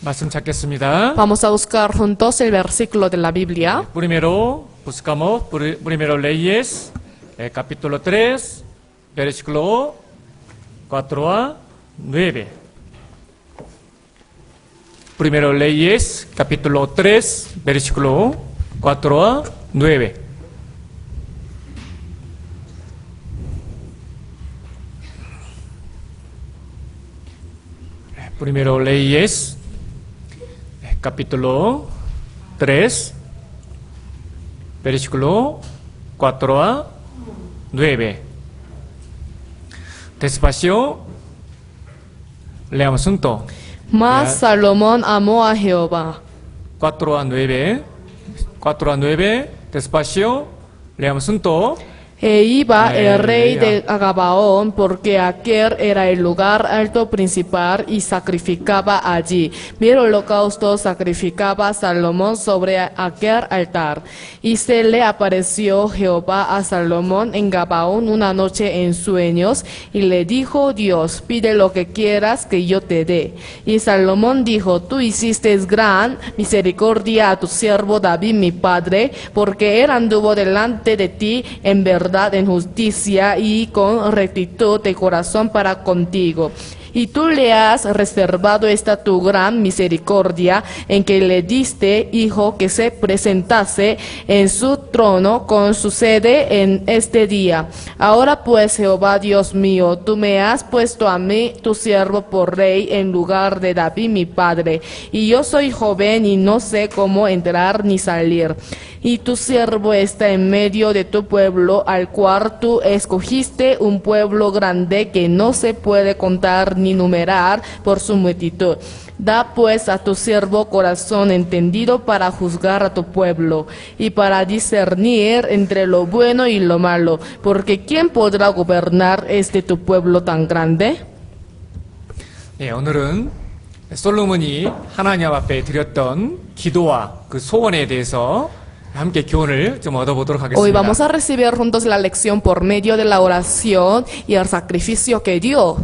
말씀 찾겠습니다. Vamos a buscar juntos el versículo de la Biblia. Primero buscamos Primero Reyes, capítulo 3, versículo 4 a 9. Primero Reyes, capítulo 3, versículo 4 a 9. Primero Reyes, capítulo 3, versículo 4 a 9. Despacio, leamos juntos. Mas Salomón amó a Jehová. 4 a 9, 4 a 9, despacio, leamos juntos. E iba el rey de Gabaón, porque aquel era el lugar alto principal, y sacrificaba allí. Mil holocaustos sacrificaba Salomón sobre aquel altar. Y se le apareció Jehová a Salomón en Gabaón una noche en sueños, y le dijo Dios: pide lo que quieras que yo te dé. Y Salomón dijo: tú hiciste gran misericordia a tu siervo David mi padre, porque él anduvo delante de ti en verdad, en justicia y con rectitud de corazón para contigo. Y tú le has reservado esta tu gran misericordia, en que le diste hijo que se presentase en su trono con su sede en este día. Ahora pues, Jehová Dios mío, tú me has puesto a mí, tu siervo, por rey en lugar de David mi padre. Y yo soy joven y no sé cómo entrar ni salir. Y tu siervo está en medio de tu pueblo, al cual tú escogiste, un pueblo grande que no se puede contar ni numerar por su multitud. Da pues a tu siervo corazón entendido para juzgar a tu pueblo y para discernir entre lo bueno y lo malo, porque ¿quién podrá gobernar tu pueblo tan grande? 네, 오늘은 솔로몬이 하나님 앞에 드렸던 기도와 그 소원에 대해서 함께 교훈을 좀 얻어보도록 Hoy 하겠습니다. vamos a recibir juntos la lección por medio de la oración y el sacrificio que dio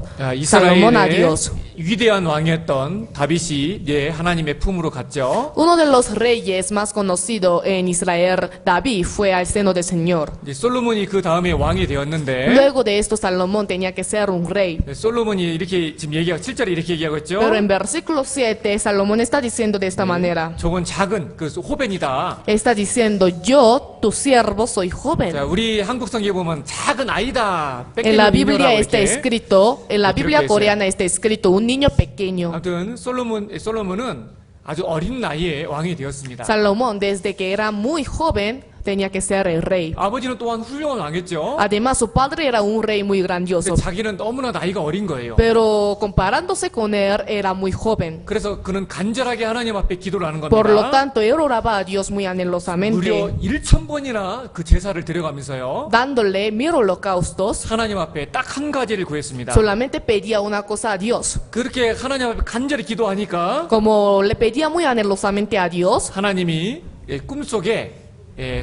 Salomón a 이스라엘의 Dios. 위대한 왕이었던 다윗이 하나님의 품으로 갔죠. Uno de los reyes más conocidos en Israel, David, fue al seno del Señor. 솔로몬이 그 다음에 왕이 되었는데 Luego de esto, Salomón tenía que ser un rey. 솔로몬이 이렇게 지금 7절에 이렇게 얘기하고 있죠. Pero en versículo 7, Salomón está diciendo de esta manera. 저건 작은 그 호벤이다. Está diciendo: yo, tu siervo, soy joven. 자, 우리 한국 성경에 보면 작은 아이다. En la 뺏기는 Biblia 미녀라고 está 이렇게. escrito, en la Biblia coreana está escrito un niño pequeño. 아무튼 솔로몬은 아주 어린 나이에 왕이 되었습니다. Salomón, desde que era muy joven, tenía que ser el rey. 아버지는 또한 훌륭한 왕이었죠. Además, su padre era un rey muy 근데 grandioso, 자기는 너무나 나이가 어린 거예요. pero comparándose con él, era muy joven. 그래서 그는 간절하게 하나님 앞에 기도를 하는 Por lo 겁니다. tanto, él oraba a Dios muy 무려 anhelosamente, 1000번이나 그 제사를 드려가면서요. dándole 1000 holocaustos. 하나님 앞에 딱 한 가지를 구했습니다. Solamente pedía una cosa a Dios. 그렇게 하나님 앞에 간절히 기도하니까 Como le pedía muy anhelosamente a Dios, 하나님이 꿈속에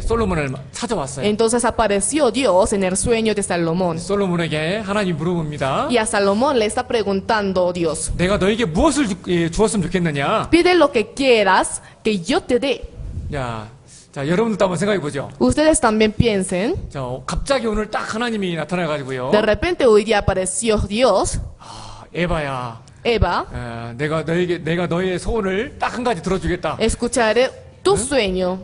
솔로몬을 찾아왔어요. entonces apareció Dios en el sueño de Salomón. 솔로몬에게 하나님 물어봅니다. Y a Salomón le está preguntando Dios: 내가 너에게 무엇을 주었으면 좋겠느냐? pide lo que quieras que yo te dé. 자, 여러분들도 한번 생각해 보죠. Ustedes también piensen, 자, 갑자기 오늘 딱 하나님이 나타나가지고요. de repente hoy día apareció Dios. 에바야, Eva, 내가 너의 소원을 딱 한 가지 들어주겠다. escucharé tu sueño,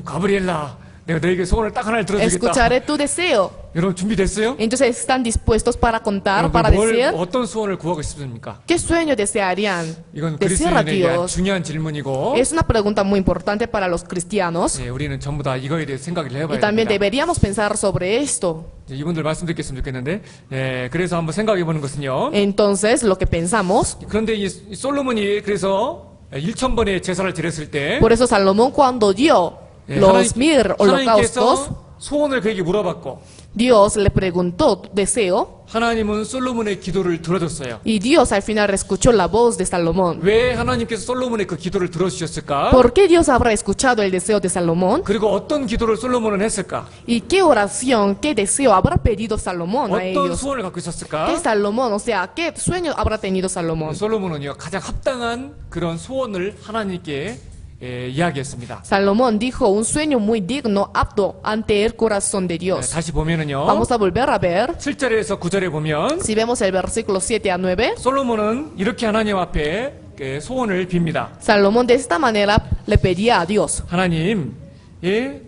가브리엘라, 내가 너에게 소원을 딱 하나를 들어주겠다. escucharé tu deseo. 여러분 준비됐어요? Entonces, ¿están dispuestos para contar, 여러분 para decir? 어떤 소원을 구하고 싶습니까? ¿Qué sueño desearían? 이건 Decir a 그리스도인에게 아주 Dios. 중요한 질문이고, Es una pregunta muy importante para los cristianos. 우리는 전부 다 이거에 대해 생각을 Y 해봐야 también 됩니다. deberíamos pensar sobre esto. 이분들 말씀 듣겠으면 좋겠는데, 그래서 한번 생각해 보는 것은요. Entonces, lo que pensamos, 그런데 이 솔로몬이 그래서 1000번의 제사를 드렸을 때, por eso Salomón, cuando dio los 1000 holocaustos, 하나님께서 소원을 그에게 물어봤고, Dios le preguntó tu deseo 하나님은 솔로몬의 기도를 들어줬어요. y Dios al final escuchó la voz de Salomón. 왜 하나님께서 솔로몬의 그 기도를 들어주셨을까? ¿Por qué Dios habrá escuchado el deseo de Salomón? 그리고 어떤 기도를 솔로몬은 했을까? ¿Y qué oración, qué deseo habrá pedido Salomón a 어떤 ellos? 소원을 갖고 ¿Qué 있었을까? Salomón, o sea, qué sueño habrá tenido Salomón? 솔로몬은요 가장 합당한 그런 소원을 하나님께 이야기했습니다. Salomón dijo un sueño muy digno, apto ante el corazón de Dios. 다시 보면은요 Vamos a volver a ver. 7절에서 9절에 보면 Si vemos el versículo 7 a 9, 솔로몬은 이렇게 하나님 앞에 소원을 빕니다. Salomón de esta manera le pedía a Dios. 하나님,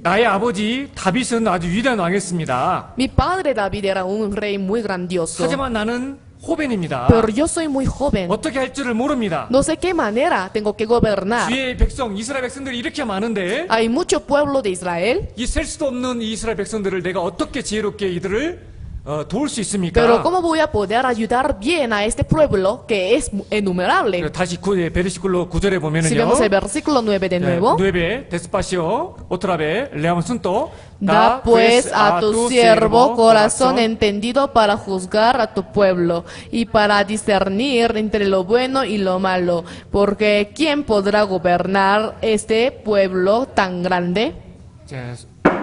나의 아버지 다윗은 아주 위대한 왕이었습니다. Mi padre David era un rey muy grandioso, 하지만 나는 호벤입니다. pero yo soy muy joven. 어떻게 할 줄을 모릅니다. No sé qué manera tengo que gobernar. 주의 백성 이스라엘 백성들이 이렇게 많은데 Hay mucho pueblo de Israel, 이 셀 수도 없는 이 이스라엘 백성들을 내가 어떻게 지혜롭게 이들을 도울 수 있습니까? pero ¿cómo voy a poder ayudar bien a este pueblo que es innumerable? 다시 베르시클로 9절에 Si 보면은요. vemos el versículo 9 de nuevo, 9배 데스파시오 오트라베 레아몬 순토 da pues a tu siervo corazón entendido para juzgar a tu pueblo y para discernir entre lo bueno y lo malo, porque ¿quién podrá gobernar este pueblo tan grande?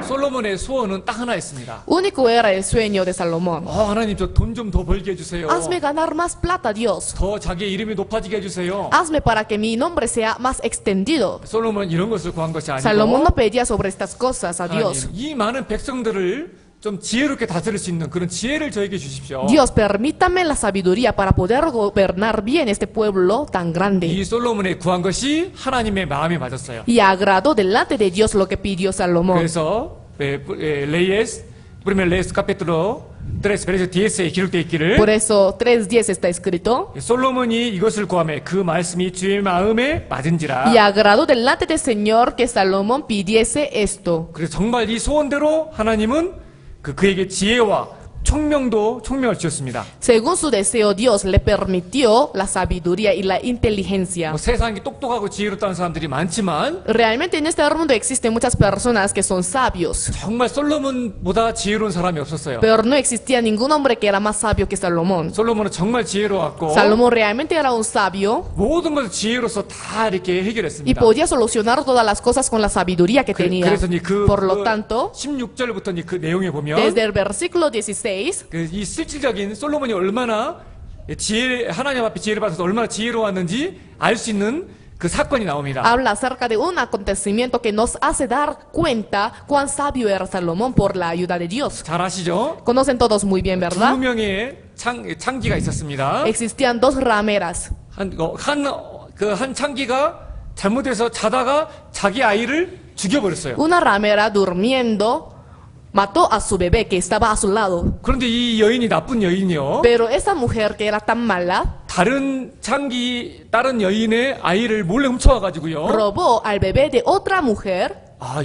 솔로몬의 소원은 딱 하나 있습니다. Único era el sueño de Salomón. 하나님 저 돈 좀 더 벌게 해주세요. Hazme ganar más plata, Dios. 더 자기의 이름이 높아지게 해주세요. Hazme para que mi nombre sea más extendido. 솔로몬은 이런 것을 구한 것이 아니고 Salomón no pedía sobre estas cosas a Dios. 하나님, 이 많은 백성들을 좀 지혜롭게 다스릴 수 있는 그런 지혜를 저에게 주십시오. Dios, permítame la sabiduría para poder gobernar bien este pueblo tan grande. 이 솔로몬의 구한 것이 하나님의 마음에 맞았어요. Y agradó delante de Dios lo que pidió Salomón. 그래서 레이에스 프리메 레이스 카피틀로 3 verso 10에 기록되어 있기를 Por eso 3:10 está escrito. 솔로몬이 이것을 구하매 그 말씀이 주의 마음에 맞은지라. Y agradó delante del Señor que Salomón pidiese esto. 그래서 정말 이 소원대로 하나님은 그에게 지혜와 총명을 주셨습니다. Según su deseo, Dios le permitió la sabiduría y la inteligencia. 세상이 똑똑하고 지혜롭다는 사람들이 많지만 Realmente en este mundo existen muchas personas que son sabios, 정말 솔로몬보다 지혜로운 사람이 없었어요. pero no existía ningún hombre que era más sabio que Salomón. 솔로몬은 정말 지혜로웠고 Salomón realmente era un sabio 모든 것을 지혜로서 다 이렇게 y 해결했습니다. podía solucionar todas las cosas con la sabiduría que tenía. 그래서 Por lo tanto, 16절부터 그 내용에 보면 desde el versículo 16, 이 실질적인 솔로몬이 얼마나 하나님 앞에 지혜를 받아서 얼마나 지혜로웠는지 알 수 있는 그 사건이 나옵니다. habla acerca de un acontecimiento que nos hace dar cuenta cuán sabio era Salomón por la ayuda de Dios. 잘 아시죠? Conocen todos muy bien, 두 ¿verdad? 명의 창기가 있었습니다. Existían dos rameras. 한 창기가 잘못해서 자다가 자기 아이를 죽여버렸어요. Una ramera durmiendo mató a su bebé que estaba a su lado. 그런데 이 여인이 나쁜 여인이요. Pero esa mujer que era tan mala 다른 여인의 아이를 몰래 훔쳐와가지고요. robó al bebé de otra mujer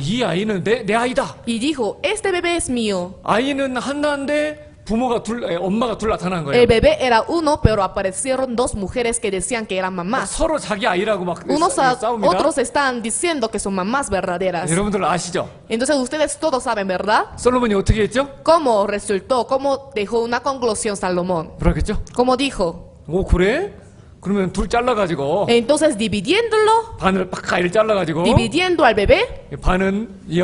이 아이는 내 아이다. y dijo, este bebé es mío. 아이는 하나인데 엄마가 둘 나타난 El 거예요. bebé era uno, pero aparecieron dos mujeres que decían que eran mamás. 서로 자기 아이라고 막 싸웁니다. Otros están diciendo que son mamás verdaderas. 여러분들 아시죠? Entonces ustedes todos saben, ¿verdad? 솔로몬이 어떻게 했죠? ¿Cómo resultó? ¿Cómo dejó una conclusión Salomón? 뭐라 그랬죠? ¿Cómo dijo? 그래? 그러면 둘 잘라가지고 Entonces dividiéndolo, 반을 팍 아이를 잘라가지고 dividiendo al bebé, 반은 이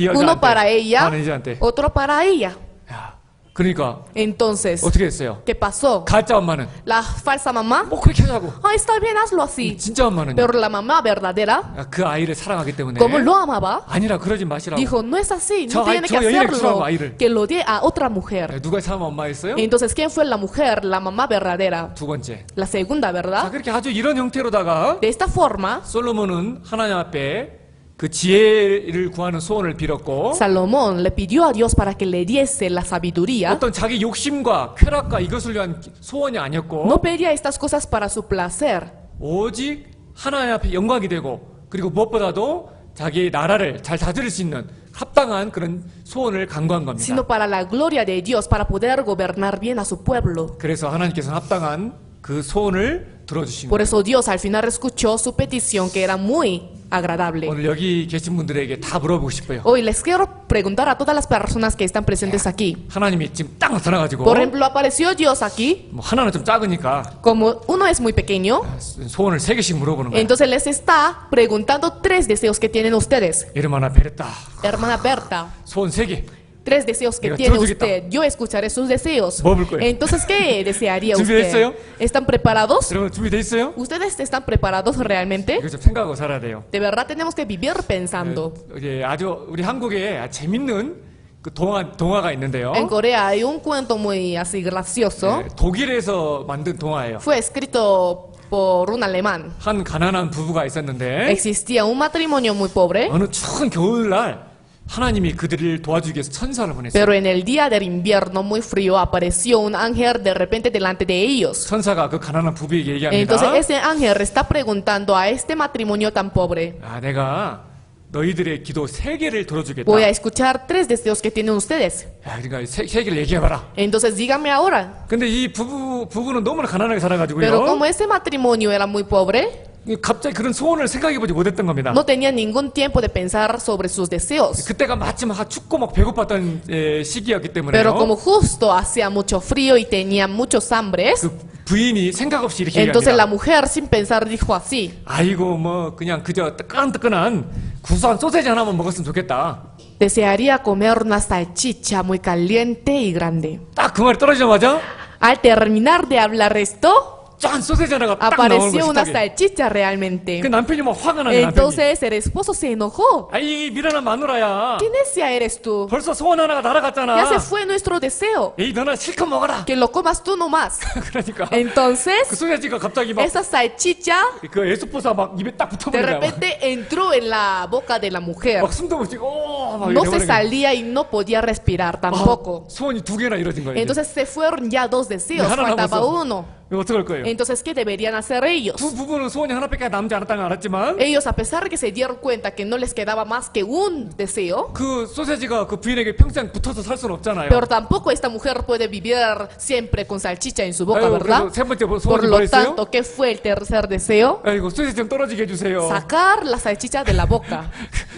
uno para 여자한테 ella, 반은 이 여자한테. otro para ella. 야, 그러니까 Entonces, 어떻게 했어요? ¿qué pasó? 가짜 엄마는 La falsa mamá, 그렇게 하자고. está bien, hazlo así. 진짜 엄마는 Pero la mamá verdadera, 그 아이를 사랑하기 때문에 como lo amaba, 아니라 그러지 마시라고. dijo, no es así, no 저 tiene que 여인에게 주라고, hacerlo, 아이를. que lo dé a otra mujer. 누가 참 엄마였어요? Entonces, ¿quién fue la mujer? La mamá verdadera. 두 번째. La segunda, 자, ¿verdad? 그렇게 아주 이런 형태로다가 De esta forma, 솔로몬은 하나님 앞에 그 지혜를 구하는 소원을 빌었고 Salomón le pidió a Dios para que le diese la sabiduría. 어떤 자기 욕심과 쾌락과 이것을 위한 소원이 아니었고 No pedía estas cosas para su placer, 오직 하나님 앞에 영광이 되고 그리고 무엇보다도 자기의 나라를 잘 다스릴 수 있는 합당한 그런 소원을 간구한 겁니다. sino para la gloria de Dios, para poder gobernar bien a su pueblo. 그래서 하나님께서는 합당한 그 소원을 들어주신 Por 거예요. eso Dios al final escuchó su petición, que era muy agradable. 오늘 여기 계신 분들에게 다 물어보고 싶어요. Hoy les quiero preguntar a todas las personas que están presentes aquí. 하나님이 지금 딱 나타나가지고 Por ejemplo, apareció Dios aquí, 뭐 하나는 좀 작으니까 como uno es muy pequeño, 소원을 3개씩 물어보는 거예요. entonces les está preguntando 3 deseos que tienen ustedes. 이름 하나 베렸다. Hermana Berta, 소원 3개. 3 deseos que Mira, tiene 들어주겠다. usted. Yo escucharé sus deseos. 먹을 거예요. Entonces, ¿qué desearía 준비됐어요? usted? ¿Están preparados? 여러분 준비돼 있어요? ¿Ustedes están preparados realmente? 이거 좀 생각하고 살아야 돼요. De verdad tenemos que vivir pensando. 예, 아주 우리 한국에 아주 재밌는 그 동화가 있는데요. En Corea hay un cuento muy así gracioso. 예, 독일에서 만든 동화예요. Fue escrito por un alemán. 한 가난한 부부가 있었는데 Existía un matrimonio muy pobre, 어느 추운 겨울날 하나님이 그들을 도와주기 위해서 천사를 보냈어요. pero en el día del invierno muy frío apareció un ángel de repente delante de ellos. 천사가 그 가난한 부부에게 얘기합니다. Entonces ese ángel está preguntando a este matrimonio tan pobre, 아, 내가 너희들의 기도 3개를 들어주겠다. voy a escuchar 3 deseos que tienen ustedes. 야, 그러니까 세 개를 얘기해봐라. Entonces díganme ahora. 근데 이 부부는 너무나 가난하게 Pero 살아가지고요. como ese matrimonio era muy pobre, 갑자기 그런 소원을 생각해보지 못했던 겁니다. no tenían ningún tiempo de pensar sobre sus deseos. 그때가 마침 춥고 막 배고팠던 시기였기 때문에 Pero como justo hacía mucho frío y tenían muchos hambres, 그 부인이 생각 없이 이렇게 entonces la 얘기합니다. mujer sin pensar dijo así: 아이고 뭐 그냥 그저 뜨끈뜨끈한 구수한 소세지 하나만 먹었으면 좋겠다. desearía comer una salchicha muy caliente y grande. 딱 그 말이 떨어지자마자 Al terminar de hablar esto, 짠 소세지 하나가 딱 나오는 apareció 거예요. una 식탁에. salchicha realmente. 그 남편이 막 화가 나요. 남편이. Entonces el esposo se enojó. 아이 미련한 마누라야. ¿Qué necia eres tú? 벌써 소원 하나가 Ya 날아갔잖아. se fue nuestro deseo. 에이 너나 실컷 먹어라. Que lo comas tú nomás. 그러니까 그 Entonces, 소세지가 갑자기 막 esa salchicha 그 에스포사 막 입에 딱 de 붙어버린 거야. 막. repente entró en la boca de la mujer. 막 숨도 못 쉬고 막 No 이래 se 버리는 salía y no podía respirar tampoco. 소원이 2개나 이루어진 거예요. 이제. Entonces se fueron ya 2 deseos, 하나 faltaba 남았어. uno. 이거 어떡할 거예요? Entonces, ¿qué deberían hacer ellos? 부부는 소원이 하나밖에 남지 않았다는 걸 알았지만 Ellos, a pesar de que se dieron cuenta que no les quedaba más que un deseo, 그 소세지가 그 부인에게 평생 붙어서 살 수는 없잖아요. pero tampoco esta mujer puede vivir siempre con salchicha en su boca, 아이고, ¿verdad? 그래서 세 번째 Por 소원이 lo 뭐였어요? tanto, ¿qué fue el tercer deseo? 아이고 소세지 좀 떨어지게 해주세요. Sacar la salchicha de la boca.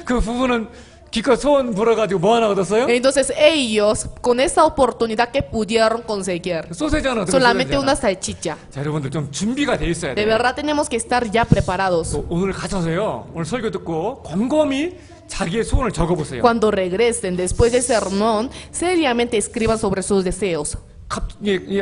그 부부는 기껏 소원 불어가지고 뭐 하나 얻었어요? Entonces ellos, con esa oportunidad que pudieron conseguir, 소세지 하나 얻었어요. solamente una salchicha. 자 여러분들 좀 준비가 돼 있어야 De 돼요. verdad tenemos que estar ya preparados. 또 오늘 가셔서요. 오늘 설교 듣고 곰곰이 자기의 소원을 적어보세요. Cuando regresen después del sermón, seriamente escriban sobre sus deseos.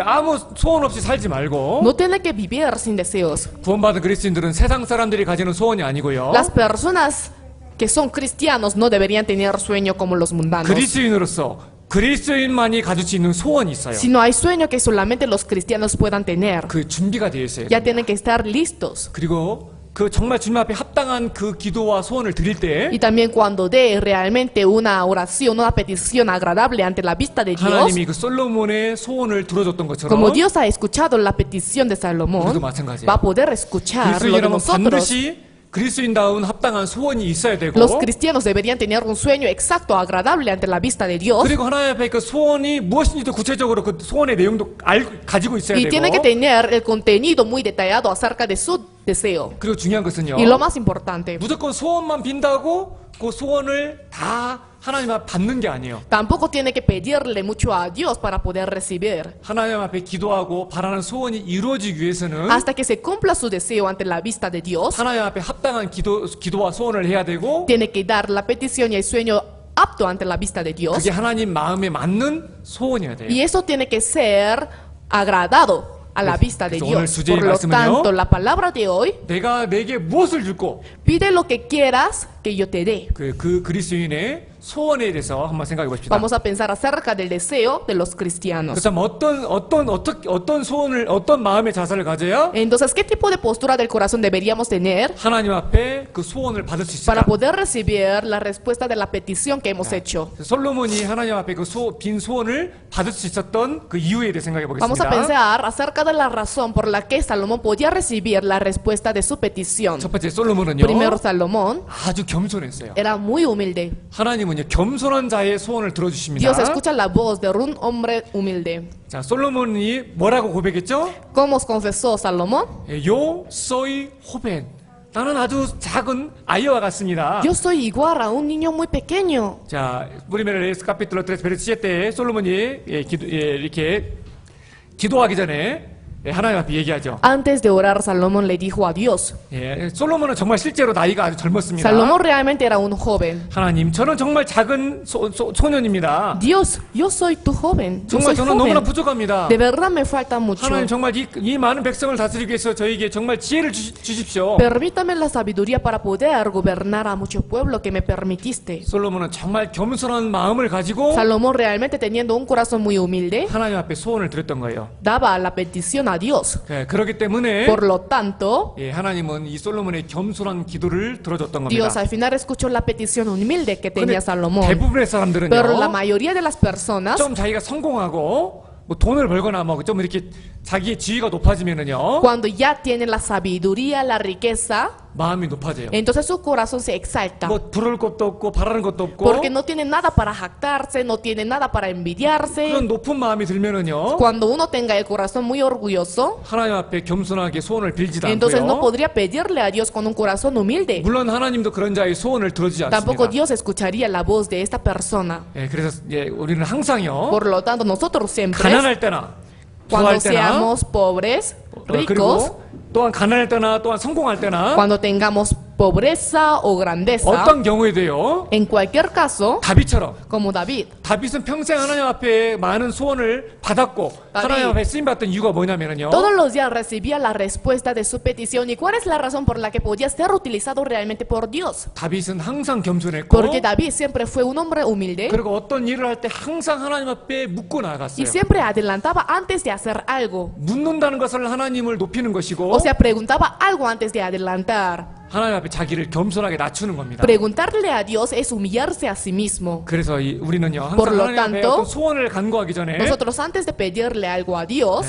아무 소원 없이 살지 말고 No tienen que vivir sin deseos. 구원받은 그리스도인들은 세상 사람들이 가지는 소원이 아니고요. Las personas que son cristianos no deberían tener sueño como los mundanos, 그리스도인으로서 그리스도인만이 가질 수 있는 소원이 있어요. sino hay sueño que solamente los cristianos puedan tener. 그 준비가 되어 있어요. Ya tienen que estar listos. 그리고 그 정말 주님 앞에 합당한 그 기도와 소원을 드릴 때 Y también cuando dé realmente una oración, una petición agradable ante la vista de Dios, 하나님이 그 솔로몬의 소원을 들어줬던 것처럼 como Dios ha escuchado la petición de 우리도 Salomón, 마찬가지예요. va a poder escuchar lo de 그리스도인이라면 nosotros. 반드시 그리스도인다운 합당한 소원이 있어야 되고 Los cristianos deberían tener un sueño exacto, agradable ante la vista de Dios. 그리고 하나님 앞에 그 소원이 무엇인지도 구체적으로 그 소원의 내용도 가지고 있어야 Y tiene que 되고 tener el contenido muy detallado acerca de su deseo. 그리고 중요한 것은요. Y lo más importante, 무조건 소원만 빈다고 그 소원을 다 하나님 앞에 받는 게 아니에요. tampoco tiene que pedirle mucho a Dios para poder recibir. 하나님 앞에 기도하고 바라는 소원이 이루어지기 위해서는 Hasta que se cumpla su deseo ante la vista de Dios, 하나님 앞에 합당한 기도와 소원을 해야 되고 tiene que dar la petición y el sueño apto ante la vista de Dios. 그게 하나님 마음에 맞는 소원이어야 돼요. Y eso tiene que ser agradado a la vista de 그래서 오늘 Dios. 주제의 Por lo 말씀은요. tanto, la palabra de hoy, 내가 내게 무엇을 줄고 pide lo que quieras que yo te dé. 그 그리스도인의 소원에 대해서 한번 생각해 보십시다. Vamos a pensar acerca del deseo de los cristianos. 그렇다면 어떤 소원을 어떤 마음의 자세를 가져야 Entonces, ¿qué tipo de postura del corazón deberíamos tener 하나님 앞에 그 소원을 받을 수 para 있을까? poder recibir la respuesta de la petición que hemos hecho? 솔로몬이 하나님 앞에 그 빈 소원을 받을 수 있었던 그 이유에 대해 생각해 Vamos a 보겠습니다. pensar acerca de la razón por la que Salomón podía recibir la respuesta de su petición. 첫 번째 솔로몬은요 Primero, Salomón 아주 겸손했어요. era muy humilde. 하나님은요 겸손한 자의 소원을 들어주십니다. Dios escucha la voz de un hombre humilde. 자 솔로몬이 뭐라고 고백했죠? ¿Cómo confesó Salomón? 요 soy joven. 나는 아주 작은 아이와 같습니다. Yo soy igual a un niño muy pequeño. 자, 브리메르스 카피틀로 3 베르시 때 솔로몬이 이렇게 기도하기 전에 하나님 앞에 얘기하죠. Antes de orar, Salomón le dijo a Dios. 솔로몬은 정말 실제로 나이가 아주 젊었습니다. Salomón realmente era un joven. 하나님, 저는 정말 작은 소년입니다. Dios, yo soy tu joven. Yo 정말 soy 저는 너무나 joven. 부족합니다. De verdad me falta mucho. 하나님, 정말 이 많은 백성을 다스리기 위해서 저에게 정말 지혜를 주십시오. Permítame la sabiduría para poder gobernar a mucho pueblo que me permitiste. 솔로몬은 정말 겸손한 마음을 가지고 Salomón realmente teniendo un corazón muy humilde, 하나님 앞에 소원을 드렸던 거예요. daba la petición a Dios. 그렇기 때문에 Por lo tanto, 하나님은 이 솔로몬의 겸손한 기도를 들어줬던 Dios 겁니다. al final escuchó la petición humilde que 근데 tenía Salomón. 대부분의 Pero la 사람들은요, mayoría de las personas, 좀 자기가 성공하고 뭐 돈을 벌거나 뭐 좀 이렇게 자기의 지위가 높아지면은요, cuando ya tienen la sabiduría, la riqueza, 마음이 높아져요. entonces su corazón se exalta. 뭐 부를 것도 없고 바라는 것도 없고 Porque no tienen nada para jactarse, no tienen nada para envidiarse. 그런 높은 마음이 들면은요, Cuando uno tenga el corazón muy orgulloso, 하나님 앞에 겸손하게 소원을 빌지도 entonces no 않고요. podría pedirle a Dios con un corazón humilde. 물론 하나님도 그런 자의 소원을 들어주지 Tampoco 않습니다. Dios escucharía la voz de esta persona. 그래서 우리는 항상요, Por lo tanto, nosotros siempre, 가난할 때나 cuando 부할 때나 seamos pobres, ricos, 그리고 또한 가난할 때나 또한 성공할 때나 cuando tengamos pobreza o grandeza, 어떤 경우에도요, en cualquier caso, 다윗처럼 como David. 다윗은 평생 하나님 앞에 많은 소원을 받았고 하나님 앞에 쓰임 받던 이유가 뭐냐면은요, Todos los días recibía la respuesta de su petición. ¿Y cuál es la razón por la que podía ser utilizado realmente por Dios? 다윗은 항상 겸손했고 Porque David siempre fue un hombre humilde 그리고 어떤 일을 할 때 항상 하나님 앞에 묻고 나갔어요. y siempre adelantaba antes de hacer algo. 묻는다는 것을 하나님을 높이는 것이고 O sea, preguntaba algo antes de adelantar. 하나님 앞에 자기를 겸손하게 낮추는 겁니다. Preguntarle a Dios es humillarse a sí mismo. 그래서 우리는요, 항상 Por lo 하나님 앞에 tanto, 어떤 소원을 간구하기 전에 Nosotros antes de pedirle algo a Dios,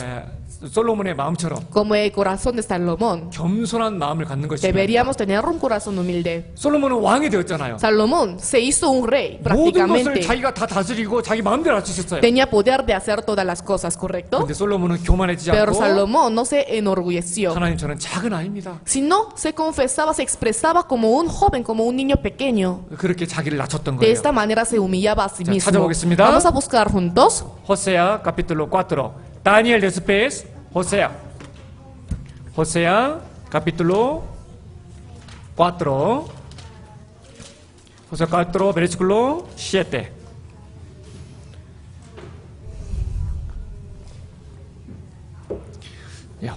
솔로몬의 마음처럼 como el corazón de Salomón, 겸손한 마음을 갖는 것입니다. deberíamos tener un corazón humilde. 솔로몬은 왕이 되었잖아요. Salomón se hizo un rey 모든 것을 prácticamente. 자기가 다 다스리고 자기 마음대로 할 수 있었어요. Tenía poder de hacer todas las cosas, ¿correcto? 근데 솔로몬은 교만해지지 Pero 않고 Salomón no se enorgulleció, 하나님, 저는 작은 아이입니다. sino se confesaba, se expresaba como un joven, como un niño pequeño. 그렇게 자기를 낮췄던 De 거예요. esta manera se humillaba a sí 자, mismo. 찾아보겠습니다. Vamos a buscar juntos. 호세아 capítulo 4. Daniel después, Hosea capítulo 4. Hosea 4 versículo 7.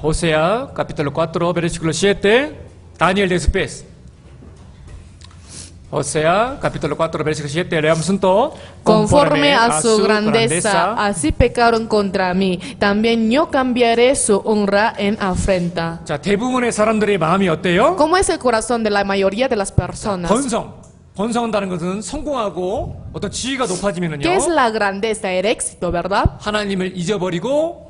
Hosea capítulo 4 versículo 7. Daniel después. Hosea capítulo 4 versículo 7. Leamos juntos. Conforme a su grandeza, así pecaron contra mí. También yo cambiaré su honra en afrenta. 자, 대부분의 사람들의 마음이 어때요? ¿Cómo es el corazón de la mayoría de las personas? 번성한다는 것은 성공하고 어떤 지위가 높아지면은요, ¿Qué es la grandeza? El éxito, ¿verdad? 하나님을 잊어버리고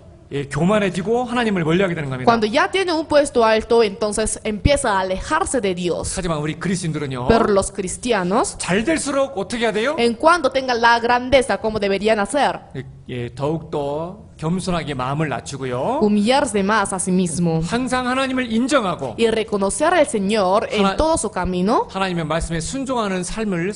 교만해지고 하나님을 멀리하게 되는 겁니다. Cuando ya tiene un puesto alto, entonces empieza a alejarse de Dios. 하지만 우리 그리스도인들은요, Pero los cristianos, 잘 될수록 어떻게 해야 돼요? en cuanto tengan la grandeza como deberían hacer, 더욱더 겸손하게 마음을 낮추고요, humillarse más a sí mismo 항상 하나님을 인정하고 y reconocer al Señor en Hana- todo su camino 하나님의 말씀에 순종하는 삶을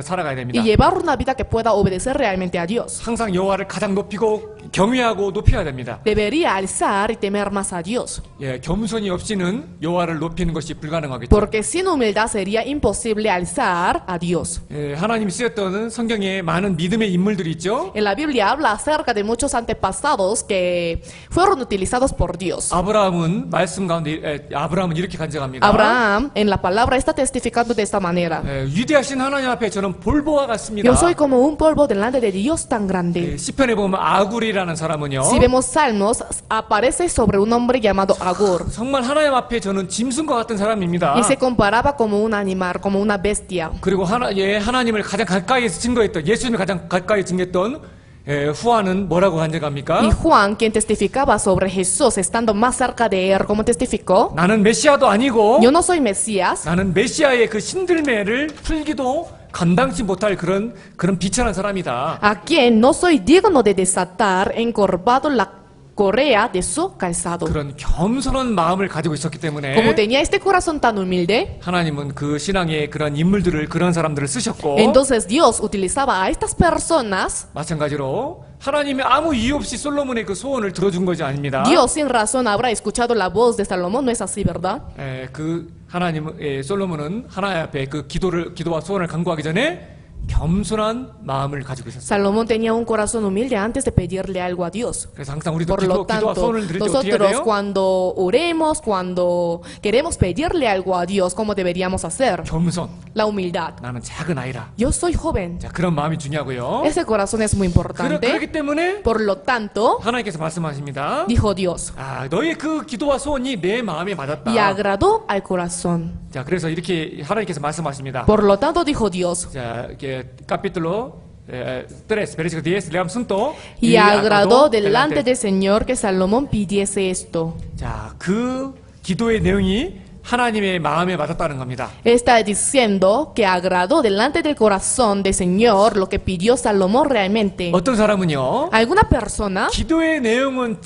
살아가야 됩니다. y llevar una vida que pueda obedecer realmente a Dios. 항상 여호와를 가장 높이고 경외하고 높여야 됩니다. Debería alzar y temer más a Dios, 겸손이 없이는 여호와를 높이는 것이 불가능하겠죠. porque sin humildad sería imposible alzar a Dios. 하나님이 쓰였던 성경에 많은 믿음의 인물들이 있죠. En la Biblia habla acerca de muchos antepasados que fueron utilizados por Dios. 아브라함은 말씀 가운데 아브라함은 이렇게 간증합니다. Abraham en la palabra está testificando de esta manera. 위대하신 하나님 앞에 저는 볼보와 같습니다. Yo soy como un polvo delante de Dios tan grande. 시편에 보면 아굴이라는 사람은요, Si vemos Salmos, aparece sobre un hombre llamado Agur 정말 하나님 앞에 저는 짐승과 같은 사람입니다. y se comparaba como un animal, como una bestia. 그리고 하나님을 가장 가까이에서 증거했던, 예수님을 가장 가까이 증거했던 후아는 뭐라고 간증합니까? Y Juan, quien testificaba sobre Jesús estando más cerca de él, ¿cómo testificó? 나는 메시아도 아니고 Yo no soy Mesías, 나는 메시아의 그 신들매를 풀기도 감당치 못할 그런 비천한 사람이다. a quien no soy digno de desatar encorvado correa de su calzado. 그런 겸손한 마음을 가지고 있었기 때문에 Como tenía este corazón tan humilde, 하나님은 그 신앙의 그런 인물들을 그런 사람들을 쓰셨고 entonces Dios utilizaba a estas personas. 마찬가지로 하나님이 아무 이유 없이 솔로몬의 그 소원을 들어준 것이 아닙니다. Dios sin razón habrá escuchado la voz de Salomón, no es así, ¿verdad? 그 솔로몬은 하나님 앞에 그 기도와 소원을 간구하기 전에 겸손한 마음을 가지고 있었어요. Salomón tenía un corazón humilde antes de pedirle algo a Dios. 그래서 항상 우리도 Por lo 기도와 tanto, 소원을 드릴 때 어떻게 해야 nosotros 돼요? cuando oremos, cuando queremos pedirle algo a Dios, ¿cómo deberíamos hacer? 겸손. La humildad. 나는 작은 아이라. Yo soy joven. 자, 그런 마음이 중요하고요. Ese corazón es muy importante. 그렇기 때문에 Por lo tanto, 하나님께서 말씀하십니다. dijo Dios, 너의 그 기도와 소원이 내 마음에 맞았다. y agradó al corazón. 자, 그래서 이렇게 하나님께서 말씀하십니다. Por lo tanto, dijo Dios, 자, capítulo 3, versículo 10, leamos junto. y agradó delante del Señor que Salomón pidiese esto. 자, 그 기도의 내용이 하나님의 마음에 맞았다는 겁니다. Está diciendo que agradó delante del corazón del Señor lo que pidió Salomón realmente. 어떤 사람은요, Alguna persona, 기도의 내용은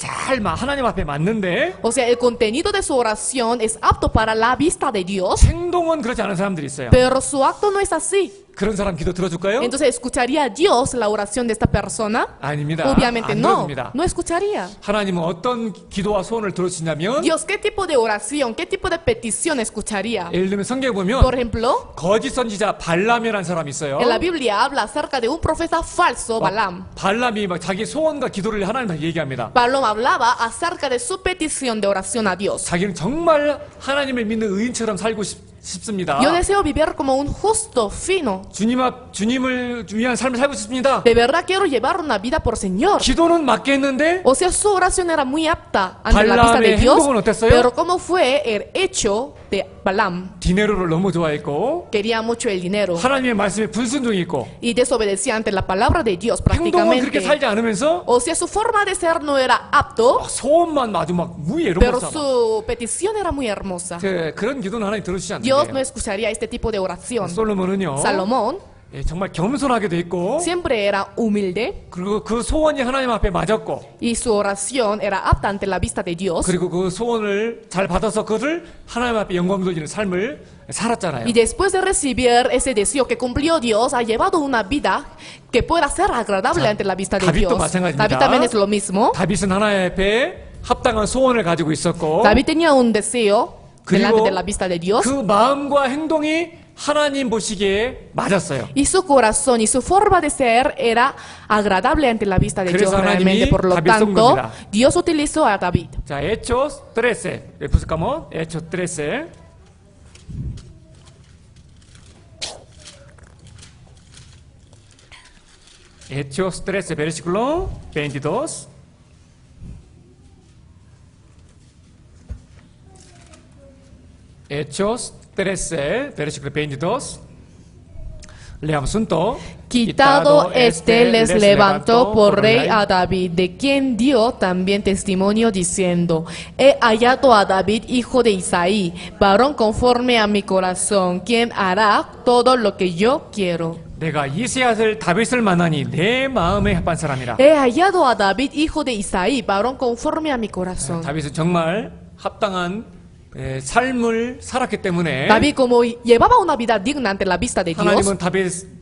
하나님 앞에 맞는데 o sea, el contenido de su oración es apto para la vista de Dios, 행동은 그렇지 않은 사람들이 있어요. pero su acto no es así. 그런 사람 기도 들어줄까요? Entonces, ¿escucharía Dios la oración de esta persona? 아닙니다. Obviamente 안 no, 들어줍니다. no escucharía. 하나님은 어떤 기도와 소원을 들어주시냐면 Dios, ¿qué tipo de oración, qué tipo de petición escucharía? 예를 들면 성경에 보면 Por ejemplo, 거짓 선지자 발람이라는 사람이 있어요. en la Biblia habla acerca de un profeta falso, Balaam. 발람이 막 자기 소원과 기도를 하나님한테 얘기합니다. Balaam hablaba acerca de su petición de oración a Dios. 자기는 정말 하나님을 믿는 의인처럼 살고 싶습니다. Yo deseo vivir como un justo, fino. 주님을 위한 삶을 살고 싶습니다. De verdad quiero llevar una vida por Señor. 기도는 맞겠는데 O sea, su oración era muy apta ante la vista de 발람의 Dios. 행동은 어땠어요? Pero ¿cómo fue el hecho de Balaam? 디네로를 너무 좋아했고 Quería mucho el dinero 하나님의 말씀에 불순종했고 y desobedecía ante la palabra de Dios 행동은 그렇게 prácticamente. 살지 않으면서 O sea, su forma de ser no era apto, 소원만 아주 막 무예로 pero 막 su petición era muy hermosa. 그런 기도는 하나님 들어주시지 Dios no 않는데요. escucharía este tipo de oración. 솔로몬은요 Salomón 정말 겸손하게 돼 있고 siempre era humilde 그리고 그 소원이 하나님 앞에 맞았고 y su oración era apta ante la vista de Dios. 그리고 그 소원을 잘 받아서 그것을 하나님 앞에 영광 돌리는 삶을 살았잖아요. Y después de recibir ese deseo que cumplió Dios, ha llevado una vida que pueda ser agradable ante la vista de 다윗도 Dios. 마찬가지입니다. David también es lo mismo. 다윗은 하나님 앞에 합당한 소원을 가지고 있었고 David tenía un deseo delante 그리고 de la vista de Dios. 그 마음과 행동이 하나님 보시기에 맞았어요. Y su corazón y su forma de ser era agradable ante la vista de Dios 그래서 realmente. 하나님이 Por lo 다윗을 쏜 tanto, 겁니다. Dios utilizó a David. 자, Hechos 13. buscamos Hechos 13. Hechos 13, versículo 22. Hechos 13, versículo 22. Leamos junto. Quitado este les levantó por rey a David, de quien dio también testimonio diciendo: He hallado a David, hijo de Isaí, varón conforme a mi corazón, quien hará todo lo que yo quiero. 내가 이세 아들 다윗을 만나니 내 마음에 합한 사람이라. He hallado a David, hijo de Isaí, varón conforme a mi corazón. 다윗은 정말 합당한 삶을 살았기 때문에 David, como llevaba una vida digna ante la vista de Dios, 하나님은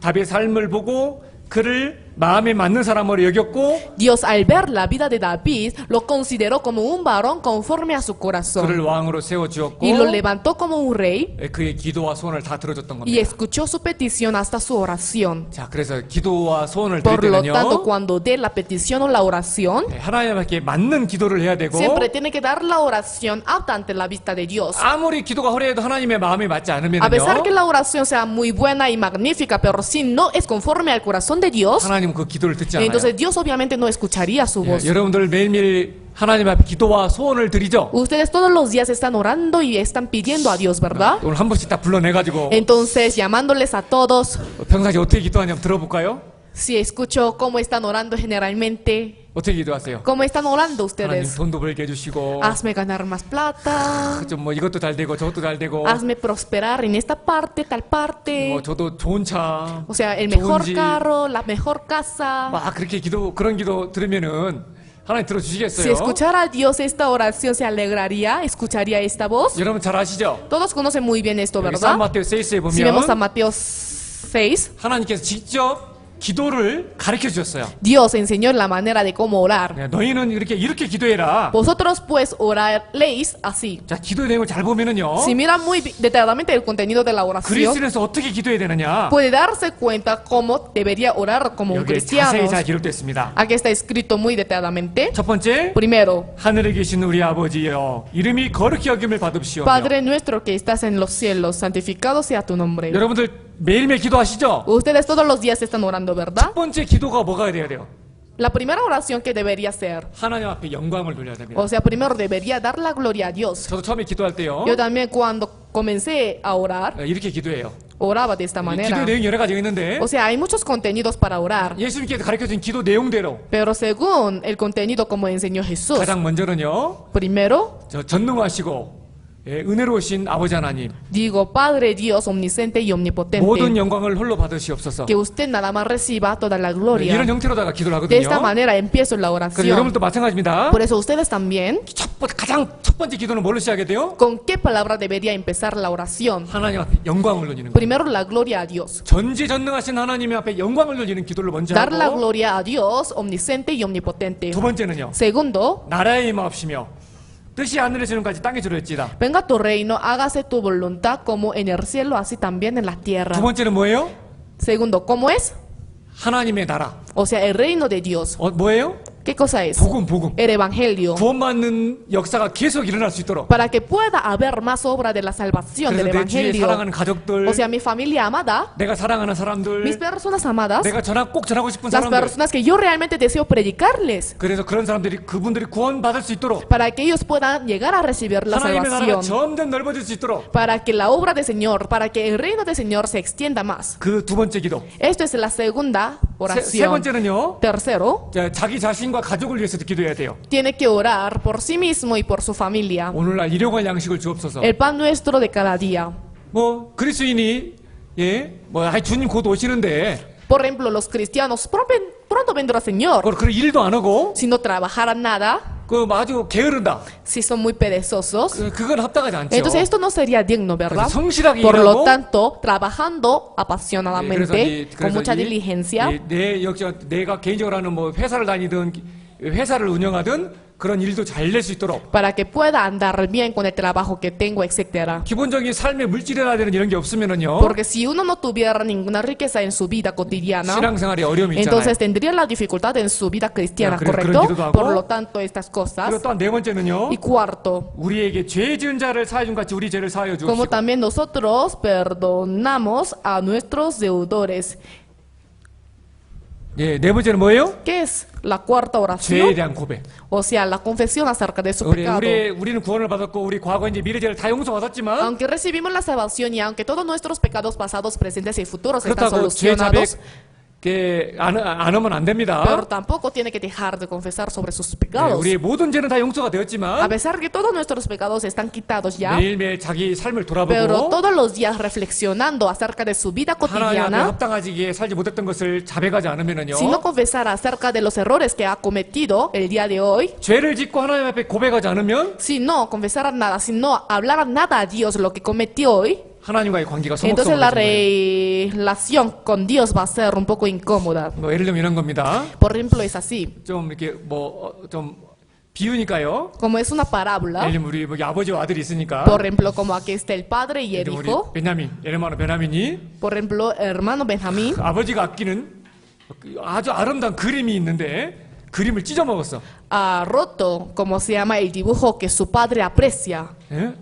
다윗의 삶을 보고 그를 마음에 맞는 사람으로 여겼고 Dios al ver la vida de David lo consideró como un varón conforme a su 그를 corazón 왕으로 세워주었고 y lo levantó como un rey 그의 기도와 소원을 다 들어줬던 y 겁니다. escuchó su petición hasta su oración. 자, 그래서 기도와 소원을 드릴 Por lo 때는요 tanto, cuando dé la petición o la oración, 하나님께 맞는 기도를 해야 되고 siempre tiene que dar la oración apta ante la vista de Dios. 아무리 기도가 화려해도 하나님의 마음에 맞지 A pesar que 않으면요 la oración sea muy buena y magnífica, pero si no es conforme al corazón de Dios, 하나님은 그 기도를 듣지 않아요. entonces Dios obviamente no escucharía su voz. 여러분들 매일매일 하나님 앞에 기도와 소원을 드리죠? Ustedes todos los días están orando y están pidiendo a Dios, ¿verdad? 오늘 한 번씩 다 불러내가지고 Entonces, llamándoles a todos, 평상시에 어떻게 기도하냐면 들어볼까요? si escucho cómo están orando generalmente, 어떻게 기도하세요? cómo están orando 하나님 ustedes. 돈도 벌게 해주시고 Hazme ganar más plata, 좀 뭐 이것도 잘 되고 저것도 잘 되고 hazme prosperar en esta parte, tal parte. 뭐 저도 좋은 차 O sea, el 좋은 mejor 집 carro, la mejor casa. 막 그렇게 그런 기도 들으면은 하나님 Si 들어주시겠어요? escuchara a Dios esta oración, ¿se alegraría? ¿Escucharía esta voz? 여러분 잘 아시죠? Todos conocen muy bien esto, 여기 산 ¿verdad? 마테오 6에 Si vemos a 보면 Mateo 6, 하나님께서 직접 기도를 가르쳐 주셨어요. Dios enseñó la manera de cómo orar. 네, 너희는 이렇게 기도해라. Vosotros pues oraréis así. 자, 기도 내용을 잘 보면은요. Si miran muy detalladamente el contenido de la oración, 그리스도인에서 어떻게 기도해야 되느냐? puede darse cuenta cómo debería orar como un 여기에 cristiano. 자세히 잘 기록되어 있습니다. Aquí está escrito muy detalladamente. 첫 번째, Primero, 하늘에 계신 우리 아버지여, 이름이 거룩히 여김을 받읍시오며. Padre nuestro que estás en los cielos, santificado sea tu nombre. 여러분들 매일매일 기도하시죠? Ustedes todos los días están orando, ¿verdad? 첫 번째 기도가 뭐가 돼야 돼요? La primera oración que debería ser, 하나님 앞에 영광을 돌려야 됩니다. o sea, primero debería dar la gloria a Dios. 저도 처음에 기도할 때요. Yo también cuando comencé a orar, 이렇게 기도해요. oraba de esta 기도 manera. 내용이 여러 가지가 있는데 O sea, hay muchos contenidos para orar, 예수님께서 가르쳐준 기도 내용대로 pero según el contenido como enseñó Jesús, 가장 먼저는요. primero 저 전능하시고 은혜로우신 아버지 하나님, digo, Padre Dios omnisciente y 모든 omnipotente, 영광을 홀로 받으시옵소서. que usted nada más reciba toda la 이런 gloria. 형태로다가 기도를 De esta 하거든요. manera empiezo la 그래서 oración. 여러분도 마찬가지입니다. Por eso ustedes también, 가장 첫 번째 기도는 뭘로 시작해야 돼요? ¿con qué palabra debería empezar la oración? 하나님 앞에 영광을 돌리는 거예요. Primero la gloria a Dios. 전지전능하신 하나님 앞에 영광을 돌리는 기도를 먼저 Dar la 하고, gloria a Dios omnisciente y omnipotente. 두 번째는요. Segundo, 나라의 임하옵시며 뜻이 하늘에서 지금까지 땅에 이루어졌지다. venga tu reino, hágase tu voluntad como en el cielo, así también en la 두 tierra. 번째는 뭐예요? Segundo, ¿cómo es? 하나님의 나라. O sea, el reino de Dios. 뭐예요? ¿Qué cosa es? 복음. El evangelio. 구원받는 역사가 계속 일어날 수 있도록. Para que pueda haber más obra de la salvación del 그래서 내 주위에 evangelio. 사랑하는 가족들, O sea, mi familia amada, 내가 사랑하는 사람들, mis personas amadas, 내가 꼭 전하고 싶은 las 사람들. personas que yo realmente deseo predicarles. 그래서 그런 사람들이 그분들이 구원받을 수 있도록 Para que ellos puedan llegar a recibir la 하나님의 나라가 salvación. 점점 넓어질 수 있도록 Para que la obra del Señor, para que el reino del Señor se extienda más. 그 두 번째 기도. Esto es la segunda 세 oración. 번째는요. Tercero, 자기 자신과 가족을 위해서도 기도해야 돼요. tiene que orar por sí mismo y por su familia. 오늘날 일용할 양식을 주옵소서. El pan nuestro de cada día. 뭐 그리스도인이 주님 곧 오시는데 Por ejemplo, los cristianos, pronto vendrá el Señor. 그런 일도 안 하고 Si no trabajaran nada, 아주 게으른다. si son muy perezosos, 그건 합당하지 않죠. entonces esto no sería digno, ¿verdad? 그래서 성실하게 Por lo 일하고 tanto, trabajando apasionadamente, con mucha diligencia, 내가 개인적으로 하는 회사를 다니든 회사를 운영하든 그런 일도 잘 낼 수 있도록 para que pueda andar bien con el trabajo que tengo, etcétera. 기본적인 삶의 물질이나 되는 이런 게 없으면은요. Porque si uno no tuviera ninguna riqueza en su vida cotidiana, 신앙생활에 어려움이 있잖아요. entonces tendría la dificultad en su vida cristiana, Ya, 그런 ¿correcto? 기도도 하고. Por lo tanto, estas cosas. 그리고 또한 네 번째는요. Y cuarto, 우리에게 죄 지은 자를 사하여 준 같이 우리 죄를 사하여 como 주옵시고. también nosotros perdonamos a nuestros deudores. 네 번째는 뭐예요? ¿Qué es la cuarta 죄에 oración? 대한 고백. O sea, la confesión acerca de su pecado. 우리는 구원을 받았고 우리 과거 이제 미래 죄를 다 용서받았지만 Aunque recibimos la salvación y aunque todos nuestros pecados pasados, presentes y futuros están 그렇다고 죄 solucionados, 안 하면 안 됩니다. pero tampoco tiene que dejar de confesar sobre sus 네, pecados. 우리의 모든 죄는 다 용서가 A 되었지만 pesar que todos nuestros pecados están quitados ya, 매일매일 자기 삶을 pero 돌아보고 todos los días reflexionando acerca de su vida 하나님 앞에 cotidiana, 합당하게 살지 못했던 것을 자백하지 않으면은요. si no confesara acerca de los errores que ha cometido el día de hoy, 죄를 짓고 하나님 앞에 고백하지 않으면 si no confesara nada, si no hablara nada a Dios lo que cometió hoy, 하나님과의 관계가 entonces la 소목소목해지는 거예요. relación con Dios va a ser un poco incómoda. 예를 들면 이런 겁니다. Por ejemplo, es así. 좀 이렇게 좀 비유니까요. Como es una parábola, 예를 들면 우리 여기 아버지와 아들이 있으니까. por ejemplo, como aquí está el padre y el 예를 들면 hijo, 우리 베냐민이 por ejemplo, hermano Benjamín, 아버지가 아끼는 아주 아름다운 그림이 있는데 그림을 찢어 먹었어. ha roto, como se llama el dibujo que su padre aprecia. 예?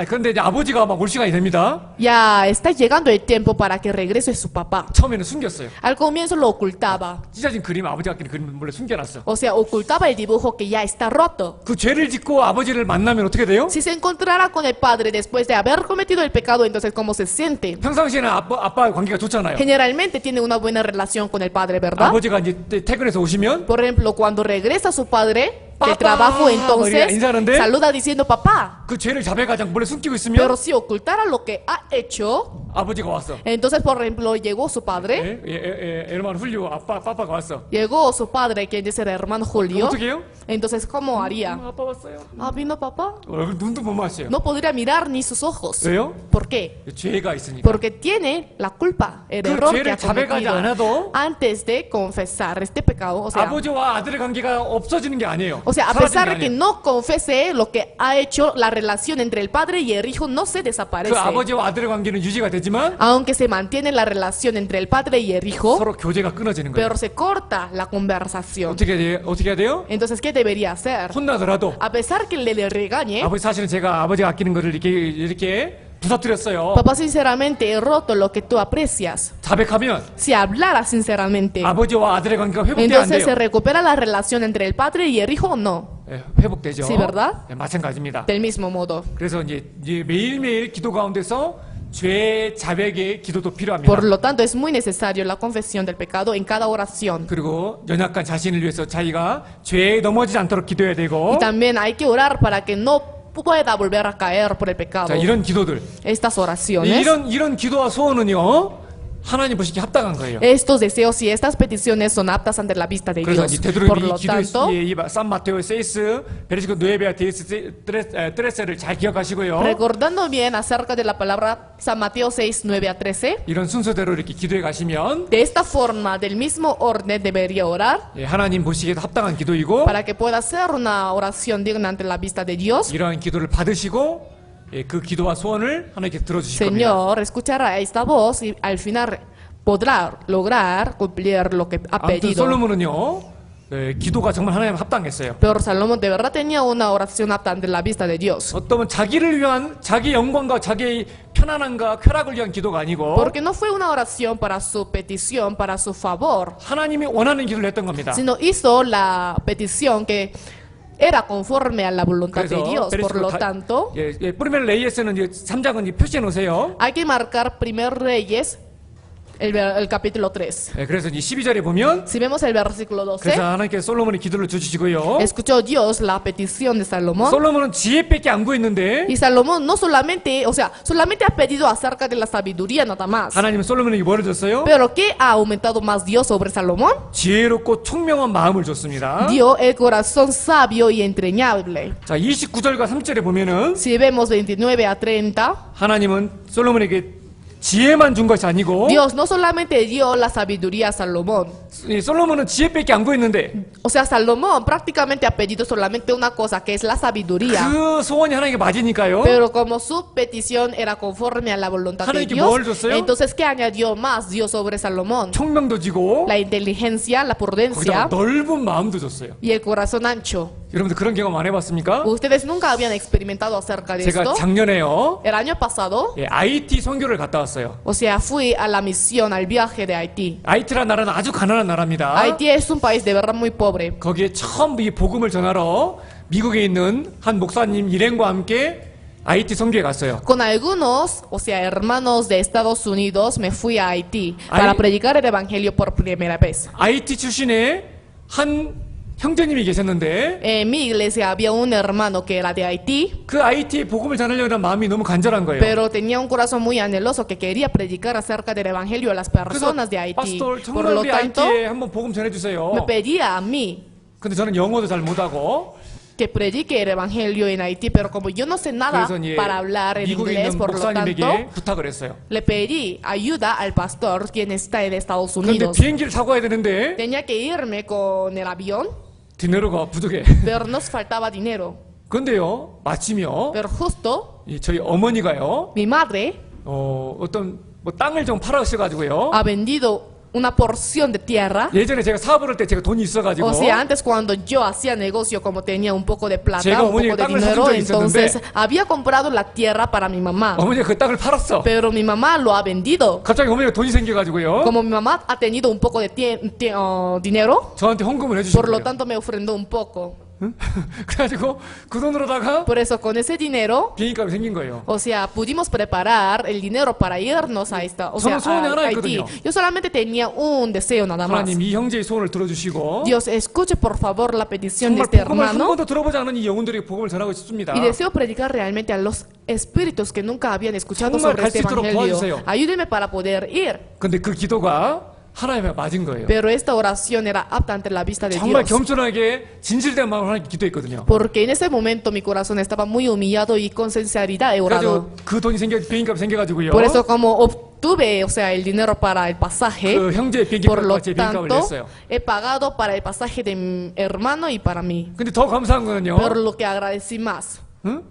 그런데 이제 아버지가 막 올 시간이 됩니다. Ya está llegando el tiempo para que regrese su papá. 처음에는 숨겼어요. Al comienzo lo ocultaba, 찢어진 그림, 아버지가 아끼는 그림 몰래 숨겨놨어. o sea, ocultaba el dibujo que ya está roto. 그 죄를 짓고 아버지를 만나면 어떻게 돼요? Si se encontrara con el padre después de haber cometido el pecado, entonces ¿cómo se siente? 평상시에는 아빠와 관계가 좋잖아요. Generalmente tiene una buena relación con el padre, ¿verdad? 아버지가 이제 퇴근해서 오시면 Por ejemplo, cuando regresa su padre, de trabajo, entonces 인사하는데 saluda diciendo papá. 그 죄를 자백하지 않고 몰래 숨기고 있으면 Pero si ocultara lo que ha hecho, 아버지가 왔어. entonces, por ejemplo, llegó su padre, 에르만 훌리오 빠빠가 왔어. llegó su padre, quien es el hermano Julio. 어떻게 해요? Entonces, ¿cómo haría? 아빠 왔어요. Ah, vino papá. 얼굴 눈도 못 마셔요. No podría mirar ni sus ojos. 왜요? ¿Por qué? 죄가 있으니까. Porque tiene la culpa, el 그 error que 죄를 ha 자백하지 cometido. 않아도 Antes de confesar este pecado, 아버지와 아들의 관계가 없어지는 게 아니에요. o sea, a 사라지는 pesar 게 de que 아니에요. no confese lo que ha hecho, la relación entre el padre y el hijo no se 그 desaparece. 아버지와 아들의 관계는 유지가 되지만 Aunque se mantiene la relación entre el padre y el hijo, 서로 교제가 끊어지는 거예요. pero se corta la conversación. 어떻게 해야 돼요? Entonces, ¿qué debería hacer? 혼나더라도 A pesar que le regañe, 아버지 사실은 제가 아버지가 아끼는 거를 이렇게 부서뜨렸어요. papá, sinceramente he roto lo que tú aprecias. 자백하면 Si hablara sinceramente, 아버지와 아들의 관계가 회복돼야 안 entonces se 돼요. recupera la relación entre el padre y el hijo o no. 예, 회복되죠. Sí, ¿verdad? 예, 마찬가지입니다. Del mismo modo. 그래서 이제 매일매일 기도 가운데서 죄 자백의 기도도 필요합니다. Por lo tanto, es muy necesario la confesión del pecado en cada oración. 그리고 연약한 자신을 위해서 자기가 죄에 넘어지지 않도록 기도해야 되고 Y también hay que orar para que no pueda volver a caer por el pecado. 자, 이런 기도들 Estas oraciones, 이런 기도와 소원은요 하나님 보시기에 합당한 거예요. estos deseos y estas peticiones son aptas ante la vista de 그래서 Dios. 이 Por 되도록이면 lo 이 기도의 tanto, 산 마테오 세이스 베르시코 누에베아 데이스 트레스를 잘 기억하시고요. recordando bien acerca de la palabra San Mateo 6, 9 a 13, 이런 순서대로 이렇게 기도해 가시면 de esta forma, del mismo orden, debería orar 예, 하나님 보시기에도 합당한 기도이고 para que pueda ser una oración digna ante la vista de Dios. 이러한 기도를 받으시고 예, 그 기도와 소원을 하나님께 들어주실 겁니다. Señor, escuchará esta voz y al final podrá lograr cumplir lo que ha 아무튼 pedido. 솔로몬은요 예, 기도가 정말 하나님 합당했어요. Pero Salomón de verdad tenía una oración apta ante la vista de Dios. 어떠면 자기를 위한 자기 영광과 자기 편안함과 쾌락을 위한 기도가 아니고 Porque no fue una oración para su petición, para su favor, 하나님이 원하는 기도를 했던 겁니다. sino hizo la petición que era conforme a la voluntad de Dios. Por lo tanto, 뿌리멜 레이에스는 3장은 표시해 놓으세요. hay que marcar primer Reyes, el capítulo 3. 그래서 12절에 보면 Si vemos el versículo 12, 그래서 하나님께 솔로몬이 기도를 주시고요. escuchó Dios la petición de Salomón. 솔로몬은 지혜밖에 안 구했는데 Y Salomón no solamente, o sea, solamente ha pedido acerca de la sabiduría nada más. 하나님은 솔로몬에게 뭐를 줬어요? Pero ¿qué ha aumentado más Dios sobre Salomón? 지혜롭고 총명한 마음을 줬습니다. Dio el corazón sabio y entrañable. 자, 29절과 30절에 보면은 Si vemos 29 a 30, 하나님은 솔로몬에게 지혜만 준 것이 아니고 Dios no solamente dio la sabiduría a Salomón. 이 솔로몬은 지혜밖에 안 구했는데 O sea, Salomón prácticamente ha pedido solamente una cosa, que es la sabiduría. 그 소원이 하나님께 맞으니까요. Pero como su petición era conforme a la voluntad de 하나님께 Dios, 뭘 줬어요? entonces ¿qué añadió más Dios sobre Salomón? 총명도 주고 La inteligencia, la 거기다 prudencia 넓은 마음도 줬어요. y el corazón ancho. 여러분들 그런 경험 안 해봤습니까? ¿Ustedes nunca habían experimentado acerca de 제가 esto? 작년에요 El año pasado, IT 선교를 갔다 왔어요. o sea, fui a la misión, al viaje de Haití. IT라는 나라는 아주 가난한 나라입니다. Haití es un país de verdad muy pobre. 거기에 처음 이 복음을 전하러 미국에 있는 한 목사님 일행과 함께 IT 선교에 갔어요. Con algunos, o sea, hermanos de Estados Unidos, me fui a Haití para Ahí- predicar el evangelio por primera vez. IT 출신의 한 형제님이 계셨는데 En mi iglesia había un hermano que era de Haití, 그 IT에 복음을 전하려는 마음이 너무 간절한 거예요. pero tenía un corazón muy anheloso que quería predicar acerca del evangelio a las 그래서 personas de Haití. 파스tor Por 정말 lo 우리 tanto, IT에 한번 복음 전해주세요. me pedía a mí 근데 저는 영어도 잘 못하고 que predique el evangelio en Haití, pero como yo no sé nada 그래서 이제 para hablar en 미국에 inglés, 있는 por lo tanto, 목사님에게 부탁을 했어요. le pedí ayuda al pastor, quien está en Estados 그런데 Unidos. 비행기를 타고 가야 되는데 Tenía que irme con el avión, 디네로가 부족해. pero nos faltaba dinero. 근데요 마침요 Pero justo 이 저희 어머니가요 mi madre 어떤 뭐 땅을 좀 팔아셔가지고요. ha vendido una porción de tierra. 예전에 제가 사업을 할 때 제가 돈이 있어가지고 O sea, antes cuando yo hacía negocio, como tenía un poco de plata, 제가 un poco de 어머니가 땅을 dinero, 사준 적이 entonces 있었는데 había comprado la tierra para mi mamá. 어머니가 그 땅을 팔았어. Pero mi mamá lo ha vendido. 갑자기 어머니가 돈이 생겨가지고요. Como mi mamá ha tenido un poco de dinero, 저한테 헌금을 해주신 por lo 거예요. tanto me ofrendó un poco. 응? 그래가지고 그 돈으로다가 Por eso con ese dinero, 비행기값이 생긴 거예요. o sea, pudimos preparar el dinero para irnos a esta, o sea, 저는 소원이 하나 a Haití. 있거든요. Yo solamente tenía un deseo nada más. 하나님 이 형제의 소원을 들어주시고 Dios, escuche por favor la petición de 정말 este 복음을 한 hermano 번도 들어보지 않은 이 영혼들에게 복음을 전하고 싶습니다. y deseo predicar realmente a los espíritus que nunca habían escuchado 정말 sobre 갈 este 수 있도록 evangelio. 도와주세요. Ayúdeme para poder ir. 근데 그 기도가 하나님에 맞은 거예요. Pero esta oración era apta ante la vista de 정말 Dios. 겸손하게 진실된 마음으로 하나님께 기도했거든요. Porque en ese momento mi corazón estaba muy humillado y con sinceridad he orado. 그래서 그 돈이 비행기값이 생겨가지고요. Por eso como obtuve, o sea, el dinero para el pasaje, 그 형제의 por lo 비행기값과 제 비행값을 tanto, 냈어요. he pagado para el pasaje de mi hermano y para mí. 근데 더 감사한 거는요. Pero lo que agradecí más, 응?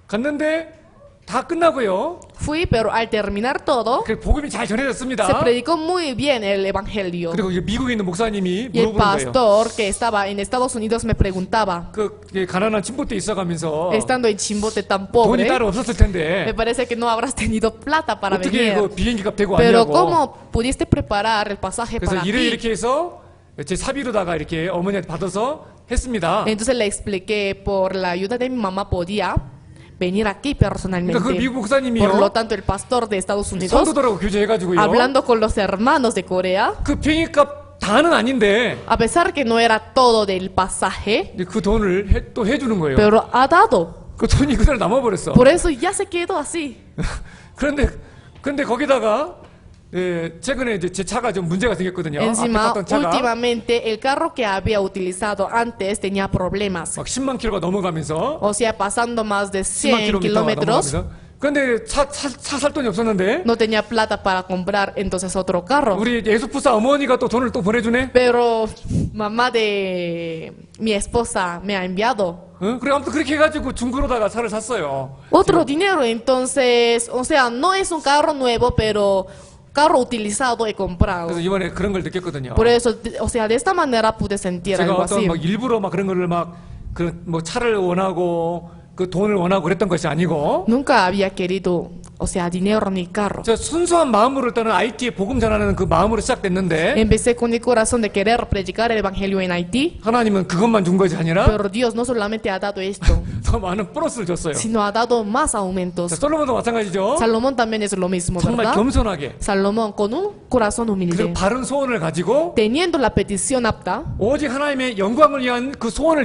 갔는데 다 끝나고요. fui, pero al terminar todo, 그 복음이 잘 se 전해졌습니다. predicó muy bien el evangelio. 그리고 이제 미국에 있는 목사님이 Y el 물어보는 거예요. pastor que estaba en Estados Unidos me preguntaba, 그 가난한 침보때 있어가면서 estando en Chimbote tan 돈이 pobre, 따로 없었을 me 텐데 parece que no habrás tenido plata para 어떻게 venir. 그 비행기값 대고 Pero 왔냐고. ¿cómo pudiste preparar el pasaje 그래서 para 일을 ti? 이렇게 해서 제 사비로다가 이렇게 어머니한테 받아서 했습니다. Entonces le expliqué por la ayuda de mi mamá podía venir aquí 그러니까 그 personalmente. 미국 목사님이요. Por lo tanto, el pastor de Estados Unidos, 성도들하고 교제해가지고요. hablando con los hermanos de Corea, 그 비행기값 다는 아닌데 a pesar que no era todo del pasaje, 이제 그 돈을 또 해주는 거예요. pero ha dado. 그 돈이 그대로 남아버렸어. Por eso ya se quedó así. 그런데 거기다가 최근에 이제 제 차가 좀 문제가 생겼거든요. 앞에 Encima, 탔던 차가 últimamente, el carro que había utilizado antes tenía problemas. 막 10만 킬로가 넘어가면서 O sea, pasando más de 10만 100 킬로미터가 kilómetros, 넘어가면서 근데 차 살 돈이 없었는데 no tenía plata para comprar entonces otro carro. 우리 예수부사 어머니가 또 돈을 또 보내주네. Pero mamá de mi esposa me ha enviado 응? 그래 아무튼 그렇게 해가지고 중고로다가 차를 샀어요. otro dinero. Entonces, o sea, no es un carro nuevo, pero carro utilizado he comprado. 그래서 이번에 그런 걸 느꼈거든요. Por eso, o sea, de esta manera pude sentir 제가 algo 어떤 así. 막 일부러 막 그런 거를 막 그 뭐 차를 원하고 그 돈을 원하고 그랬던 것이 아니고 Nunca había querido, o sea, dinero ni carro. 저 순수한 마음으로 일단은 IT에 복음 전하는 그 마음으로 시작됐는데 Empecé con el corazón de querer predicar el evangelio en Haití, 하나님은 그것만 준 것이 아니라 pero Dios no solamente ha dado esto, 더 많은 보너스를 줬어요. sino ha dado más 자, aumentos. 솔로몬도 마찬가지죠. Salomón también es lo mismo, 정말 ¿verdad? 겸손하게 Salomón con un corazón 그리고 humilde, 바른 소원을 가지고 teniendo la petición apta, 오직 하나님의 영광을 위한 그 소원을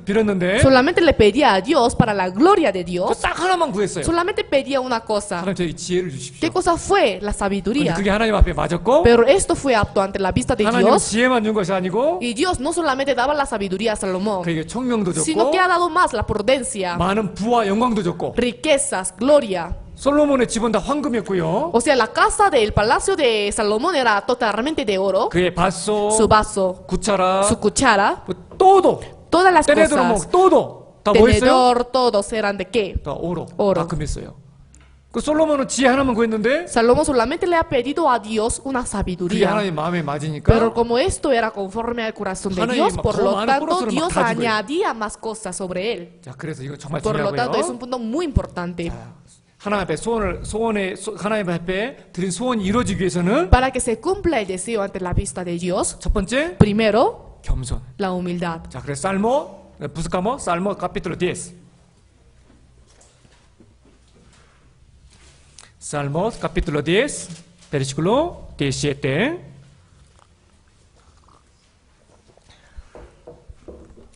빌었는데 solamente le pedía a Dios para la gloria de Dios, 딱 하나만 구했어요. solamente pedía una cosa. 하나님 저희 지혜를 ¿Qué 주십시오. cosa fue? La 근데 sabiduría. 그게 하나님 앞에 맞았고 Pero esto fue apto ante la vista de 하나님은 Dios. 지혜만 준 것이 아니고 Y Dios no solamente daba la sabiduría a Salomón, 그에게 총명도 sino 줬고 que ha dado más la prudencia, 많은 부와 영광도 줬고 riquezas, gloria. 솔로몬의 집은 다 황금이었고요. O sea, la casa del palacio de Salomón era totalmente de oro. 그의 밭소, Su vaso, 구차라, su cuchara, 또도 todas las 때레도로 cosas, 또도 다 뭐 했어요? tenedor, todos eran de qué? 다 오로, 오로. 다 금했어요. 그 솔로몬은 지혜 하나만 구했는데 Salomón solamente le ha pedido a Dios una 그게 sabiduría. 하나님 마음에 맞으니까 Pero como esto era conforme al corazón de 하나님이 Dios, 막 por 더 lo 많은 tanto 보너스를 막 Dios 다 주고요. añadía más cosas sobre él. 자 그래서 이거 정말 Por lo tanto es 중요하고요. un punto muy importante. 하나님 앞에 하나님 앞에 드린 소원이 이루어지기 위해서는 Para que se cumpla el deseo ante la vista de Dios, 첫 번째 primero, 겸손. la humildad. 자 그래서 buscamos Salmo capítulo 10. Salmos capítulo 10, versículo 17.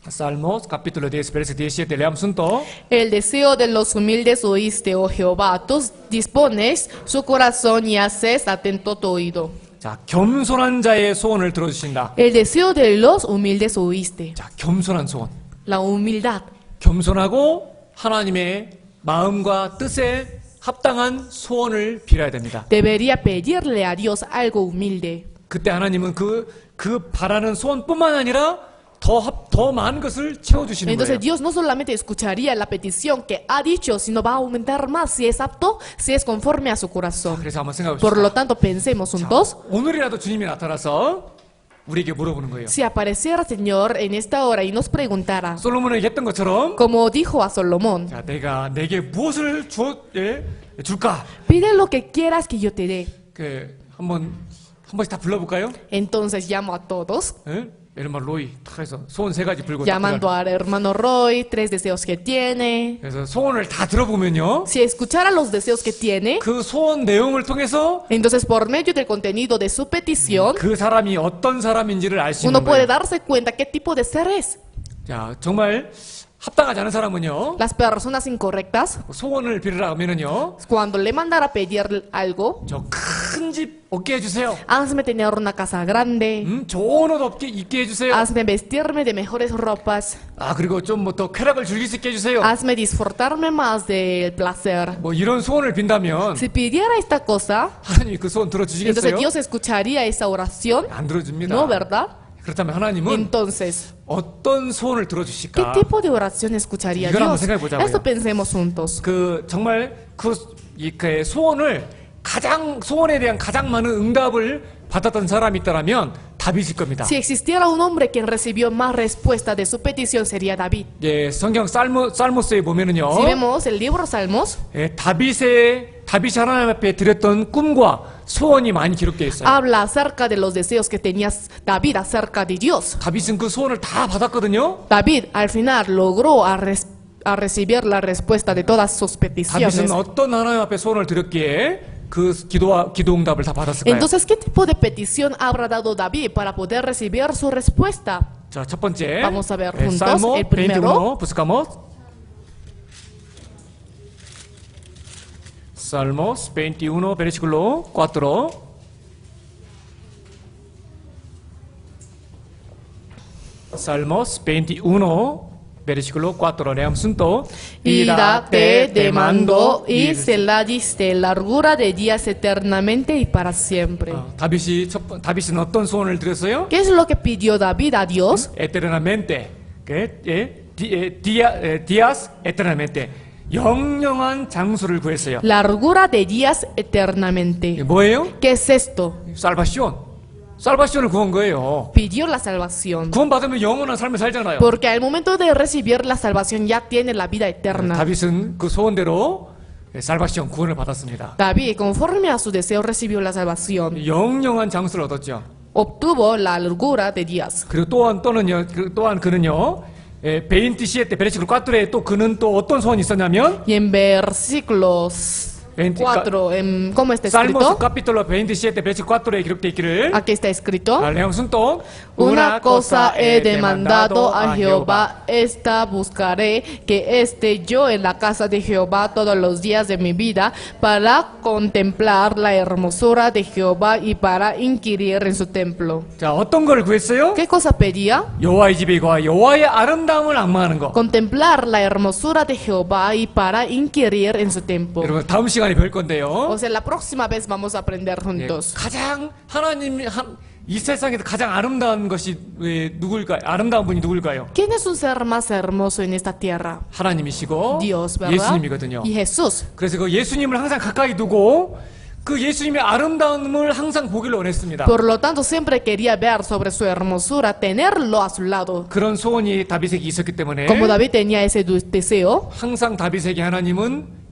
Salmos capítulo 10, versículo 17. Leamos juntos. El deseo de los humildes oíste, oh Jehová, tú dispones su corazón y haces atento tu oído. 자, 겸손한 자의 소원을 들어주신다. El deseo de los humildes oíste. 자, 겸손한 소원. La humildad. 겸손하고 하나님의 마음과 뜻에 합당한 소원을 빌어야 됩니다. Debería pedirle a Dios algo humilde. 그때 하나님은 그 바라는 소원뿐만 아니라 더 많은 것을 채워주시는 Entonces 거예요. Dios no solamente escucharía la petición que ha dicho, sino va a aumentar más si es apto, si es conforme a su corazón. 그래서 한번 생각해 Por 봅시다. lo tanto, pensemos juntos. 오늘이라도 주님이 나타나서 우리에게 물어보는 거예요. Si apareciera el Señor en esta hora y nos preguntara, 솔로몬에게 했던 것처럼 como dijo a Salomón, 자, 내가 내게 무엇을 줄까? pide lo que quieras que yo te dé. 한 번씩 다 불러볼까요? Entonces llamo a todos. 예? 에르만 로이 탁 해서 소원 3가지 불고 딱 llamando 들어가는. al hermano Roy, 3 deseos que tiene. 그래서 소원을 다 들어보면요, Si escuchara los deseos que tiene, 그 소원 내용을 통해서 entonces por medio del contenido de su petición, 그 사람이 어떤 사람인지를 알 수 uno 있는 puede 거예요. darse cuenta qué tipo de ser es. 자, 정말 합당하지 않은 사람은요, Las personas incorrectas, 소원을 빌으라 하면은요, cuando le mandara a pedir algo, 저 큰 집 얻게 해주세요. hazme tener una casa grande, 좋은 옷 입게 해주세요. hazme vestirme de mejores ropas, 아, 그리고 좀 뭐 더 쾌락을 즐길 수 있게 해주세요. hazme disfrutarme más del placer. 뭐 이런 소원을 빈다면 Si pidiera esta cosa, 하나님이 그 소원 entonces 들어주시겠어요? Dios escucharía esa oración, 안 들어줍니다. ¿no, verdad? 그렇다면 하나님은 Entonces, 어떤 소원을 ¿qué 들어주실까? tipo de oración escucharía 이걸 한번 Dios? 생각해보자고요. Esto pensemos juntos. 그 정말 그 소원을 소원에 대한 가장 많은 응답을 받았던 사람이 있다라면 다윗일 겁니다. Si existiera un hombre quien recibió más respuesta de su petición sería David. 예, 성경 살모스에 보면은요, Si vemos el libro Salmos, 예, 다윗이 하나님 앞에 드렸던 꿈과 소원이 많이 기록되어 있어요. habla acerca de los deseos que tenía David acerca de Dios. 다윗은 그 소원을 다 받았거든요. David al final logró a recibir la respuesta de todas sus peticiones. 다윗은 어떤 하나님 앞에 소원을 드렸기에 그 기도 응답을 다 받았을까요? Entonces, ¿qué tipo de petición habrá dado David para poder recibir su respuesta? 자, 첫 번째, Vamos a ver 예, juntos. 살모 El primero. 21, buscamos. Salmos 21, versículo 4. Salmos 21, versículo 4. Leamos juntos. Ira te demandó y se la diste largura de días eternamente y para siempre. 다윗은 어떤 소원을 드렸어요? ¿Qué es lo que pidió David a Dios? eternamente. días eternamente. 영영한 장수를 구했어요. Largura de días eternamente. 뭐예요? ¿Qué es esto? 살바시온을 구한 거예요. Pidió la salvación. 구원받으면 영원한 삶을 살잖아요. Porque al momento de recibir la salvación ya tiene la vida eterna. 다윗은 그 소원대로 살바시온 구원을 받았습니다. David, conforme a su deseo, recibió la salvación. 영영한 장수를 얻었죠. Obtuvo la largura de días. 그리고 또한 그는요, 27 베르시클 4에 또 그는 또 어떤 소원이 있었냐면, Y en versículos 4, ¿cómo está 살모스 escrito? 카피톨로 27 베르시클 4에 기록되어 있기를, Aquí está escrito. 레옹슨 또 Una cosa he demandado a Jehová, esta buscaré, que esté yo en la casa de Jehová todos los días de mi vida, para contemplar la hermosura de Jehová y para inquirir en su templo. 자, 어떤 걸 구했어요? ¿Qué cosa pedía? 여호와의 집에 거하 여호와의 아름다움을 앙망하는 거. Contemplar la hermosura de Jehová y para inquirir en su templo. 여러분 다음 시간에 뵐 건데요. O sea, la próxima vez vamos a aprender 예, juntos. 가장 이 세상에서 가장 아름다운 것이 누굴까요? 아름다운 분이 누굴까요? ¿Quién es un ser más hermoso en esta tierra? 하나님이시고 Dios, ¿verdad? 예수님이거든요. Y Jesús. 그래서 그 예수님을 항상 가까이 두고 그 예수님의 아름다움을 항상 보기를 원했습니다. Por lo tanto, siempre quería ver sobre su hermosura, tenerlo a su lado. 그런 소원이 다윗에게 있었기 때문에 Como David tenía ese deseo, 항상 다윗에게 하나님은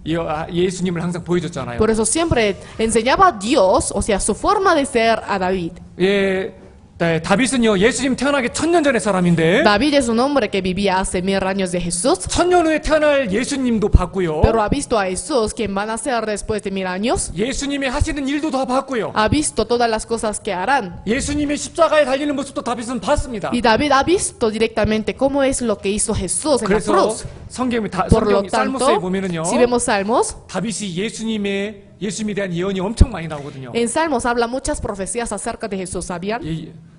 예수님을 항상 보여줬잖아요. por eso siempre enseñaba a Dios, o sea, su forma de ser a David. 예, 다윗은요 예수님 태어나기 1000년 전의 사람인데 David es un hombre que vivía hace 1000 años de Jesús, 1000년 후에 태어날 예수님도 봤고요. pero ha visto a Jesús, quien van a ser después de 1000 años. 예수님이 하시는 일도 다 봤고요. Ha visto todas las cosas que harán. 예수님의 십자가에 달리는 모습도 다윗은 봤습니다. Y David ha visto directamente cómo es lo que hizo Jesús en la 그래서 cruz. 성경 Por lo 살모스에 tanto, 보면은요 si vemos Salmos, 다윗이 예수님에 대한 예언이 엄청 많이 나오거든요. en Salmos habla muchas profecías acerca de Jesús, ¿sabían?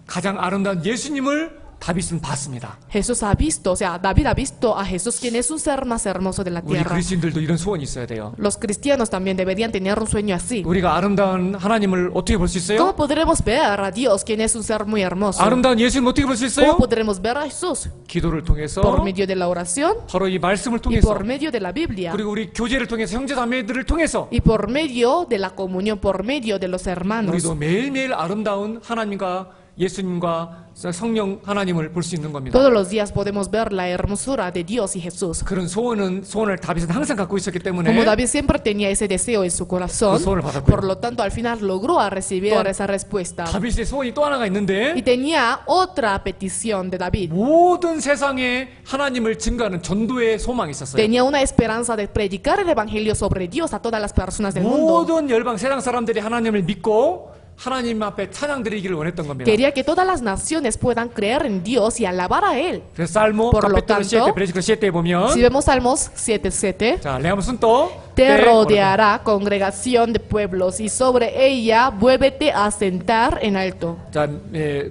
가장 아름다운 예수님을 다윗은 봤습니다. Jesús ha visto, o sea, David ha visto a Jesús, quien es un ser más hermoso de la 우리 tierra. 그리스도인들도 이런 소원이 있어야 돼요. Los cristianos también deberían tener un sueño así. 우리가 아름다운 하나님을 어떻게 볼 수 있어요? ¿Cómo podremos ver a Dios, quien es un ser muy hermoso? 아름다운 예수님 어떻게 볼 수 ¿Cómo 있어요? podremos ver a Jesús? 기도를 통해서 Por medio de la oración 바로 이 말씀을 y 통해서 por medio de la Biblia 그리고 우리 교제를 통해서 형제자매들을 통해서 y por medio de la comunión, por medio de los hermanos. 우리도 매일매일 아름다운 하나님과 예수님과 성령 하나님을 볼 수 있는 겁니다. Todos los días podemos ver la hermosura de Dios y Jesús. 그런 소원을 다윗은 항상 갖고 있었기 때문에 Como David siempre tenía ese deseo en su corazón, 그 소원을 받았고요. por lo tanto al final logró a recibir esa respuesta. 다윗의 소원이 또 하나가 있는데 Y tenía otra petición de David. 모든 세상에 하나님을 증거하는 전도의 소망이 있었어요. Tenía una esperanza de predicar el evangelio sobre Dios a todas las personas del mundo. 모든 열방 세상 사람들이 하나님을 믿고 하나님 앞에 찬양 드리기를 원했던 겁니다. Quería que todas las naciones puedan creer en Dios y alabar a Él. 그래서 살모 Por lo capítulo 7 tanto, 베르시클 7에 보면 Si vemos Salmos 7:7, 자, 레아무 순도 te rodeará congregación de pueblos y sobre ella vuélvete a sentar en alto. 자,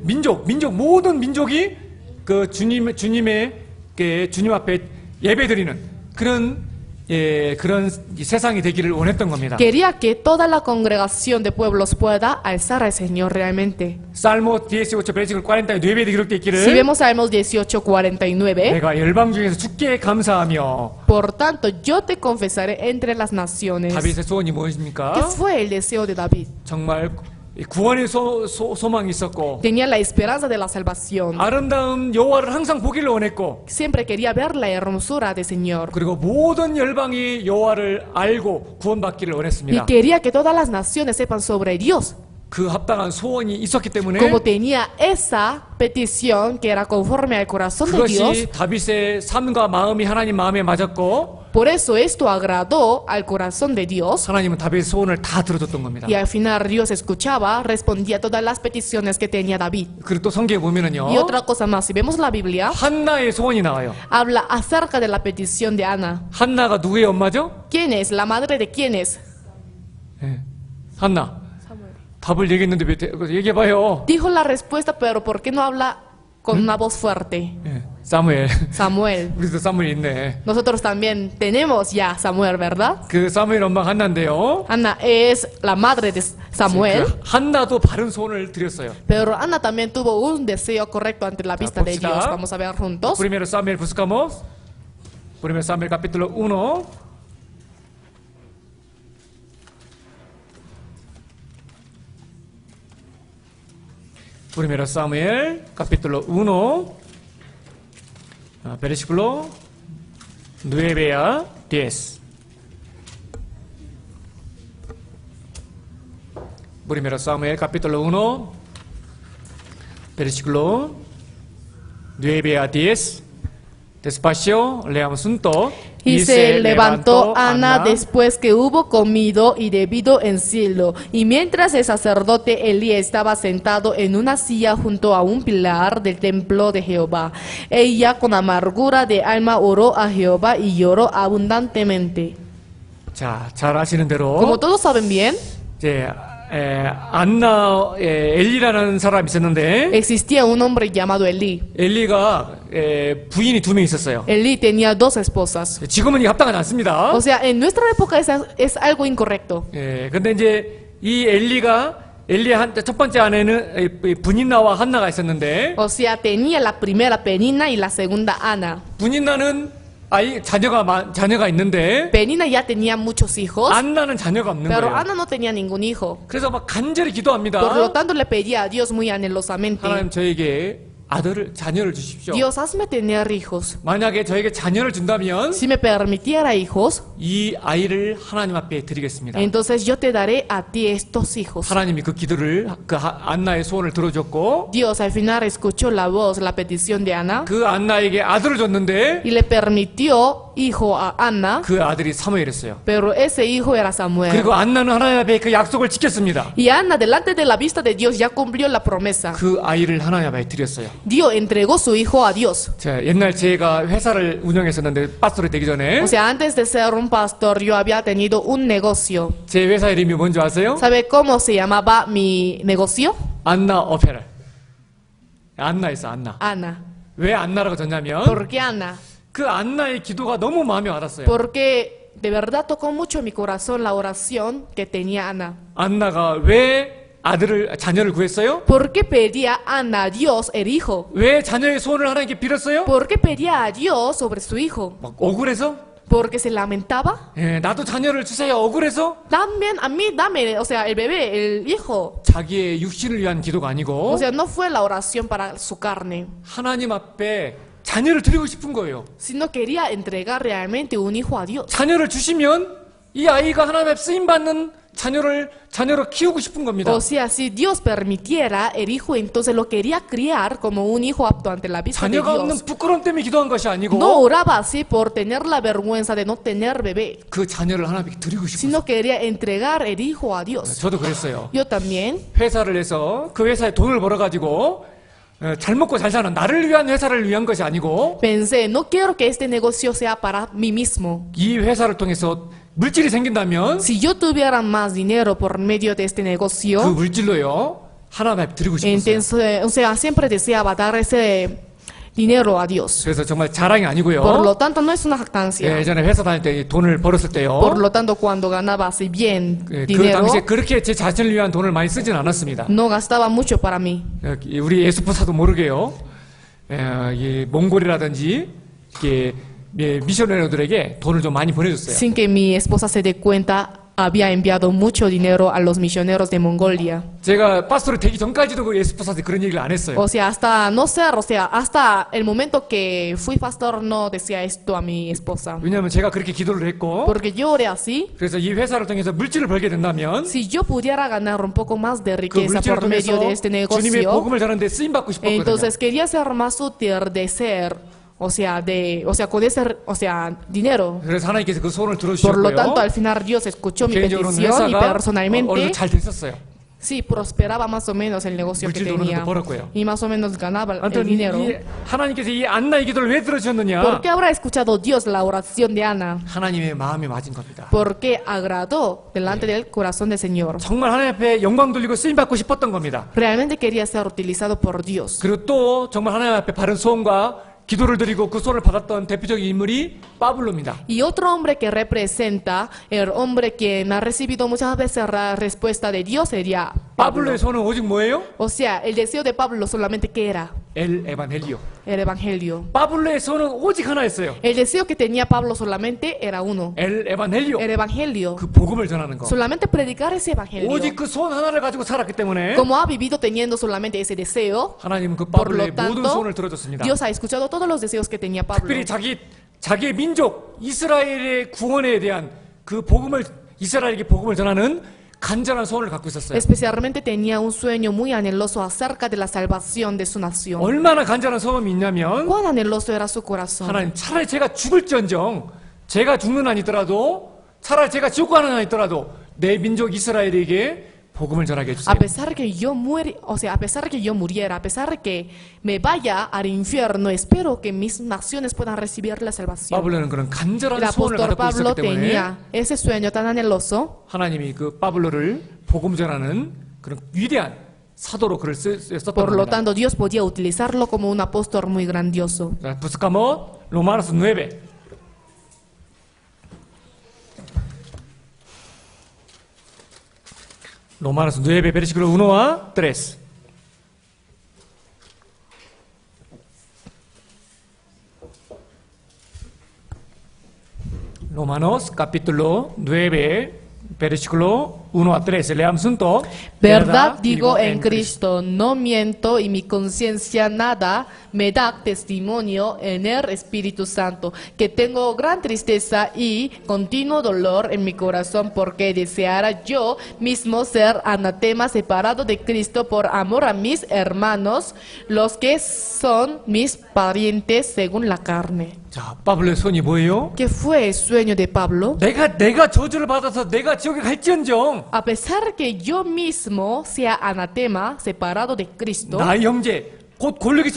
민족 모든 민족이 그 주님의 주님 앞에 예배드리는 그런 세상이 되기를 원했던 겁니다. Quería que toda la congregación de pueblos pueda alzar al Señor realmente. 살모 18 베르시클 49에 기록되어 있기를 Si vemos Salmos 18:49, 내가 열방 중에서 주께 감사하며 por tanto yo te confesaré entre las naciones. 다윗의 소원이 ¿Qué 무엇입니까? fue el deseo de David? 정말 구원의 소망이 있었고 Tenía la esperanza de la salvación. 아름다운 여호와를 항상 보기를 원했고 Siempre quería ver la hermosura del Señor. 그리고 모든 열방이 여호와를 알고 구원받기를 Y 원했습니다. quería que todas las naciones sepan sobre Dios. 그 합당한 소원이 있었기 때문에 Como tenía esa petición que era conforme al corazón de Dios, 그것이 다윗의 삶과 마음이 하나님 마음에 맞았고 por eso esto agradó al corazón de Dios. 하나님은 다윗의 소원을 다 들어줬던 겁니다. Y al final Dios escuchaba, respondía a todas las peticiones que tenía David. 그리고 또 성경에 보면은요 Y otra cosa más, si vemos la Biblia, 한나의 소원이 나와요. habla acerca de la petición de Ana. 한나가 누구의 엄마죠? ¿Quién es? ¿La madre de quién es? 한나. 답을 얘기했는데 왜 얘기해봐요. Dijo la respuesta, pero ¿por qué no habla con una voz fuerte? 사무엘. Samuel. 우리도 사무엘 있네. Nosotros también tenemos ya Samuel, ¿verdad? 그 사무엘 엄마가 한나인데요. Ana es la madre de Samuel, 그 한나도 바른 소원을 드렸어요. pero Ana también tuvo un deseo correcto ante la vista de 봅시다. Dios. Vamos a ver juntos. Primero Samuel buscamos. Primero Samuel capítulo 1. Primero Samuel capítulo 1. Versículo 9 a 10. Primero Samuel capítulo 1. Versículo 9 a 10. Despacio, leamos juntos. Y se levantó Ana después que hubo comido y bebido en Silo. Y mientras el sacerdote Elí estaba sentado en una silla junto a un pilar del templo de Jehová, ella con amargura de alma oró a Jehová y lloró abundantemente. 자, 잘 아시는 Como 대로 todos saben bien, 이제 안나 엘리라는 사람이 있었는데 existía un hombre llamado Elí. 엘리가 부인이 2명 있었어요. Elí tenía dos esposas. 지금은 이게 합당하지 않습니다. O sea, en nuestra época es algo incorrecto. 근데 이제 이 엘리의 첫 번째 아내는 분인나와 한나가 있었는데 O sea, tenía la primera Penina y la segunda Ana. 분인나는 자녀가 있는데 Penina ya tenía muchos hijos, 안나는 자녀가 없는 pero 거예요. Ana no tenía ningún hijo. 그래서 막 간절히 기도합니다. Por lo tanto, le pedía a Dios muy anhelosamente: 하나님 저에게 자녀를 주십시오. Dios, hazme tener hijos. 만약에 저에게 자녀를 준다면 Si me permitiera hijos, 이 아이를 하나님 앞에 드리겠습니다. entonces yo te daré a ti estos hijos. 하나님이 그 기도를 안나의 소원을 들어줬고 Dios al final escuchó la voz, la petición de Ana, 그 안나에게 아들을 줬는데 y le permitió hijo a Ana, 그 아들이 사무엘이었어요. pero ese hijo era Samuel. 그리고 안나는 하나님 앞에 그 약속을 지켰습니다. Y Ana, delante de la vista de Dios, ya cumplió la promesa. 그 아이를 하나님 앞에 드렸어요. Dios entregó su hijo a Dios. 자, 옛날 제가 회사를 운영했었는데 파스tor이 되기 전에 O sea, antes de ser un pastor, yo había tenido un negocio. 제 회사 이름이 뭔지 아세요? ¿Sabe cómo se llamaba mi negocio? 안나 오페라. 안나였어, 안나. Ana. 왜 안나라고 졌냐면 ¿Por qué Ana? 그 안나의 기도가 너무 마음에 와닿았어요. Porque de verdad tocó mucho mi corazón la oración que tenía Ana. 안나가 왜 자녀를 구했어요? ¿Por qué pedía Ana a Dios el hijo? 왜 자녀의 소원을 하나님께 빌었어요? ¿Por qué pedía a Dios sobre su hijo? 막 억울해서? porque se lamentaba. 예, 나도 자녀를 주세요. 억울해서 También a mí dame, o sea, el bebé, el hijo. 자기의 육신을 위한 기도가 O 아니고 sea, no fue la oración para su carne, 하나님 앞에 자녀를 드리고 싶은 거예요. sino quería entregar realmente un hijo a Dios. 자녀를 주시면 이 아이가 하나님 앞에 쓰임 받는 자녀로 키우고 싶은 겁니다. O sea, si Dios permitiera el hijo, entonces lo quería criar como un hijo apto ante la vista de 자녀가 없는 Dios. 부끄러움 때문에 기도한 것이 아니고 No oraba así por tener la vergüenza de no tener bebé, 그 자녀를 하나님께 드리고 싶어요. sino quería entregar el hijo a Dios. 저도 그랬어요. Yo también 회사를 해서 그 회사에 돈을 벌어가지고 잘 먹고 잘 사는 나를 위한 회사를 위한 것이 아니고 pensé, no quiero que este negocio sea para mí mismo. 이 회사를 통해서 물질이 생긴다면 Si yo tuviera más dinero por medio de este 그 negocio, 물질로요 하나님 앞에 드리고 싶었어요. entonces, o sea, siempre deseaba dar ese dinero a Dios. 그래서 정말 자랑이 아니고요. Por lo tanto, no es una jactancia. 예전에 회사 다닐 때 돈을 벌었을 때요. Por lo tanto, cuando ganaba así bien 그 dinero, 당시에 그렇게 제 자신을 위한 돈을 많이 쓰진 않았습니다. no gastaba mucho para mí. 우리 예수포사도 모르게요. 이 몽골이라든지 이렇게 미셔너리들에게 돈을 좀 많이 보내줬어요. Sin que mi esposa se dé cuenta, había enviado mucho dinero a los misioneros de Mongolia. 제가 파스토를 되기 전까지도 그 예수포사한테 그런 얘기를 안 했어요. O sea, hasta no ser, o sea, hasta el momento que fui pastor no decía esto a mi esposa. 왜냐하면 제가 그렇게 기도를 했고 Porque yo oré así. 그래서 이 회사를 통해서 물질을 벌게 된다면 Si yo pudiera ganar un poco más de 그 riqueza 물질을 por medio 통해서 de este 주님의 negocio, 복음을 전하는데 쓰임 받고 싶었거든요. entonces quería ser más útil de ser, o sea, con ese, o sea, dinero. 그래서 하나님께서 그 소원을 Por lo tanto, 들어주셨고요. al final Dios escuchó mi 개인적으로는 petición y 회사가 personalmente, 어느 잘 됐었어요. sí, prosperaba más o menos el negocio que 물질도 어느 tenía 정도 벌었고요. y más o menos ganaba el 아무튼 dinero. 이 하나님께서 이 안나의 기도를 왜 들어주셨느냐? ¿Por qué habrá escuchado Dios la oración de Ana? 하나님의 마음에 맞은 겁니다. Porque agradó delante del corazón del Señor. 정말 하나님 앞에 영광 돌리고 쓰임 받고 싶었던 겁니다. Realmente quería ser utilizado por Dios. 그리고 또 정말 하나님 앞에 바른 소원과 기도를 드리고 그 소원을 받았던 대표적인 인물이 파블로입니다. Y otro hombre que representa, el hombre quien ha recibido muchas veces la respuesta de Dios sería Pablo. 파블로의 소원은 오직 뭐예요? O sea, el deseo de Pablo solamente que era 엘 에반헬리오. el evangelio. 파블로의 소원은 오직 하나였어요. El deseo que tenía Pablo solamente era uno, 엘 에반헬리오. el evangelio. 그 복음을 전하는 거. Solamente predicar ese evangelio. 오직 그 소원 하나를 가지고 살았기 때문에 Como ha vivido teniendo solamente ese deseo, 하나님은 그 por lo 파블로의 모든 소원을 tanto, 들어줬습니다. Dios ha escuchado todos los deseos que tenía Pablo. 특별히 자기의 민족 이스라엘의 구원에 대한 그 복음을 이스라엘에게 복음을 전하는 간절한 소원을 갖고 있었어요. Especialmente tenía un sueño muy anheloso acerca de la salvación de su nación. 얼마나 간절한 소원이 있냐면 Cuán anheloso era su corazón. 하나님 차라리 제가 죽을지언정 제가 죽는 한 있더라도 차라리 제가 지옥 가는 한 있더라도 내 민족 이스라엘에게 복음을 전하게 해주세요. A pesar que yo o sea, a pesar que yo muriera, a pesar que me vaya al infierno, espero que mis naciones puedan recibir la salvación. 파블로는 그런 El 간절한 소원을 apóstol 갖고 Pablo 있었기 때문에 tenía ese sueño tan anheloso. 하나님이 그 파블로를 복음 전하는 그런 위대한 사도로 그를 썼던 Por lo 겁니다. tanto, Dios podía utilizarlo como un apóstol muy grandioso. 자, buscamos Romanos 9. Romanos 9, versículo 1 a 3. Romanos capítulo 9, versículo 1 a 3. Leamos juntos. Verdad digo en Cristo, no miento y mi conciencia nada me da testimonio en el Espíritu Santo, que tengo gran tristeza y continuo dolor en mi corazón porque deseara yo mismo ser anatema separado de Cristo por amor a mis hermanos, los que son mis parientes según la carne. 자, 파블로의 손이 뭐예요? ¿Qué fue el sueño de Pablo? 내가 저주를 받아서 내가 지옥에 갈지언정 A pesar que yo mismo sea anatema separado de Cristo, 나의 형제 곧 골격의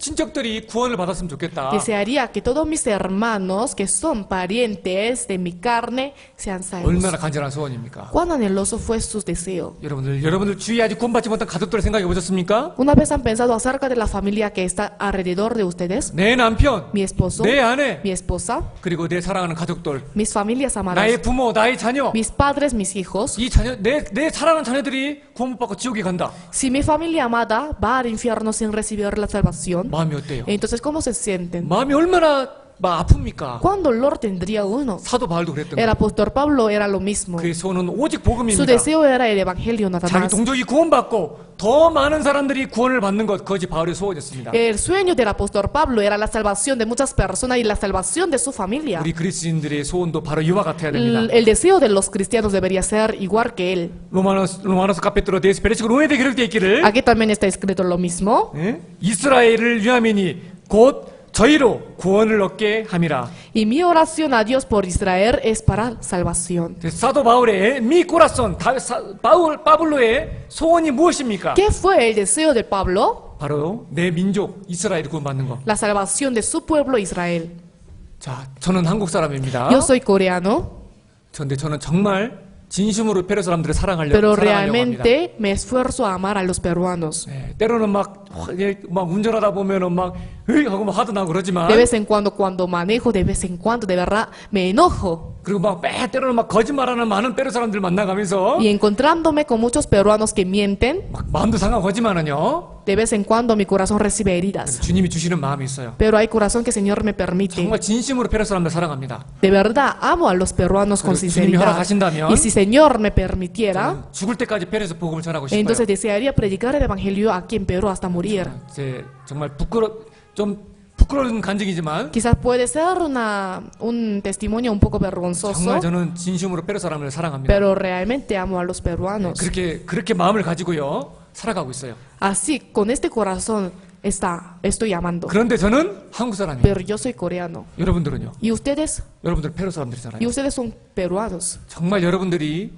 친척들이 구원을 받았으면 좋겠다. desearía que todos mis hermanos que son parientes de mi carne sean salvos. 얼마나 간절한 소원입니까? ¿Cuán anheloso fue su deseo? 여러분들 주위에 아직 구원받지 못한 가족들을 생각해 보셨습니까? ¿Una vez han pensado acerca de la familia que está alrededor de ustedes? 내 남편, Mi esposo, 내 아내, mi esposa, 그리고 내 사랑하는 가족들, mis familias amadas, 나의 부모, 나의 자녀, mis padres, mis hijos. 이 자녀, 내 사랑하는 자녀들이 구원 못 받고 지옥에 간다. Si mi familia amada va al infierno sin recibir la salvación, 마음이 어때요? entonces ¿cómo se sienten? 마음이 얼마나 막 아픕니까? ¿Cuán dolor tendría uno? 사도 바울도 그랬던 El 거예요. apóstol Pablo era lo mismo. 그의 소원은 오직 Su 복음입니다. deseo era el evangelio nada 자기 más. 동족이 구원받고 더 많은 사람들이 구원을 받는 것, 그것이 바울의 소원이었습니다. El sueño del apóstol Pablo era la salvación de muchas personas y la salvación de su familia. 우리 그리스도인들의 소원도 바로 이와 같아야 됩니다. El deseo de los cristianos debería ser igual que él. 로마노스 카피트로 데스 베르시고 로메데 기록되어 있기를 Aquí también está escrito lo mismo. 예? 이스라엘을 위함이니 곧 저희로 구원을 얻게 함이라. Y mi oración a Dios por Israel es para salvación. 사도 바울의 미 코라손 바울로의 소원이 무엇입니까? ¿Qué fue el deseo de Pablo? 바로 내 민족 이스라엘을 구원받는 것. La salvación de su pueblo Israel. 자, 저는 한국 사람입니다. Yo soy coreano, 그런데 저는 정말 진심으로 페루 사람들을 pero 사랑하려고 합니다. realmente me esfuerzo a amar a los peruanos. 네, 때로는 막 운전하다 보면은 막 으이 하고 막 화도 나고 그러지만 De vez en cuando manejo, de vez en cuando, de verdad, me enojo. 그리고 막 때로는 막 거짓말하는 많은 페루 사람들 만나가면서 Y encontrándome con muchos peruanos que mienten, 막 마음도 상하고 하지만은요 de vez en cuando mi corazón recibe heridas. 주님이 주시는 마음이 있어요. Pero hay corazón que el Señor me permite. 정말 진심으로 페루 사람들 사랑합니다. De verdad, amo a los peruanos con 그리고 주님이 sinceridad. 허락하신다면 Y si Señor me permitiera, 죽을 때까지 페루에서 복음을 전하고 싶어요. entonces desearía predicar el evangelio aquí en Perú hasta morir. 제 정말 부끄러운 간증이지만 Quizás puede ser un testimonio un poco vergonzoso, 정말 저는 진심으로 페루 사람을 사랑합니다. pero realmente amo a los peruanos. 그렇게 마음을 가지고요 살아가고 있어요. Así, con este corazón estoy amando. 그런데 저는 한국 사람이에요. Pero yo soy coreano. 여러분들은요? Y ustedes 페루 사람들이잖아요. son peruanos. 정말 여러분들이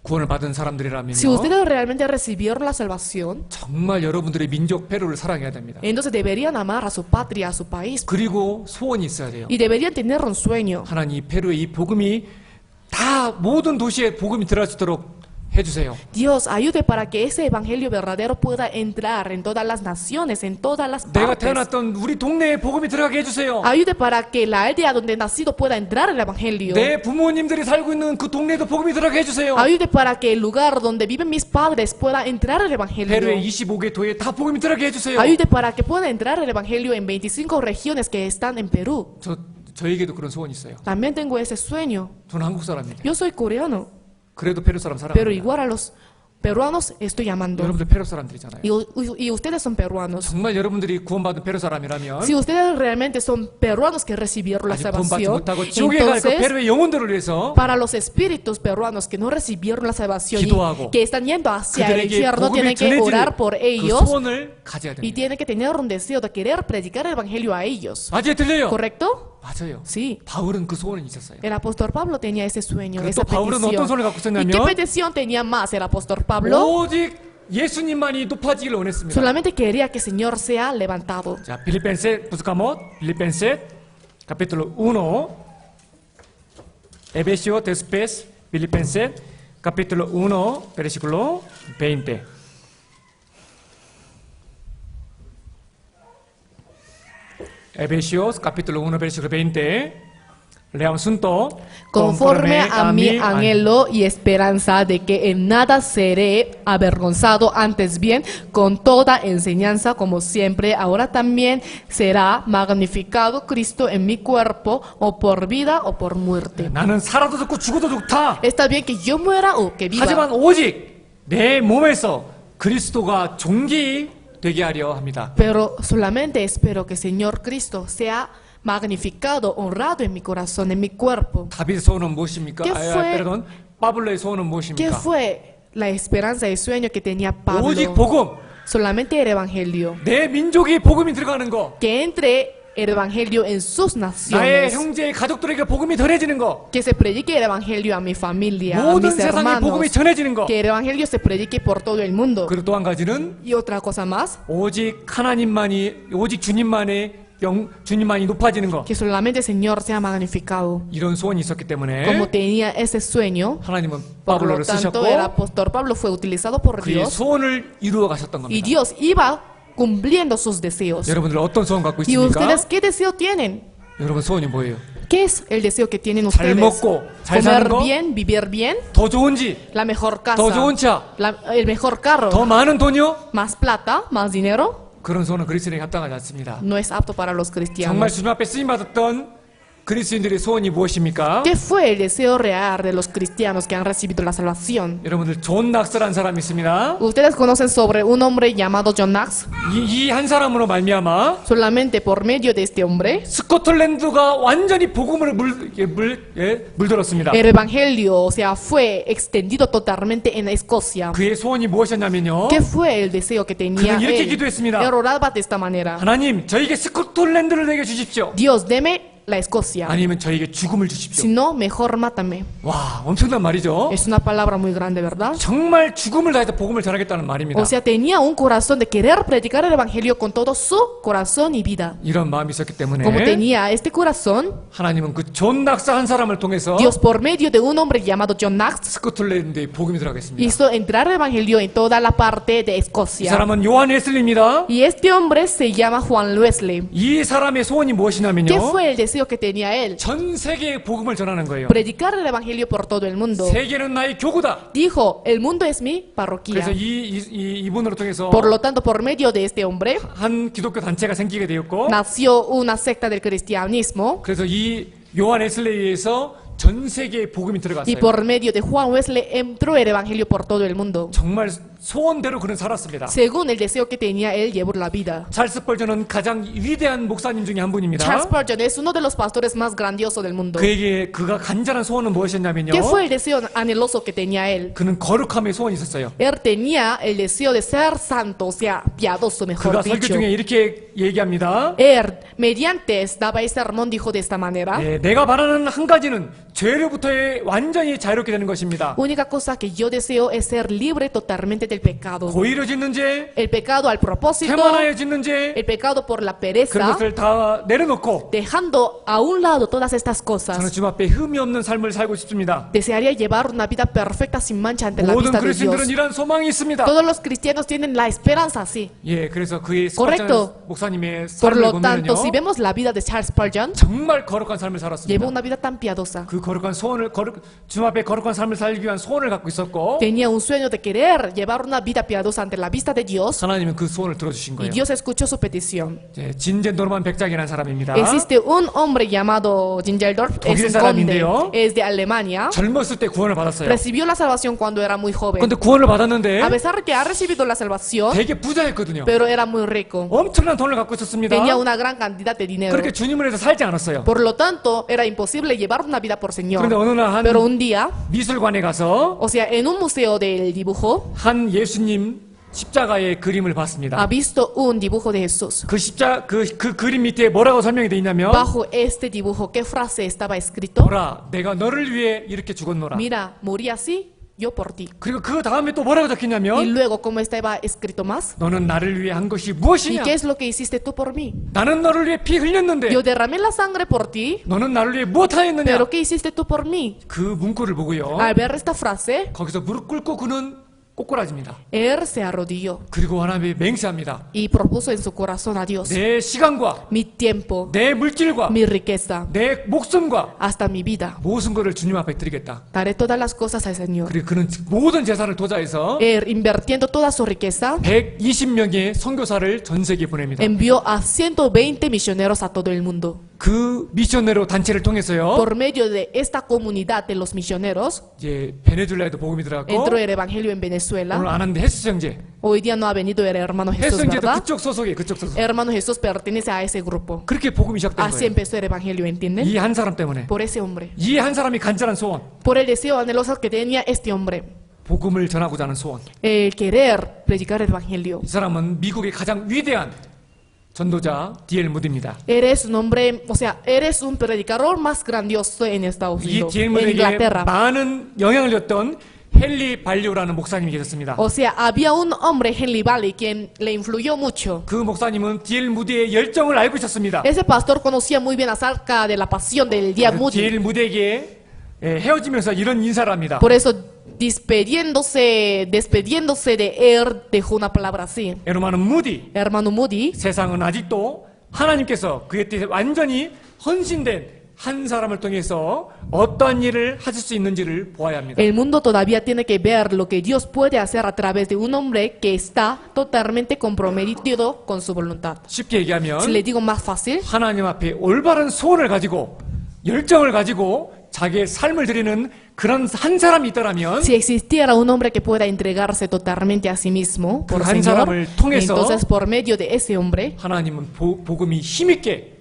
구원을 받은 사람들이라면요. Si ustedes realmente recibieron la salvación, 정말 여러분들의 민족 페루를 사랑해야 됩니다. entonces deberían amar a su patria, a su país. 그리고 소원이 있어야 돼요. Y deberían tener un sueño. 하나님 페루의 이 복음이 다 모든 도시에 복음이 들어갈 수 있도록 해주세요. Dios, ayude para que ese evangelio verdadero pueda entrar en todas las naciones, en todas las 내가 partes. 태어났던 우리 동네에 복음이 들어가게 해주세요. Ayude para que la aldea donde he nacido pueda entrar el evangelio. 내 부모님들이 살고 있는 그 동네에도 복음이 들어가게 해주세요. Ayude para que el lugar donde viven mis padres pueda entrar el evangelio. 페루의 25개 도에 다 복음이 들어가게 해주세요. Ayude para que pueda entrar el evangelio en 25 regiones que están en Perú. 저에게도 그런 소원이 있어요. También tengo ese sueño. 저는 한국 사람입니다. Yo soy coreano, 그래도 페루 사람 pero 사랑합니다. igual a los peruanos estoy amando. 여러분들 페루 사람들이잖아요. Y ustedes son peruanos. 정말 여러분들이 구원받은 페루 사람이라면 Si ustedes realmente son peruanos que recibieron la 아직 구원받지 salvación, 못하고 지옥에 갈 그 entonces 페루의 영혼들을 위해서 para los espíritus peruanos que no recibieron la salvación 기도하고 y que están yendo hacia el 그들에게 infierno, 복음의 tienen que orar por 전해질 그 ellos 소원을 가져야 y 됩니다. tienen que tener un deseo de querer predicar el evangelio a ellos. 맞아요, 들려요? ¿Correcto? 맞아요. Sí. 바울은 그 소원이 있었어요. El apóstol Pablo tenía ese sueño, 그리고 esa 또 바울은 어떤 소원을 petición. 갖고 ¿Y qué 있었냐면 petición tenía más el apóstol Pablo? 오직 예수님만이 높아지기를 원했습니다. Solamente quería que el Señor sea levantado. 자, Filipenses, buscamos Filipenses capítulo 1. Efesios después Filipenses capítulo 1 versículo 20. Efesios capítulo 1 versículo 20. Leamos juntos. Conforme a mi anhelo y esperanza de que en nada seré avergonzado, antes bien, con toda enseñanza, como siempre, ahora también será magnificado Cristo en mi cuerpo, o por vida o por muerte. 나는 살아도 좋고 죽어도 좋다. Está bien que yo muera o que viva, 하지만 오직 내 몸에서 그리스도가 존귀되게 하려 합니다. pero solamente espero que Señor Cristo sea magnificado, honrado en mi corazón, en mi cuerpo. 다윗의 소원은 무엇입니까? ¿Qué fue- 바블로의 소원은 ¿Qué 무엇입니까? fue la esperanza y el sueño que tenía Pablo? 오직 복음, Solamente el evangelio. 내 민족이 복음이 들어가는 거, Que entre el evangelio en sus 나의 naciones. 형제 가족들에게 복음이 전해지는 거, Que se predique el evangelio a mi familia, a 모든 mis 세상에 복음이 hermanos. 전해지는 거. Que el evangelio se predique por todo el mundo. 그리고 또 한 가지는 Y otra cosa más, 오직 하나님만이, 오직 주님만이 높아지는 거. que solamente el Señor sea magnificado. 이런 소원이 있었기 때문에 Como tenía ese sueño, 하나님은 por lo 바블로를 tanto 쓰셨고 el apóstol Pablo fue utilizado por 그의 Dios 소원을 이루어 가셨던 y 겁니다. Dios iba cumpliendo sus deseos. 여러분들 어떤 소원 갖고 ¿Y 있습니까? ustedes qué deseo tienen? 여러분 소원이 뭐예요? ¿Qué es el deseo que tienen 잘 ustedes? 먹고 잘 사는 ¿Comer 거? bien, vivir bien? 더 좋은 집, ¿La mejor casa? 더 좋은 차, ¿El mejor carro? 더 많은 돈이요? ¿Más plata? ¿Más dinero? 그런 소원은 그리스도인에게 합당하지 않습니다. No es apto para los 정말 cristianos. 주님 앞에 쓰임 받았던 그리스도인들의 소원이 무엇입니까? ¿Qué fue el deseo real de los cristianos que han recibido la salvación? 여러분들 존 낙스라는 사람이 있습니다. Ustedes conocen sobre un hombre llamado John Knox. 이 한 사람으로 말미암아 Solamente por medio de este hombre, 스코틀랜드가 완전히 복음을 물들었습니다. el evangelio, o sea, fue extendido totalmente en Escocia. 그의 소원이 무엇이었냐면요. ¿Qué fue el deseo que tenía 그는 이렇게 él? 기도했습니다. Él oraba de esta manera. 하나님, 저에게 스코틀랜드를 내게 주십시오. Dios, deme la Escocia. 아니면 저에게 죽음을 주십시오. Si no, mejor mátame. 와, 엄청난 말이죠. Es una palabra muy grande, ¿verdad? 정말 죽음을 다해서 복음을 전하겠다는 말입니다. O sea, tenía un corazón de querer predicar el evangelio con todo su corazón y vida. 이런 마음이 있었기 때문에 Como tenía este corazón, 하나님은 그 존 낙사 한 사람을 통해서 Dios, por medio de un hombre llamado John Knox, 스코틀랜드에 복음이 들어가겠습니다. hizo entrar el evangelio en toda la parte de 이 Escocia. 사람은 요한 웨슬리입니다. Y este hombre se llama Juan Wesley. 이 사람의 소원이 ¿Qué 무엇이냐면요. fue el deseo que tenía él? 전 세계에 복음을 전하는 거예요. Predicar el evangelio por todo el mundo. 세계는 나의 교구다. Dijo, el mundo es mi 그래서 parroquia. 이분으로 통해서 Por lo tanto, por medio de este hombre, 한 기독교 단체가 생기게 되었고, nació una secta del cristianismo. 그래서 이 요한 웨슬리에서 전 세계에 복음이 Y 들어갔어요. por medio de Juan Wesley entró el evangelio por todo el mundo. 정말 소원대로 그는 살았습니다. Según el deseo que tenía él, llevó la vida. 찰스 펄전은 가장 위대한 목사님 중에 한 분입니다. Charles Spurgeon es uno de los pastores más grandiosos del mundo. 그에게 그가 간절한 소원은 무엇이었냐면요. ¿Qué fue el deseo anheloso que tenía él? 그는 거룩함의 소원이 있었어요. Él tenía el deseo de ser santo, o sea, piadoso, mejor 그가 설교 dicho. 중에 이렇게 얘기합니다. Él, mediante daba ese sermón, dijo de esta manera: 내가 바라는 한 가지는 죄로부터의 완전히 자유롭게 되는 것입니다. única cosa que yo deseo es ser libre totalmente del pecado. 고의로 짓는 죄, El pecado al propósito, 태만하여 짓는 죄, el pecado por la 그런 pereza, 것을 다 내려놓고 dejando a un lado todas estas 저는 cosas. 주님 앞에 흠이 없는 삶을 살고 싶습니다. Desearía llevar una vida perfecta sin mancha ante la 모든 vista de 그리스도인들은 Dios. 이러한 소망이 있습니다. Todos los cristianos tienen la esperanza así. 예, 그래서 그의 Correcto. 스파전 목사님의 Por 삶을 lo tanto, 보면요, si vemos la vida de Charles Spurgeon, 정말 거룩한 삶을 llevó 살았습니다. una vida tan piadosa. 그 거룩한 소원을 주님 앞에 거룩한 삶을 살기 위한 소원을 갖고 있었고, Tenía un sueño de querer llevar una vida piadosa ante la vista de Dios, 하나님은 그 소원을 들어주신 y 거예요. Dios escuchó su petición. 진제 노르만 백작이라는 사람입니다. Existe un hombre llamado Zingeldorf, es 독일 un conde, 사람인데요. es de Alemania. 젊었을 때 구원을 받았어요. Recibió la salvación cuando era muy joven. 근데 구원을 받았는데 A pesar de que ha recibido la salvación, 되게 부자였거든요. pero era muy rico. 엄청난 돈을 갖고 있었습니다. Tenía una gran cantidad de dinero. 그렇게 주님을 위해서 살지 않았어요. Por lo tanto, era imposible llevar una vida por 그런데 Señor. 어느 날 한 Pero un día, 미술관에 가서 o sea, en un museo del dibujo, 한 예수님 십자가의 그림을 봤습니다. ha visto un dibujo de Jesús. 그 그림 밑에 뭐라고 설명이 돼 있냐면, Bajo este dibujo, ¿qué frase estaba escrito? 보라, 내가 너를 위해 이렇게 죽었노라. Mira, morí así, yo por ti. 그리고 그 다음에 또 뭐라고 Y 적혔냐면, luego, ¿cómo estaba escrito más? 너는 나를 위해 한 것이 ¿Y 무엇이냐? qué es lo que hiciste tú por mí? 나는 너를 위해 피 흘렸는데 Yo derramé la sangre por ti, 너는 나를 위해 무엇하였느냐? pero ¿qué hiciste tú por mí? 그 문구를 보고요, Al ver esta frase, 거기서 무릎 꿇고 그는 꼬꾸라집니다. él se arrodilló 그리고 하나님에 맹세합니다. y propuso en su corazón a Dios: 내 시간과 mi tiempo, 내 물질과 mi riqueza, 내 목숨과 hasta mi vida. 모든 것을 주님 앞에 드리겠다. Daré todas las cosas al Señor. 그리고 그는 모든 재산을 투자해서 Él, invirtiendo toda su riqueza, 120명의 선교사를 전 세계에 보냅니다. envió a 120 misioneros a todo el mundo. 그 미션으로 단체를 통해서요, Por medio de esta comunidad de los misioneros, 이제 베네수엘라에도 복음이 들어갔고, entró el evangelio en 오늘 Venezuela. 안 하는데 헬스 형제, Hoy día no ha venido el hermano Jesús, 헬스 형제도 ¿verdad? 그쪽 소속이에요. 그쪽 소속. Hermano Jesús pertenece a ese grupo. 그렇게 복음이 시작된 Así 거예요. empezó el evangelio, ¿entienden? 이 한 사람 때문에, Por ese hombre. 이 한 사람이 간절한 소원, Por el deseo anheloso que tenía este hombre. 복음을 전하고자 하는 소원. El querer predicar el evangelio. 이 사람은 미국의 가장 위대한 전도자 D.L. 무디입니다. Eres un hombre, o sea, eres un predicador más grandioso en Estados 이 Unidos, D.L. en 무디에게 Inglaterra. 많은 영향을 줬던 헨리 발리오라는 목사님이 계셨습니다. O sea, había un hombre, Henry Valley, quien le influyó mucho. 그 목사님은 D.L. 무디의 열정을 알고 있었습니다. Ese pastor conocía muy bien acerca de la pasión del día Moody. D.L. 무디에게 헤어지면서 이런 인사를 합니다. Por eso, despediéndose de él, dejó una palabra así: 여러분은 무디, hermano Moody, 세상은 아직도 하나님께서 그의 뜻에 완전히 헌신된 한 사람을 통해서 어떠한 일을 하실 수 있는지를 보아야 합니다. el mundo todavía tiene que ver lo que Dios puede hacer a través de un hombre que está totalmente comprometido con su voluntad. 쉽게 얘기하면 Si le digo más fácil, 하나님 앞에 올바른 소원을 가지고 열정을 가지고 자기의 삶을 드리는 그런 한 사람이 있더라면 Si existiera un hombre que pueda entregarse totalmente a sí mismo por 그 한 Señor, 사람을 통해서 entonces por medio de ese hombre, 하나님은 복음이 힘있게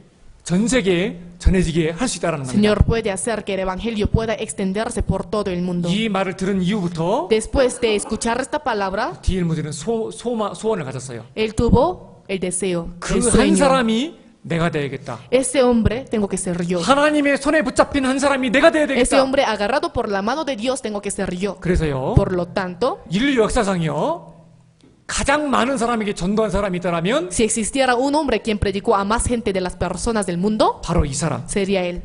전 세계에 전해지게 할 수 있다는 겁니다. Señor puede hacer que el evangelio pueda extenderse por todo el mundo. 이 말을 들은 이후부터 Después de escuchar esta palabra, D.L. 무디는 소원을 가졌어요. él tuvo el deseo, el 그 한 sueño. 사람이 내가 되야겠다. Ese hombre tengo que ser yo. 하나님의 손에 붙잡힌 한 사람이 내가 되야 Ese 되겠다. hombre agarrado por la mano de Dios tengo que ser yo. 그래서요. Por lo tanto, 인류 역사상요. 가장 많은 사람에게 전도한 사람이 있다면 si existiera un hombre quien predicó a más gente de las personas del mundo, 바로 이 사람 sería él,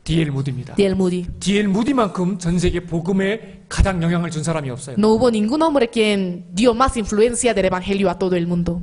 D.L. 무디입니다. D.L. Moody. D.L. 무디만큼 전 세계 복음에 가장 영향을 준 사람이 없어요. No hubo ningún hombre quien dio más influencia del evangelio a todo el mundo,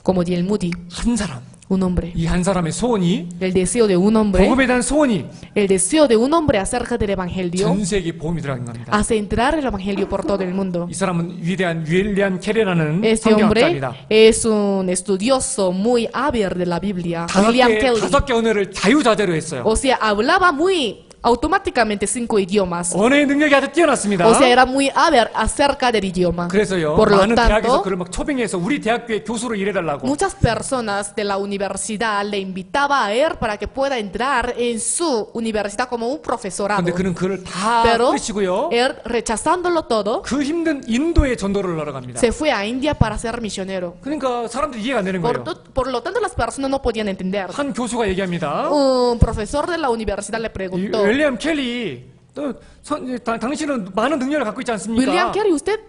como D.L. Moody, 한 사람. un hombre. 이 한 사람의 소원이 El deseo de un hombre, 복음에 대한 소원이 el deseo de un hombre acerca del evangelio 전 세계 복음이 들어간 겁니다. hace entrar el evangelio por todo el mundo. 이 사람은 위대한 윌리엄 캐리라는 Este hombre 성경학자입니다. es un estudioso muy hábil de la Biblia, William Kelly. 다섯 개 언어를 자유자재로 했어요. O sea, hablaba muy automáticamente 5 idiomas. 언어의 능력이 아주 뛰어났습니다. O sea, era muy hábil acerca del idioma. 그래서요. Por lo 많은 대학에서 tanto, 그를 막 초빙해서 우리 대학교에 교수로 일해달라고. muchas personas de la universidad le invitaba a él para que pueda entrar en su universidad como un profesorado. 근데 그는 그를 다 Pero 뿌리치고요. él, rechazándolo todo, 그 힘든 인도에 전도를 하러 갑니다. se fue a India para ser misionero. 그러니까 사람들이 이해가 안 되는 거예요. Por lo tanto, las personas no podían entender. 한 교수가 얘기합니다. Un profesor de la universidad le 이 preguntó, 윌리엄 켈리, 당신은 많은 능력을 갖고 있지 않습니까? William Carey, usted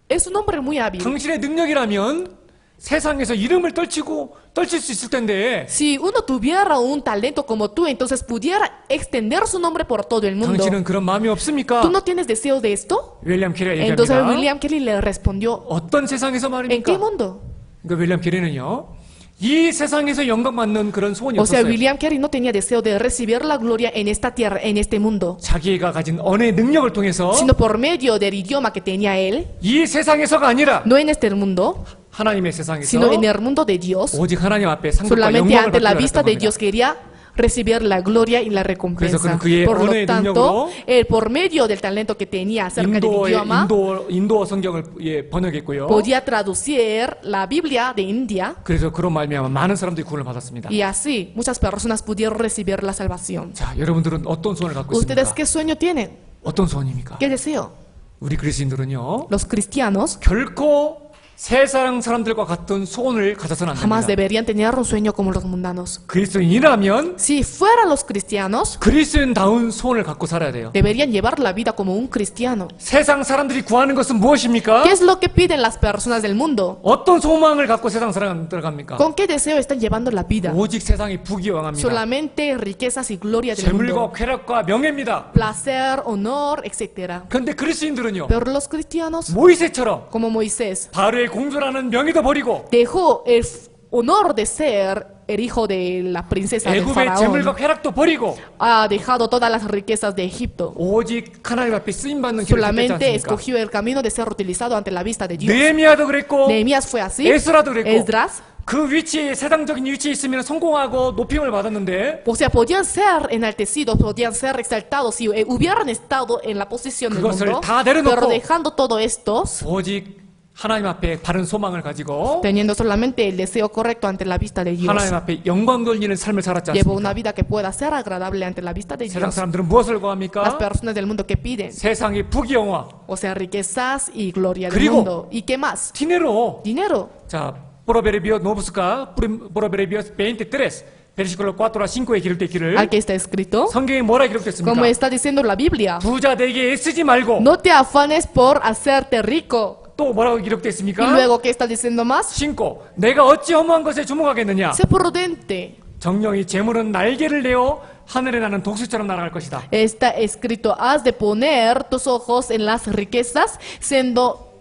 es un hombre muy hábil. 당신의 능력이라면 세상에서 이름을 떨칠 수 있을 텐데 Si uno tuviera un talento como tú, entonces pudiera extender su nombre por todo el mundo. 당신은 그런 마음이 없습니까? ¿Tú no tienes deseo de esto? 윌리엄 캐리가 Entonces 얘기합니다. William Carey le respondió, 어떤 세상에서 ¿en qué 말입니까? mundo? 그러니까 윌리엄 캐리는요. 이 세상에서 영광받는 그런 소원이 O sea, 없었어요. William Carey no tenía deseo de recibir la gloria en esta tierra, en este mundo, 자기가 가진 언어의 능력을 통해서 sino por medio del idioma que tenía él, 이 세상에서가 아니라 no en este mundo, 하나님의 세상에서 sino en el mundo de Dios. 오직 하나님 앞에 상급과 Solamente 영광을 ante la 받기를 vista 원했던 de 겁니다. Dios quería recibir la gloria y la 그래서 recompensa. 그는 그의 Por 언어의 lo tanto, 능력으로 él por medio del talento que tenía acerca del idioma, 인도어 성경을 번역했고요. podía traducir la Biblia de India 그래서 그런 말미암아 많은 사람들이 구원을 받았습니다. y así muchas personas pudieron recibir la salvación. 자, 여러분들은 어떤 소원을 갖고 ¿Ustedes 있습니까? qué sueño tienen? 어떤 소원입니까? ¿Qué deseo? 우리 그리스도인들은요. Los cristianos 결코 세상 사람들과 같은 소원을 가져서는 안 jamás 됩니다. deberían tener un sueño como los mundanos. 그리스도인이라면 Si fueran los cristianos, 그리스도인다운 소원을 갖고 살아야 돼요. deberían llevar la vida como un cristiano. 세상 사람들이 구하는 것은 무엇입니까? ¿Qué es lo que piden las personas del mundo? 어떤 소망을 갖고 세상 사람들 갑니까? ¿Con qué deseo están llevando la vida? 오직 세상이 부귀영합니다. Solamente riquezas y gloria del mundo. 재물과 쾌락과 명예입니다. Placer, honor, etc. 그런데 그리스도인들은요. Pero los cristianos, 모이세처럼 como Moisés, 바로의 공주라는 명예도 버리고 dejó el honor de ser el hijo de la princesa del 애굽의 재물과 faraón. 쾌락도 버리고 Ha dejado todas las riquezas de Egipto. 오직 하나님 앞에 쓰임 받는 길을 택했지 Solamente 않습니까? escogió el camino de ser utilizado ante la vista de Dios. 느헤미야도 그랬고 Nehemías fue así. 에스라도 그랬고 Esdras. 그 위치에 세상적인 위치에 있으면 성공하고 높임을 받았는데 O sea, podían ser enaltecidos, podían ser exaltados si hubieran estado en la posición del 그것을 mundo. 다 내려놓고 Pero dejando todo esto, 오직 하나님 앞에 바른 소망을 가지고 teniendo solamente el deseo correcto ante la vista de Dios, 하나님 앞에 영광 돌리는 삶을 살았지 llevó 않습니까? una vida que pueda ser agradable ante la vista de 세상 Dios. 사람들은 무엇을 Las 구합니까? personas del mundo que piden, 세상의 부귀영화, o sea, riquezas y gloria del 그리고 mundo. ¿Y qué más? 디네로. Dinero. 자, Proverbios no busca, Proverbios 23, versículo 4 a 5에 기록되기를 Aquí está escrito, 성경에 뭐라 como 기록됐습니까? está diciendo la Biblia, 부자 되게 애쓰지 말고 no te afanes por hacerte rico. 또 뭐라고 Y 기록됐습니까? luego, ¿qué está diciendo más? 신고 내가 어찌 허무한 것에 주목하겠느냐? Sé prudente. 정령이 재물은 날개를 내어 하늘에 나는 독수처럼 날아갈 것이다. Está escrito, has de poner tus ojos en las riquezas, siendo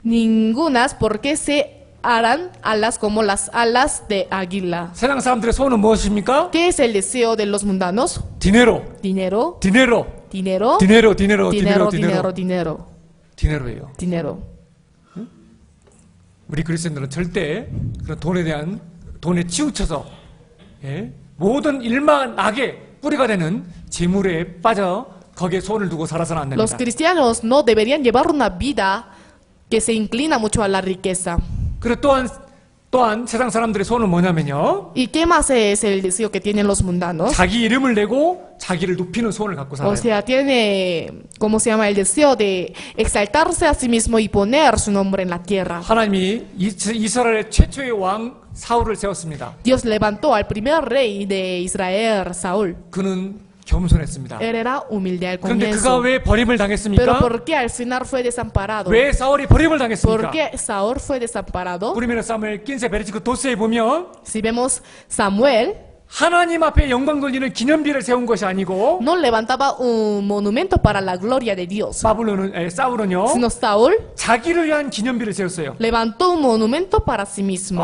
ningunas, porque se harán alas como las alas de águila. 세상 사람들의 소원은 무엇입니까? ¿Qué es el deseo de los mundanos? 디네로, Dinero, 디네로, dinero, 디네로, 디네로, dinero, 디네로, dinero, 디네로, dinero, 디네로예요. dinero. 우리 그리스도인들은 절대 그런 돈에 치우쳐서 예? 모든 일만 악에 뿌리가 되는 재물에 빠져 거기에 소원을 두고 살아서는 안 Los 됩니다. cristianos no deberían llevar una vida que se inclina mucho a la riqueza. 그리고 또한 세상 사람들의 소원은 뭐냐면요. ¿Y qué más es el deseo que tienen los mundanos? 자기 이름을 내고 자기를 높이는 소원을 갖고 살아요. O sea, tiene, ¿cómo se llama? El deseo de exaltarse a sí mismo y poner su nombre en la tierra. 하나님이 이스라엘 최초의 왕 사울을 세웠습니다. Dios levantó al primer rey de Israel, Saúl. 그는 겸손했습니다. Él era humilde al 그런데 그가 comienzo. 왜 버림을 Pero 당했습니까? ¿por qué al final fue desamparado? 왜 사울이 버림을 ¿Por 당했습니까? qué Saúl fue desamparado? 우리는 사무엘 15 베르시크 도스에 보면 Si vemos Samuel, 하나님 앞에 영광 돌리는 기념비를 세운 것이 아니고 no levantaba un monumento para la gloria de Dios, 사울은요 sino Saúl 자기를 위한 기념비를 세웠어요. levantó un monumento para sí mismo.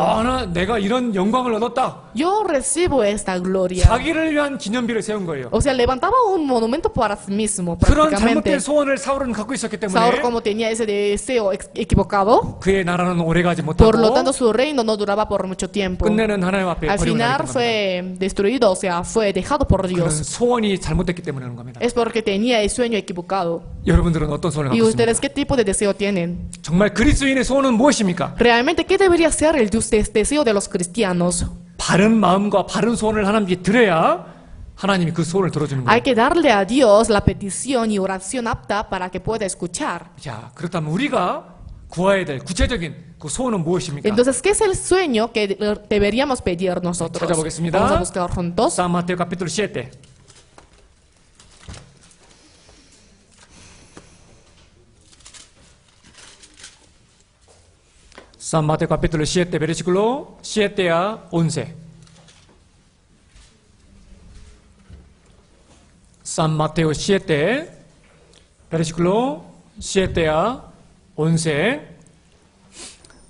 내가 이런 영광을 얻었다. Yo recibo esta gloria. 자기를 위한 기념비를 세운 거예요. O sea, levantaba un monumento para sí mismo, 그런 prácticamente. 잘못된 소원을 사울은 갖고 있었기 Saúl, 때문에 como tenía ese deseo equivocado, 그의 나라는 오래가지 por lo tanto 못하고 su reino no duraba por mucho tiempo. 끝내는 하나님 앞에 Al 버림을 final 당했던 겁니다. fue destruido, o sea, fue dejado por 그런 Dios. 소원이 잘못됐기 때문에 그런 겁니다. Es porque tenía el sueño equivocado. 여러분들은 어떤 소원을 ¿Y 갖고 있습니까? ustedes qué tipo de deseo tienen? 정말 그리스도인의 소원은 무엇입니까? Realmente, ¿qué debería ser el deseo de los cristianos? 바른 마음과 바른 소원을 하나님께 드려야 하나님이 그 소원을 들어주는 Hay 거예요. que darle a Dios la petición y oración apta para que pueda escuchar. 자, 그렇다면 우리가 구해야 될 구체적인 그 소원은 무엇입니까? Entonces, ¿qué es el sueño que deberíamos pedir nosotros? 찾아보겠습니다. Vamos a buscar juntos. San Mateo capítulo 7. San Mateo capítulo 7 versículo 7 a 11. San Mateo 7 versículo 7 a 11.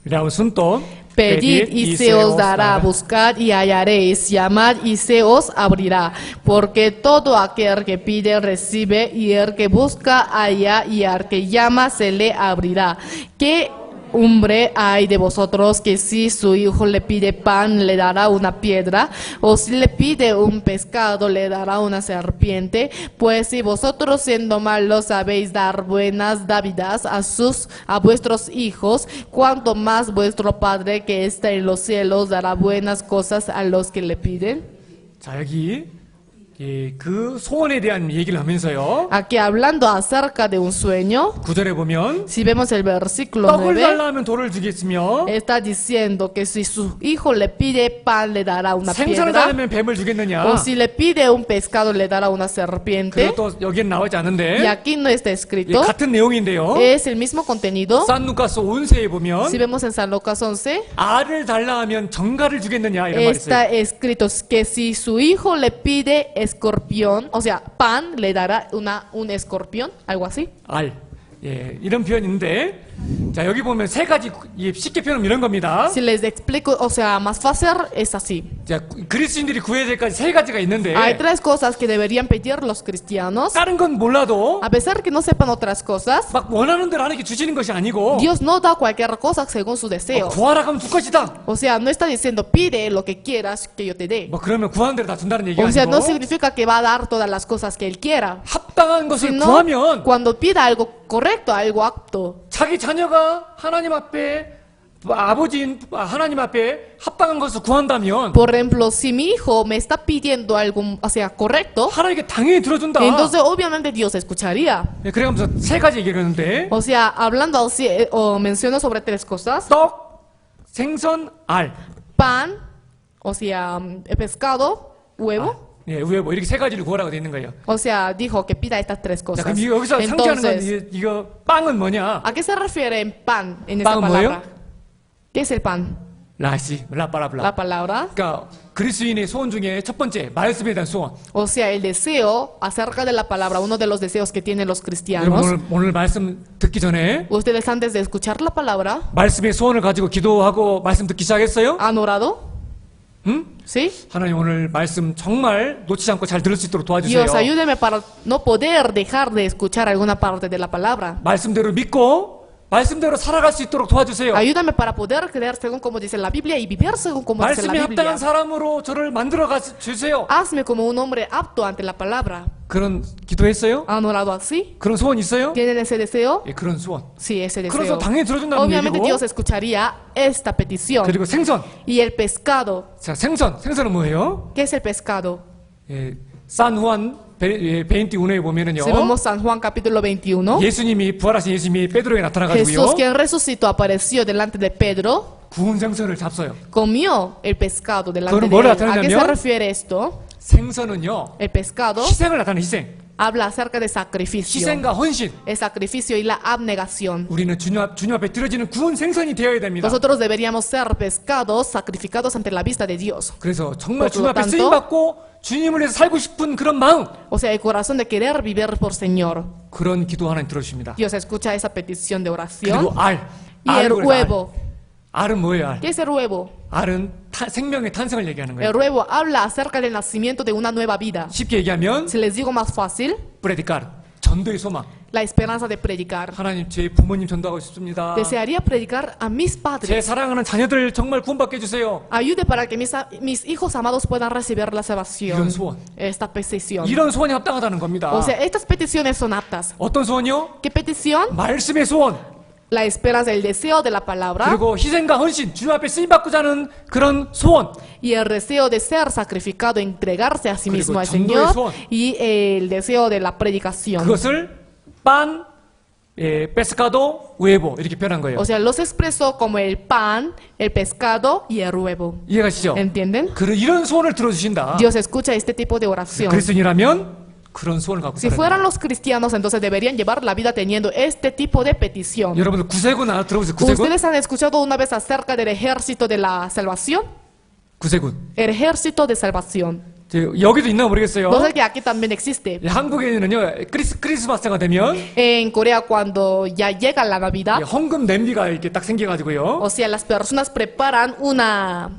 Miramos juntos. Pedid y se os dará, buscad y hallaréis, llamad y se os abrirá. Porque todo aquel que pide recibe, y el que busca halla, y al que llama se le abrirá. ¿Qué hombre hay de vosotros que si su hijo le pide pan le dará una piedra, o si le pide un pescado le dará una serpiente? Pues si vosotros siendo malos sabéis dar buenas dávidas a vuestros hijos, cuanto más vuestro Padre que está en los cielos dará buenas cosas a los que le piden. 자, 여기 그 소원에 대한 얘기를 하면서요. Aquí hablando acerca de un sueño, 9절에 보면 si vemos el versículo 떡을 9, 달라 하면 돌을 주겠으며 está diciendo que si su hijo le pide pan le dará una 생선을 piedra, 달라면 뱀을 주겠느냐. o si le pide un pescado le dará una serpiente. 그리고 또 여기는 나오지 Y 않은데 aquí no está 이 escrito, 같은 내용인데요. es el mismo contenido. 산 루카스 11세에 보면 Si vemos en San Lucas 11, 알을 달라 하면 정갈을 주겠느냐 이런 말이 está 있어요. escrito que si su hijo le pide escorpión, o sea, pan, le dará un escorpión, algo así. 알. 이런 표현이 있는데 자, 여기 보면 세 가지 쉽게 표현하면 이런 겁니다. Si les explico, o sea, más fácil es así. 자, 그리스도인들이 구해야 될 까지 세 가지가 있는데 Hay tres cosas que deberían pedir los cristianos. 다른 건 몰라도 A pesar que no sepan otras cosas, 막 원하는 대로 하나님께 주시는 것이 아니고 Dios no da cualquier cosa según su deseo. 구하라 하면 줄 것이다. O sea, no está diciendo pide lo que quieras que yo te dé. 뭐 그러면 구하는 대로 다 준다는 얘기가 O sea, no 아니고 significa que va a dar todas las cosas que él quiera. 합당한 것을 Sino 구하면 cuando pida algo correcto, algo apto. 자기 자녀가 하나님 앞에 아버지인 하나님 앞에 합당한 것을 구한다면 Por ejemplo, si mi hijo me está pidiendo algo, o sea, correcto, 하나님께 당연히 들어준다. entonces obviamente Dios escucharía. 그래가면서 세 가지 얘기를 했는데 O sea, hablando así, o menciono sobre tres cosas: 떡, 생선, 알. pan, o sea, pescado, huevo. 왜 뭐 이렇게 세 가지를 구하라고 돼 있는 거예요. O sea, dijo que pida estas tres 자, cosas. 그럼 여기서 상징하는 건 Entonces, 이거 빵은 뭐냐? ¿a qué se refiere en pan en esta ¿Pan palabra? 뭐예요? ¿Qué es el pan? 라시, 라빠라블라. La palabra. 그러니까 그리스도인의 소원 중에 첫 번째 말씀에 대한 소원. O sea, el deseo acerca de la palabra, uno de los deseos que tienen los 여러분 cristianos. 오늘 말씀 듣기 전에 Ustedes antes de escuchar la palabra, 말씀의 소원을 가지고 기도하고 말씀 듣기 시작했어요? ¿han orado? 응? ¿Sí? 하나님 오늘 말씀 정말 놓치지 않고 잘 들을 수 있도록 도와주세요. Dios, ayúdeme para no poder dejar de escuchar alguna parte de la palabra. 말씀대로 믿고 말씀대로 살아갈 수 있도록 도와주세요. Ayúdame para poder creer según como dice la Biblia y vivir según como dice la 말씀에 Biblia. 합당한 사람으로 저를 만들어 주세요. Hazme como un hombre apto ante la palabra. 그런 기도했어요? ¿Han orado así? 그런 소원 있어요? ¿Tienen ese deseo? 예, 그런 소원. Sí, ese 그래서 deseo. 당연히 들어준다는 Obviamente 얘기고. Dios escucharía esta petición. 그리고 생선. Y el pescado. 자, 생선은 뭐예요? ¿Qué es el pescado? 예, 산후안 21에 보면은요. Si vemos San Juan capítulo 21, 예수님이 부활하신 예수님이 베드로에 Jesús, 나타나가지고요. quien resucitó, apareció delante de Pedro, 구운 생선을 잡어요. comió el pescado delante 그거는 de 뭐를 él. ¿A qué se 나타내냐면 refiere esto? 생선은요. El pescado 희생을 나타내는 희생. habla acerca de sacrificio. 희생과 헌신. El sacrificio y la abnegación. 우리는 주님 앞에 드려지는 구운 생선이 되어야 됩니다. Nosotros deberíamos ser pescados sacrificados ante la vista de Dios. 그래서 정말 Por 주님 lo 앞에 tanto, 쓰임 받고 주님을 위해서 살고 싶은 그런 마음. O sea, el corazón de querer vivir por Señor. 그런 기도 하나님 들어주십니다. Dios escucha esa petición de 그리고 oración. 알. Y el 알을 그래서 huevo. 알은 뭐예요? 알? ¿Qué es el huevo? 알은 생명의 탄생을 얘기하는 거예요. El huevo habla acerca del nacimiento de una nueva vida. 쉽게 얘기하면 Si les digo más fácil, 프레디카르. 전도의 소망. la esperanza de predicar. 하나님 제 부모님 전도하고 싶습니다. Desearía predicar a mis 제 padres. 사랑하는 자녀들 정말 구원받게 해주세요. Ayude para que mis hijos amados puedan recibir la salvación. 이런 소원. Esta petición. 이런 소원이 합당하다는 겁니다. O sea, estas peticiones son aptas. 어떤 소원이요? ¿Qué petición? 말씀의 소원. La esperanza, el deseo de la palabra 그리고 희생과 헌신, 주님 앞에 쓰임 받고자 하는 그런 소원. y el deseo de ser sacrificado, entregarse a sí 그리고 mismo al 전도의 Señor 소원. y el deseo de la predicación. 그것을 빤, 페스카도, 우에보 이렇게 표현한 거예요. O sea, los expresó como el pan, el pescado y el huevo. 이해가시죠? ¿Entienden? 이런 소원을 들어주신다. Dios escucha este tipo de oración. 그리스도인이라면 그런 소원을 갖고 Si 살아야 fueran 돼요. los cristianos, entonces deberían llevar la vida teniendo este tipo de petición. 여러분들 구세군 하나 들어보세요. 구세군? ¿Ustedes han escuchado una vez acerca del ejército de la salvación? 구세군. El ejército de salvación. 여기도 있나 모르겠어요. No sé que aquí también existe. 한국에는요, 크리스마스가 되면 En Corea, cuando ya llega la Navidad, 헌금 냄비가 이렇게 딱 생겨가지고요. o sea, las personas preparan una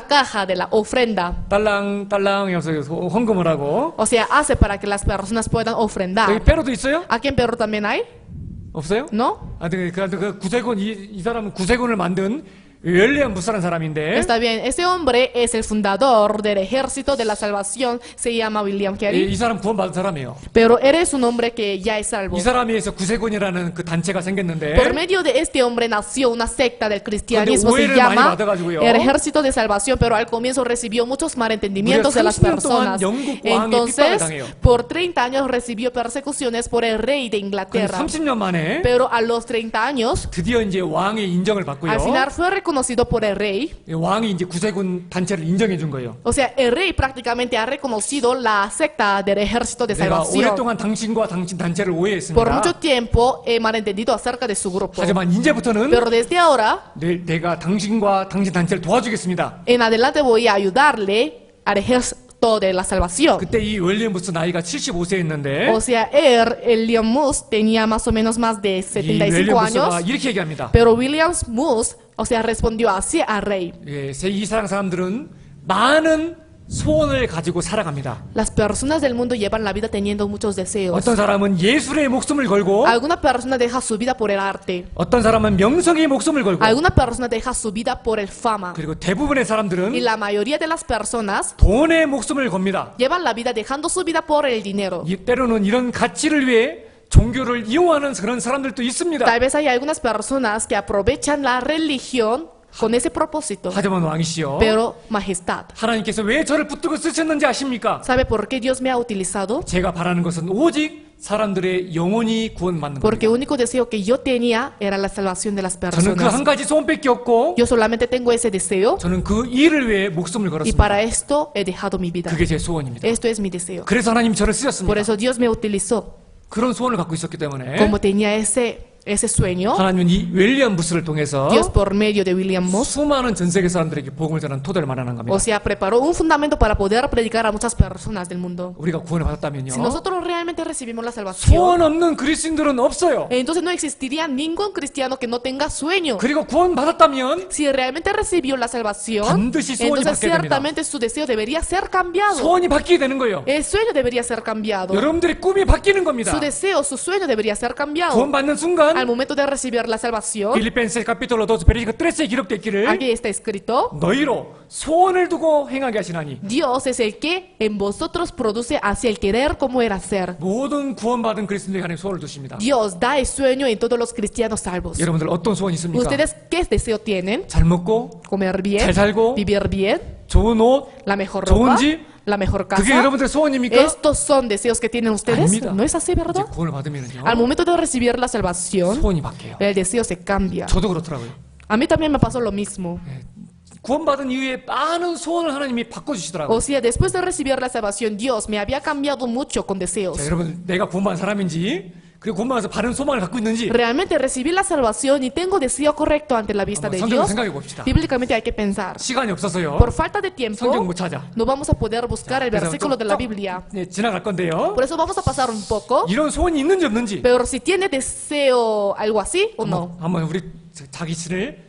caja de la ofrenda. 딸랑딸랑 해서 헌금을 하고. O sea, hace para que las personas puedan 여기 ofrendar. 페루도 있어요? ¿Aquí en Perú también hay? 없어요? ¿No? 그 구세군, 이 사람은 구세군을 만든 웰리엄 부스라는 사람인데. Está bien. Ese hombre es el fundador del ejército de la salvación. Se llama William Carey. 이 사람 구원받은 사람이에요. Pero eres un hombre que ya es salvo. 이 사람에 의해서 구세군이라는 그 단체가 생겼는데. Por medio de este hombre nació una secta del cristianismo, 근데 se 오해를 많이 llama 받아가지고요. el ejército de salvación, pero al comienzo recibió muchos malentendimientos de las 30년 동안 personas. 영국 왕의 핍박을 Entonces, 당해요. por 30 años recibió persecuciones por el rey de 근데 Inglaterra. 30년 만에 Pero a los 30 años, 드디어 이제 왕의 인정을 받고요. al final fue reconocido por el rey. 왕이 이제 구세군 단체를 인정해 준 거예요. O sea, el rey prácticamente ha reconocido la secta del ejército de 내가 salvación. 오랫동안 당신과 당신 단체를 Por 오해했습니다. mucho tiempo he malentendido acerca de su grupo. 하지만 이제부터는 Pero desde ahora 내가 당신과 당신 단체를 도와주겠습니다. en adelante voy a ayudarle al ejército de la salvación. 그때 이 웰리엄 부스 나이가 75세였는데 O sea, el William Moose tenía más o menos más de 이 75 웰리엄 부스가 años, 이렇게 얘기합니다. pero William Moose, o sea, respondió así al rey. 이 세상 사람들은 많은 소원을 가지고 살아갑니다. Las personas del mundo llevan la vida teniendo muchos deseos. 어떤 사람은 예술의 목숨을 걸고 Alguna persona deja su vida por el arte. 어떤 사람은 명성의 목숨을 걸고 Alguna persona deja su vida por el fama. 그리고 대부분의 Y 사람들은 la mayoría de las personas 돈의 목숨을 겁니다. llevan la vida dejando su vida por el dinero. 때로는 이런 가치를 위해 종교를 이용하는 그런 사람들도 있습니다. Tal vez hay algunas personas que aprovechan la religión con ese propósito. 하지만 왕이시여, Pero, majestad, 하나님께서 왜 저를 붙들고 쓰셨는지 아십니까? ¿sabe por qué Dios me ha utilizado? 제가 바라는 것은 오직 사람들의 영혼이 구원받는 Porque el 겁니다. único deseo que yo tenía era la salvación de las 저는 그 personas. 한 가지 소원밖에 없고 Yo solamente tengo ese deseo 저는 그 일을 위해 목숨을 y 걸었습니다. para esto he dejado mi vida. 그게 제 소원입니다. Esto es mi deseo. 그래서 하나님 저를 Por 쓰셨습니다. eso Dios me utilizó. 그런 소원을 갖고 있었기 때문에 Como tenía ese sueño, 하나님은 이 윌리엄 부스를 통해서 Dios por medio de William Moose, 수많은 전 세계 사람들에게 복음을 전하는 토대를 마련한 겁니다. o sea, preparó un fundamento para poder predicar a muchas personas del mundo. 우리가 구원을 받았다면요. Si nosotros realmente recibimos la salvación, 소원 없는 그리스인들은 없어요. entonces no existiría ningún cristiano que no tenga sueño. 그리고 구원 받았다면 Si realmente recibió la salvación, 반드시 소원이 entonces 바뀌게 됩니다. ciertamente su deseo debería ser cambiado. 소원이 바뀌게 되는 거예요. El sueño debería ser cambiado. 여러분들의 꿈이 바뀌는 겁니다. Su deseo, su sueño debería ser cambiado. 구원 받는 순간 Al momento de recibir la salvación, 빌립보서 capítulo 2 versículo 13에 기록되어 있기를 aquí está escrito, 너희로 소원을 두고 행하게 하시나니 Dios es el que en vosotros produce hacia el querer como el hacer. 모든 구원받은 그리스도인에게 하나님 소원을 두십니다. Dios da el sueño en todos los cristianos salvos. 여러분들 어떤 소원이 있습니까? ¿Ustedes qué deseo tienen? 잘 먹고 ¿Comer bien? 잘 살고 ¿Vivir bien? 좋은 옷 ¿La mejor 좋은 ropa? 집? ¿La mejor 그게 casa? 여러분들의 소원입니까? ¿Estos son deseos que tienen ustedes? 아닙니다. ¿No es así, 이제 verdad? 구원을 받으면요 Al momento de recibir la salvación, 소원이 바뀌어요. el deseo se cambia. 저도 그렇더라고요. A mí también me pasó lo mismo. 구원받은 이후에 많은 소원을 하나님이 바꿔주시더라고요. O sea, después de recibir la salvación, Dios me había cambiado mucho con deseos. 자, 여러분 내가 구원받은 사람인지 그리고 구원받아서 바른 소망을 갖고 있는지 ¿Realmente recibí la salvación y tengo deseo correcto ante la vista de 성경을 Dios? 생각해 봅시다. Bíblicamente hay que pensar. 시간이 없어서요. Por falta de tiempo, 성경 못 찾아. no vamos a poder buscar el 그래서 versículo de la 좀 Biblia. 네, 지나갈 건데요. Por eso vamos a pasar un poco. 이런 소원이 있는지 없는지 Pero si tiene deseo algo así o no, 한번 우리 자기 신을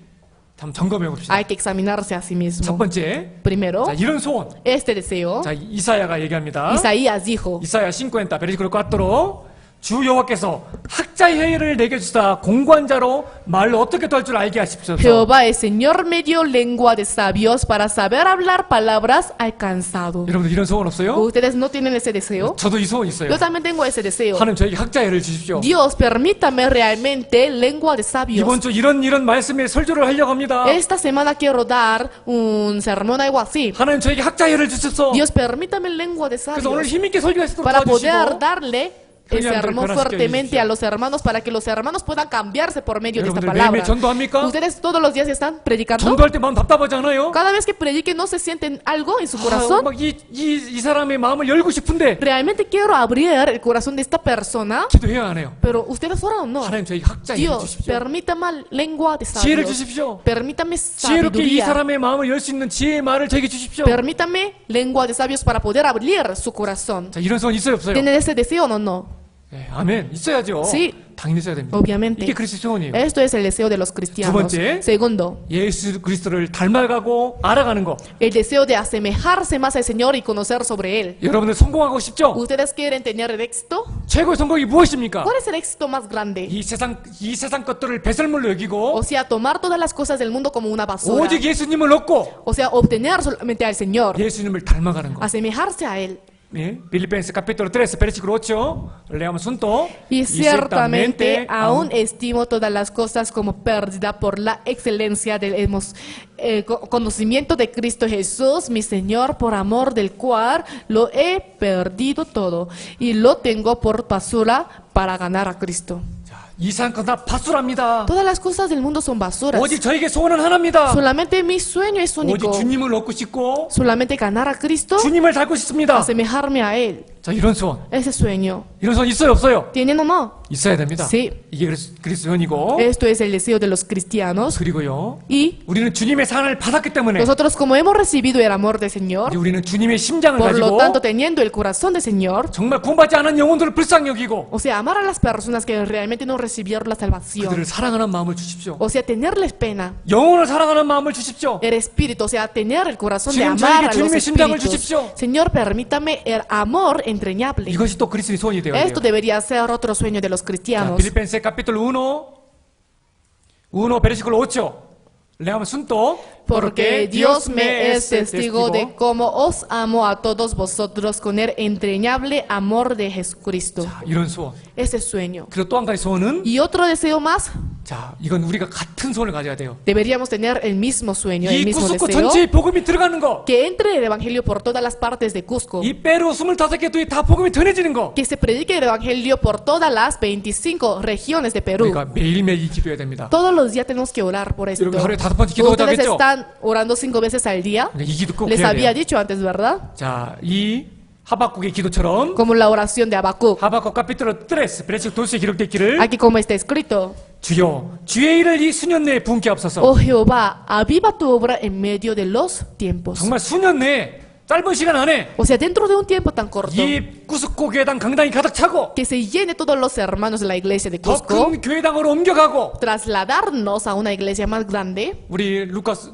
한번 점검해 봅시다. hay que examinarse a sí 첫 mismo. 번째, Primero, 자, 이런 소원. este deseo, 자, 이사야가 얘기합니다. Isaías dijo, 이사야 50, versículo 4로 주 여호와께서 학자의 회의를 내게 주사 공관자로 말로 어떻게 할 줄 알게 하십시오. Jehová el Señor me dio lengua de sabios para saber hablar palabras al cansado. 여러분들 이런 소원 없어요? ¿Ustedes no tienen ese deseo? 저도 이 소원 있어요. Yo también tengo ese deseo. 하나님 저에게 학자의 회를 주십시오. Dios, permítame realmente lengua de sabios. 이번 주 이런 말씀에 설교를 하려고 합니다. Esta semana quiero dar un sermón algo así. 하나님 저에게 학자의 회를 주십시오. Dios, permítame lengua de 그래서 오늘 sabios 힘있게 설교할 수 있도록 para poder 도와주시고 darle el 그냥 sermón 변화시켜 fuertemente 주십시오. a los hermanos para que los hermanos puedan cambiarse por medio de esta 여러분들 palabra. 매일매일 전도합니까? ¿Ustedes todos los días están predicando? 전도할 때 마음 답답하지 않아요? Cada vez que prediquen, ¿no se sienten algo en su corazón? 막이 사람의 마음을 열고 싶은데 Realmente quiero abrir el corazón de esta persona, 기도해야 하네요. pero ¿ustedes oran o no? 하나님 저에게 학자의 회를 Dios, 주십시오. permítame lengua de 지혜를 sabios. 주십시오. Permítame 지혜롭게 이 sabiduría. 사람의 마음을 열 수 있는 지혜의 말을 저에게 주십시오. Permítame lengua de sabios para poder abrir su corazón. 자, 이런 소원 있어요 없어요? ¿Tienen ese deseo o no? 네, 아멘. 있어야죠. Sí. 당연히 있어야 됩니다. Obviamente. 이게 그리스도의 소원이에요. Esto es el deseo de los cristianos. 번째. Segundo, 예수 그리스도를 닮아가고 알아가는 거. el deseo de asemejarse más al Señor y conocer sobre Él. 여러분들 성공하고 싶죠? ¿Ustedes quieren tener el éxito? 최고의 성공이 무엇입니까? ¿Cuál es el éxito más grande? 이 세상 것들을 배설물로 여기고 O sea, tomar todas las cosas del mundo como una basura. 오직 예수님을 얻고 O sea, obtener solamente al Señor. 예수님을 닮아가는 거. Asemejarse a Él. 네, Filipenses capítulo 3, versículo 8. Leamos juntos. Y ciertamente aún estimo todas las cosas como pérdida por la excelencia del conocimiento de Cristo Jesús, mi Señor, por amor del cual lo he perdido todo y lo tengo por basura para ganar a Cristo. 이상 거다 바수랍니다. Todas las cosas del mundo son basuras. 오직 저에게 소원은 하나입니다. Solamente mi sueño es único. 오직 주님을 얻고 싶고 Solamente ganar a Cristo, 주님을 닮고 싶습니다. asemejarme a Él. 자, 이런 소원. Ese sueño. 이런 소원 있어요, 없어요? ¿Tienen o no? 있어야 됩니다. Sí. 이게 그리스도인이고 Esto es el deseo de los cristianos. 그리고요. Y 우리는 주님의 사랑을 받았기 때문에 nosotros, como hemos recibido el amor del 이제 Señor, 우리는 주님의 심장을 por lo 가지고 tanto, teniendo el corazón del Señor, 정말 구원받지 않은 영혼들을 불쌍히 여기고 o sea, amar a las personas que realmente no recibieron la salvación, 그들을 사랑하는 마음을 주십시오. o sea, tenerles pena, 영혼을 사랑하는 마음을 주십시오. el espíritu, o sea, tener el corazón de 지금 amar 저에게 a los 주님의 심장을 espíritus. 주십시오. Señor, permítame el amor entrañable. 이것이 또 그리스도의 소원이 되어야 돼요. Esto debería ser otro sueño de los 자, cristianos. Filipenses capítulo 1 versículo 8. Leamos juntos. Porque Dios me es testigo de cómo os amo a todos vosotros con el entrañable amor de Jesucristo. 자, 이런 소원. Ese sueño. 그리고 또 한 가지 소원은 Y otro deseo más, 자, 이건 우리가 같은 소원을 가져야 돼요. deberíamos tener el mismo sueño, el 이 mismo 구스코 deseo, 전체에 복음이 들어가는 거. que entre el evangelio por todas las partes de Cusco, 이 페루 25개 도에 다 복음이 전해지는 거. que se predique el evangelio por todas las 25 regiones de Perú. 우리가 매일매일 기도해야 됩니다. Todos los días tenemos que orar por esto. 여러분 하루에 5번씩 기도하다 Ustedes 하겠죠? están orando 5 veces al día. 이 기도 꼭 Les 해야 había 돼요. dicho antes, ¿verdad? 자, 이 하박국의 기도처럼 Como la oración de Habacuc. 하박국 capítulo 3 versículo 12에 기록되어 있기를 Aquí como está escrito: 주여 주의 일을 이 수년 내에 부은께 앞서서 Oh Jehová, aviva tu obra en medio de los tiempos. 정말 수년 내에 짧은 시간 안에 O sea, dentro de un tiempo tan corto, 이 구스코 교회당 강당이 가득 차고 que se llene todos los hermanos de la iglesia de 더 Cusco, 큰 교회당으로 옮겨가고 trasladarnos a una iglesia más grande. 우리 루카스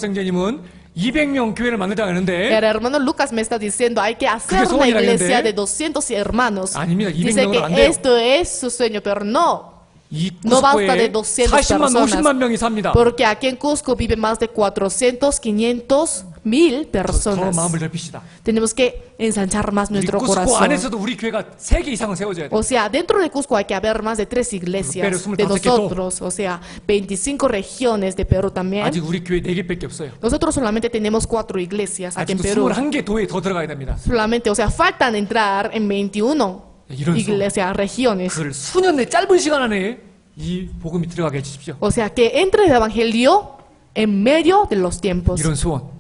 형제님은 200명 교회를 만들자고 하는데 El hermano Lucas me está diciendo, hay que hacer 그게 una 소원이라는데? iglesia de 200 hermanos. 아닙니다. Dice 200명은 안 que 돼요. esto es su sueño, pero no. 이 No basta de 쿠스코에 200 40만, personas. 50만 명이 삽니다. Porque aquí en Cusco viven más de 400, 500 mil 더 personas. 마음을 넓히시다. Tenemos que ensanchar más 우리 nuestro 쿠스코 corazón. 안에서도 우리 교회가 3개 이상은 세워져야 돼. O sea, dentro de Cusco hay que haber más de 3 iglesias Pero de 25 nosotros. O sea, 25 regiones de Perú también. 아직 우리 교회 4개밖에 없어요. Nosotros solamente tenemos 4 iglesias aquí en 아직도 Perú. 21개 도에 더 들어가야 됩니다. Solamente, o sea, faltan entrar en 21 이런 iglesias, regiones. 그걸 수년 내 짧은 시간 안에 이 복음이 들어가게 해주십시오. O sea, que entre el evangelio en medio de los tiempos. 이런 소원.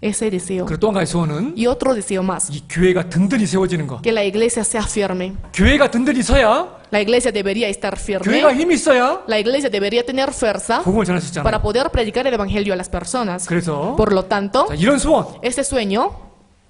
Ese deseo. 그리고 또 한 가지 소원은 Y otro deseo más. 이 교회가 든든히 세워지는 거. Que la iglesia sea firme. 교회가 든든히 서야, La iglesia debería estar firme. 교회가 힘이 있어야 La iglesia debería tener fuerza 복음을 전할 수 para 있잖아요. poder predicar el evangelio a las personas. 그래서 Por lo tanto, 자, 이런 소원. este sueño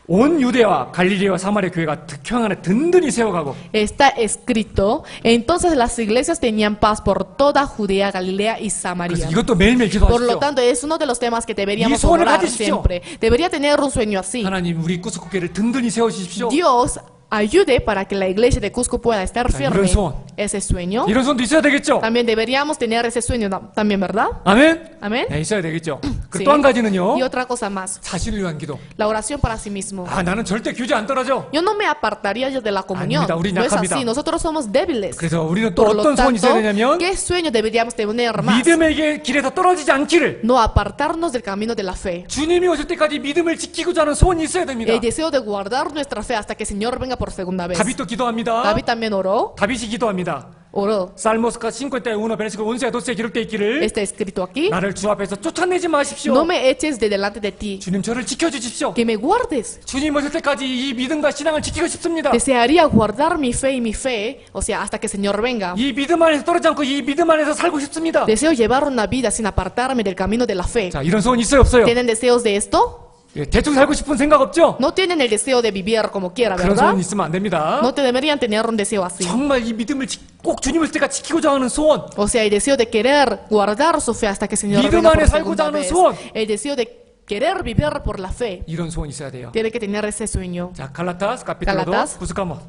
온 유대와 갈릴리와 사마리아 교회가 득평 안에 든든히 세워가고 está escrito. Entonces las iglesias tenían paz por toda Judea, Galilea y 그래서 Samaria. 이것도 매일매일 Por lo 기도하십시오. tanto, es uno de los temas que deberíamos 이 소원을 orar 가지십시오. siempre. Debería tener un sueño así. 하나님 우리 구스국교회를 든든히 세워주십시오. Dios ayude para que la iglesia de Cusco pueda estar 자, firme. 이런 소원. Ese sueño. 이런 소원도 있어야 되겠죠? También deberíamos tener ese sueño también, ¿verdad? 아멘? Amén. 네, 있어야 되겠죠. Sí. 그리고 또 한 가지는요. Y otra cosa más, 자신을 위한 기도. la oración para sí mismo. 아, 나는 절대 교제 안 떨어져. Yo no me apartaría yo de la comunión. 아닙니다. 우린 No es 약합니다. así. Nosotros somos débiles. 그래서 우리는 또 Por lo 어떤 소원이 있어야 tanto, 되냐면 ¿qué sueño deberíamos tener más? 믿음의 길에서 떨어지지 않기를 No apartarnos del camino de la fe. 주님이 오실 때까지 믿음을 지키고자 하는 소원이 있어야 됩니다. El deseo de guardar nuestra fe hasta que el Señor venga por segunda vez. 다윗도 기도합니다. David también oró. 다윗이 기도합니다. Oró. 살모스가 51 베르시클 11에 12에 기록되어 있기를 Está escrito aquí. 나를 주 앞에서 쫓아내지 마십시오. No me eches de delante de ti. 주님 저를 지켜주십시오. Que me guardes. 주님 오실 때까지 이 믿음과 신앙을 지키고 싶습니다. Desearía guardar mi fe, o sea, hasta que el Señor venga. 이 믿음 안에서 떨어지지 않고 이 믿음 안에서 살고 싶습니다. Deseo llevar una vida sin apartarme del camino de la fe. 자, 이런 소원 있어요, 없어요? ¿Tienen deseos de esto? 예, 대충 살고 싶은 생각 없죠? No tienen el deseo de vivir como quiera, 그런 ¿verdad? 소원 있으면 안 됩니다. No te deberían tener un deseo así. 정말 이 믿음을 꼭 주님 올 때까지 지키고자 하는 소원. O sea, el deseo de querer guardar su fe hasta que el Señor 믿음 venga 안에 por segunda 살고자 하는 vez. 소원. El deseo de querer vivir por la fe. 이런 소원 있어야 돼요. Tiene que tener ese sueño. 자, 갈라타스 capítulo 2, Gálatas. buscamos.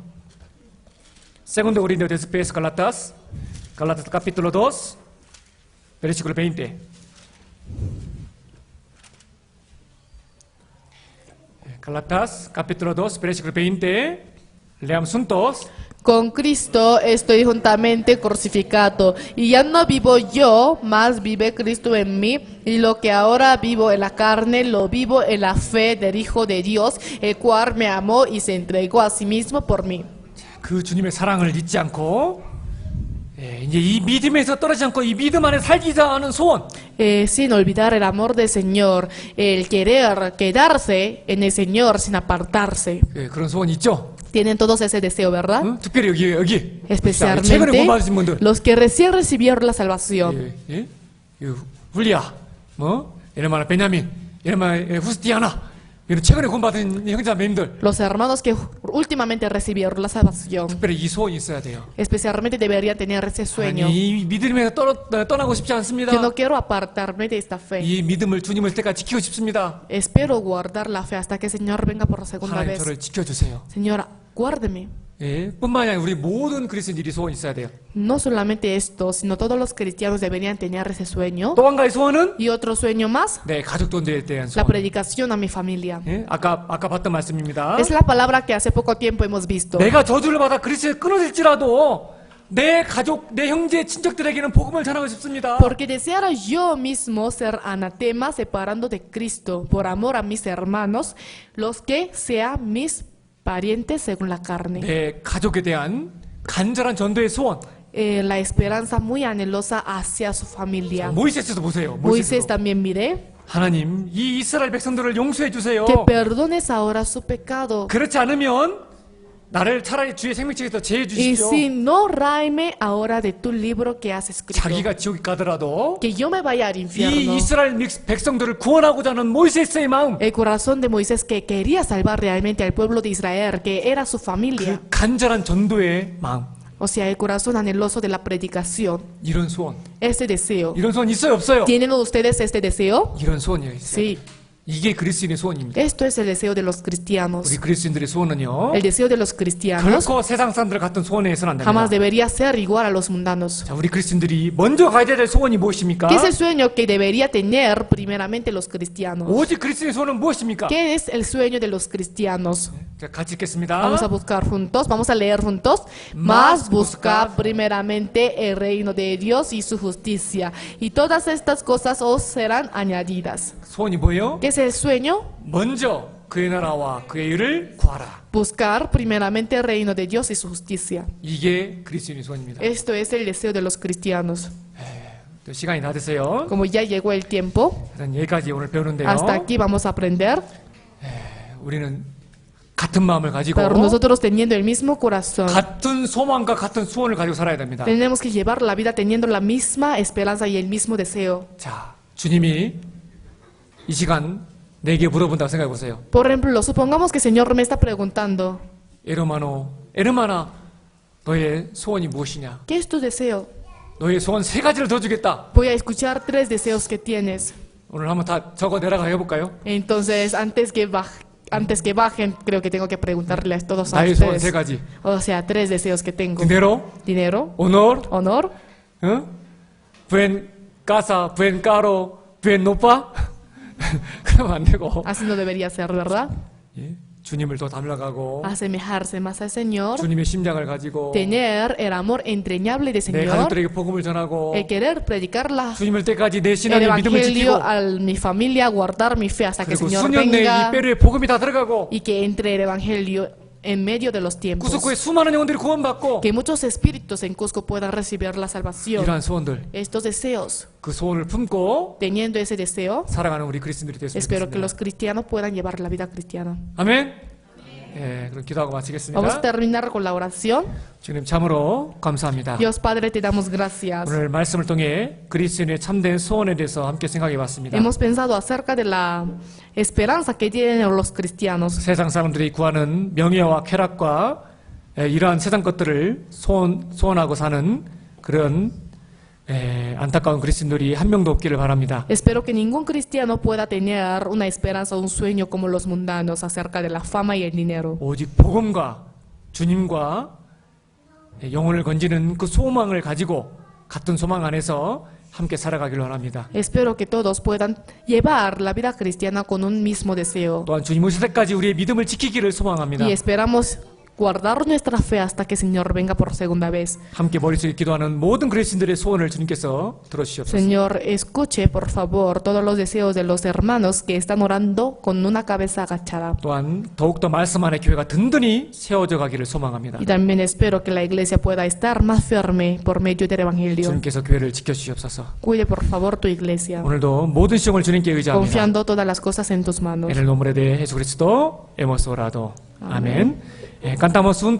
Segundo Corintios después Galatas, Galatas capítulo 2, versículo 20. Galatas capítulo 2, versículo 20. Leamos juntos. Con Cristo estoy juntamente crucificado, y ya no vivo yo, mas vive Cristo en mí, y lo que ahora vivo en la carne, lo vivo en la fe del Hijo de Dios, el cual me amó y se entregó a sí mismo por mí. 그 주님의 사랑을 잊지 않고 이제 이 믿음에서 떨어지지 않고 이 믿음 안에 살기자 하는 소원. Sin olvidar el amor del Señor, el querer quedarse en el Señor sin apartarse. 그런 소원 있죠? Tienen todos ese deseo, ¿verdad? 응? 특별히 여기. 자, 최근에 Especialmente 구원받으신 분들. los que recién recibieron la salvación. 예? 훌리아, 이름하나 베냐민, 이름하나 후스티아나, 이런 최근에 구원받은 형제자매님들. Los hermanos que últimamente recibieron la salvación. 특별히 이 소원이 있어야 돼요. Especialmente deberían tener ese sueño. 아니, 이 믿음에서 떠나고 싶지 않습니다. Yo no quiero apartarme de esta fe. 이 믿음을 주님 올 때까지 지키고 싶습니다. Espero guardar la fe hasta que el Señor venga por segunda 하나님 vez. 저를 지켜주세요. Señor, guárdeme. 예, 뿐만이 아니라 우리 모든 그리스도인들이 소원이 있어야 돼요. No solamente esto, sino todos los cristianos deberían tener ese sueño. 또 한 가지 소원은 Y otro sueño más, 내 가족들에 대한 la 소원. predicación a mi familia. 예? 아까 봤던 말씀입니다. Es la palabra que hace poco tiempo hemos visto. 내가 저주를 받아 그리스도에 끊어질지라도 내 가족, 내 형제, 친척들에게는 복음을 전하고 싶습니다. Porque deseara yo mismo ser anatema separando de Cristo por amor a mis hermanos, los que sean mis parientes según la carne. 내 가족에 대한 간절한 전도의 소원. La esperanza muy anhelosa hacia su familia. 모이세스도 보세요. Moisés 모이세스도. también miré 하나님, 이 이스라엘 백성들을 용서해 주세요. que perdones ahora su pecado. 그렇지 않으면 나를 차라리 주의 생명책에서 제해 Y 주십시오. si no, ráeme ahora de tu libro que has escrito. 자기가 지옥에 가더라도 Que yo me vaya al 이 infierno. 이스라엘 백성들을 구원하고자 하는 모이세스의 마음, El corazón de Moisés que quería salvar realmente al pueblo de Israel, que era su familia. 그 간절한 전도의 마음, O sea, el corazón anheloso de la predicación. 이런 소원. Este deseo. 이런 소원 있어요, 없어요? ¿Tienen ustedes este deseo? 이런 소원이 있어요. Sí. 이게 그리스인의 소원입니다. Esto es el deseo de los cristianos. 우리 그리스인들의 소원은요, El deseo de los cristianos 결코 세상 사람들 같은 소원에 해서는 안 jamás 됩니다. debería ser igual a los mundanos. 자, 우리 그리스인들이 먼저 가져야 될 소원이 무엇입니까? ¿Qué es el sueño que debería tener primeramente los cristianos? 오직 그리스인의 소원은 무엇입니까? ¿Qué es el sueño de los cristianos? 자, 같이 읽겠습니다. Vamos a buscar juntos, vamos a leer juntos. Más buscad primeramente el reino de Dios y su justicia, y todas estas cosas os serán añadidas. 소원이 뭐예요? ¿Qué es el sueño? 먼저 그의 나라와 그의 의를 구하라. Buscar primeramente el reino de Dios y su justicia. 이게 그리스인의 소원입니다. Esto es el deseo de los cristianos. 또 시간이 다 됐어요. Como ya llegó el tiempo, 일단 여기까지 오늘 배우는데요. hasta aquí vamos a aprender. 우리는 같은 마음을 가지고 Pero nosotros teniendo el mismo corazón, 같은 소망과 같은 소원을 가지고 살아야 됩니다. tenemos que llevar la vida teniendo la misma esperanza y el mismo deseo. 자, 주님이 이 시간 내게 물어본다고 생각해 보세요. Por ejemplo, supongamos que el Señor me está preguntando, 에르마나, 너의 소원이 무엇이냐? ¿qué es tu deseo? 너의 소원 세 가지를 더 주겠다. Voy a escuchar 3 deseos que tienes. 오늘 한번 다 적어 내려가 해볼까요? Entonces, antes que bajen, creo que tengo que preguntarles todos a 나의 소원 세 ustedes. 가지. O sea, 3 deseos que tengo. dinero, Dinero, honor, honor, buen casa, buen carro, buen 노빠. 그러면 안 되고 así no debería ser, ¿verdad? 예, 주님을 더 닮아가고 Asemejarse más al Señor, 주님의 심장을 가지고 tener el amor entrañable del 내 Señor, 가족들에게 복음을 전하고 el querer predicar 주님을 때까지 내 el 신앙의 믿음을 evangelio 지키고 a mi familia, guardar mi fe hasta que el 그리고 Señor 수년 내에 이 venga 뼈에 복음이 다 들어가고 y que entre el evangelio en medio de los tiempos. 구속구에 수많은 영혼들이 구원받고 Que muchos espíritus en Cusco puedan recibir la salvación. 이러한 소원들, Estos deseos, 그 소원을 품고 teniendo ese deseo, 살아가는 우리 그리스도인들이 됐으면 espero que 좋겠습니다. los cristianos puedan llevar la vida cristiana. 아멘. 예, 그럼 기도하고 Vamos a 마치겠습니다. terminar con la oración. 주님 참으로 감사합니다. Dios Padre, te damos gracias. 오늘 말씀을 통해 그리스도인의 참된 소원에 대해서 함께 생각해 봤습니다. Hemos pensado acerca de la esperanza que tienen los cristianos. 세상 사람들이 구하는 명예와 쾌락과 이러한 세상 것들을 소원하고 사는 그런 안타까운 그리스도인들이 한 명도 없기를 바랍니다. Espero que ningún cristiano pueda tener una esperanza o un sueño como los mundanos acerca de la fama y el dinero. 오직 복음과 주님과 영혼을 건지는 그 소망을 가지고 같은 소망 안에서 함께 살아가기를 원합니다. Espero que todos puedan llevar la vida cristiana con un mismo deseo. 또한 주님 오실 때까지 우리의 믿음을 지키기를 소망합니다. Y esperamos guardar nuestra fe hasta que el Señor venga por segunda vez. 함께 머릿속에 기도하는 모든 그리스도인들의 소원을 주님께서 들어주시옵소서. Señor, escuche por favor todos los deseos de los hermanos que están orando con una cabeza agachada. 또한 더욱더 말씀 안에 교회가 든든히 세워져 가기를 소망합니다. Y también espero que la iglesia pueda estar más firme por medio del Evangelio. 주님께서 교회를 지켜주시옵소서. Cuide por favor tu iglesia, 오늘도 모든 시험을 주님께 의지합니다. confiando todas las cosas en tus manos. En el nombre de Jesucristo hemos orado. Amén. Cantamos un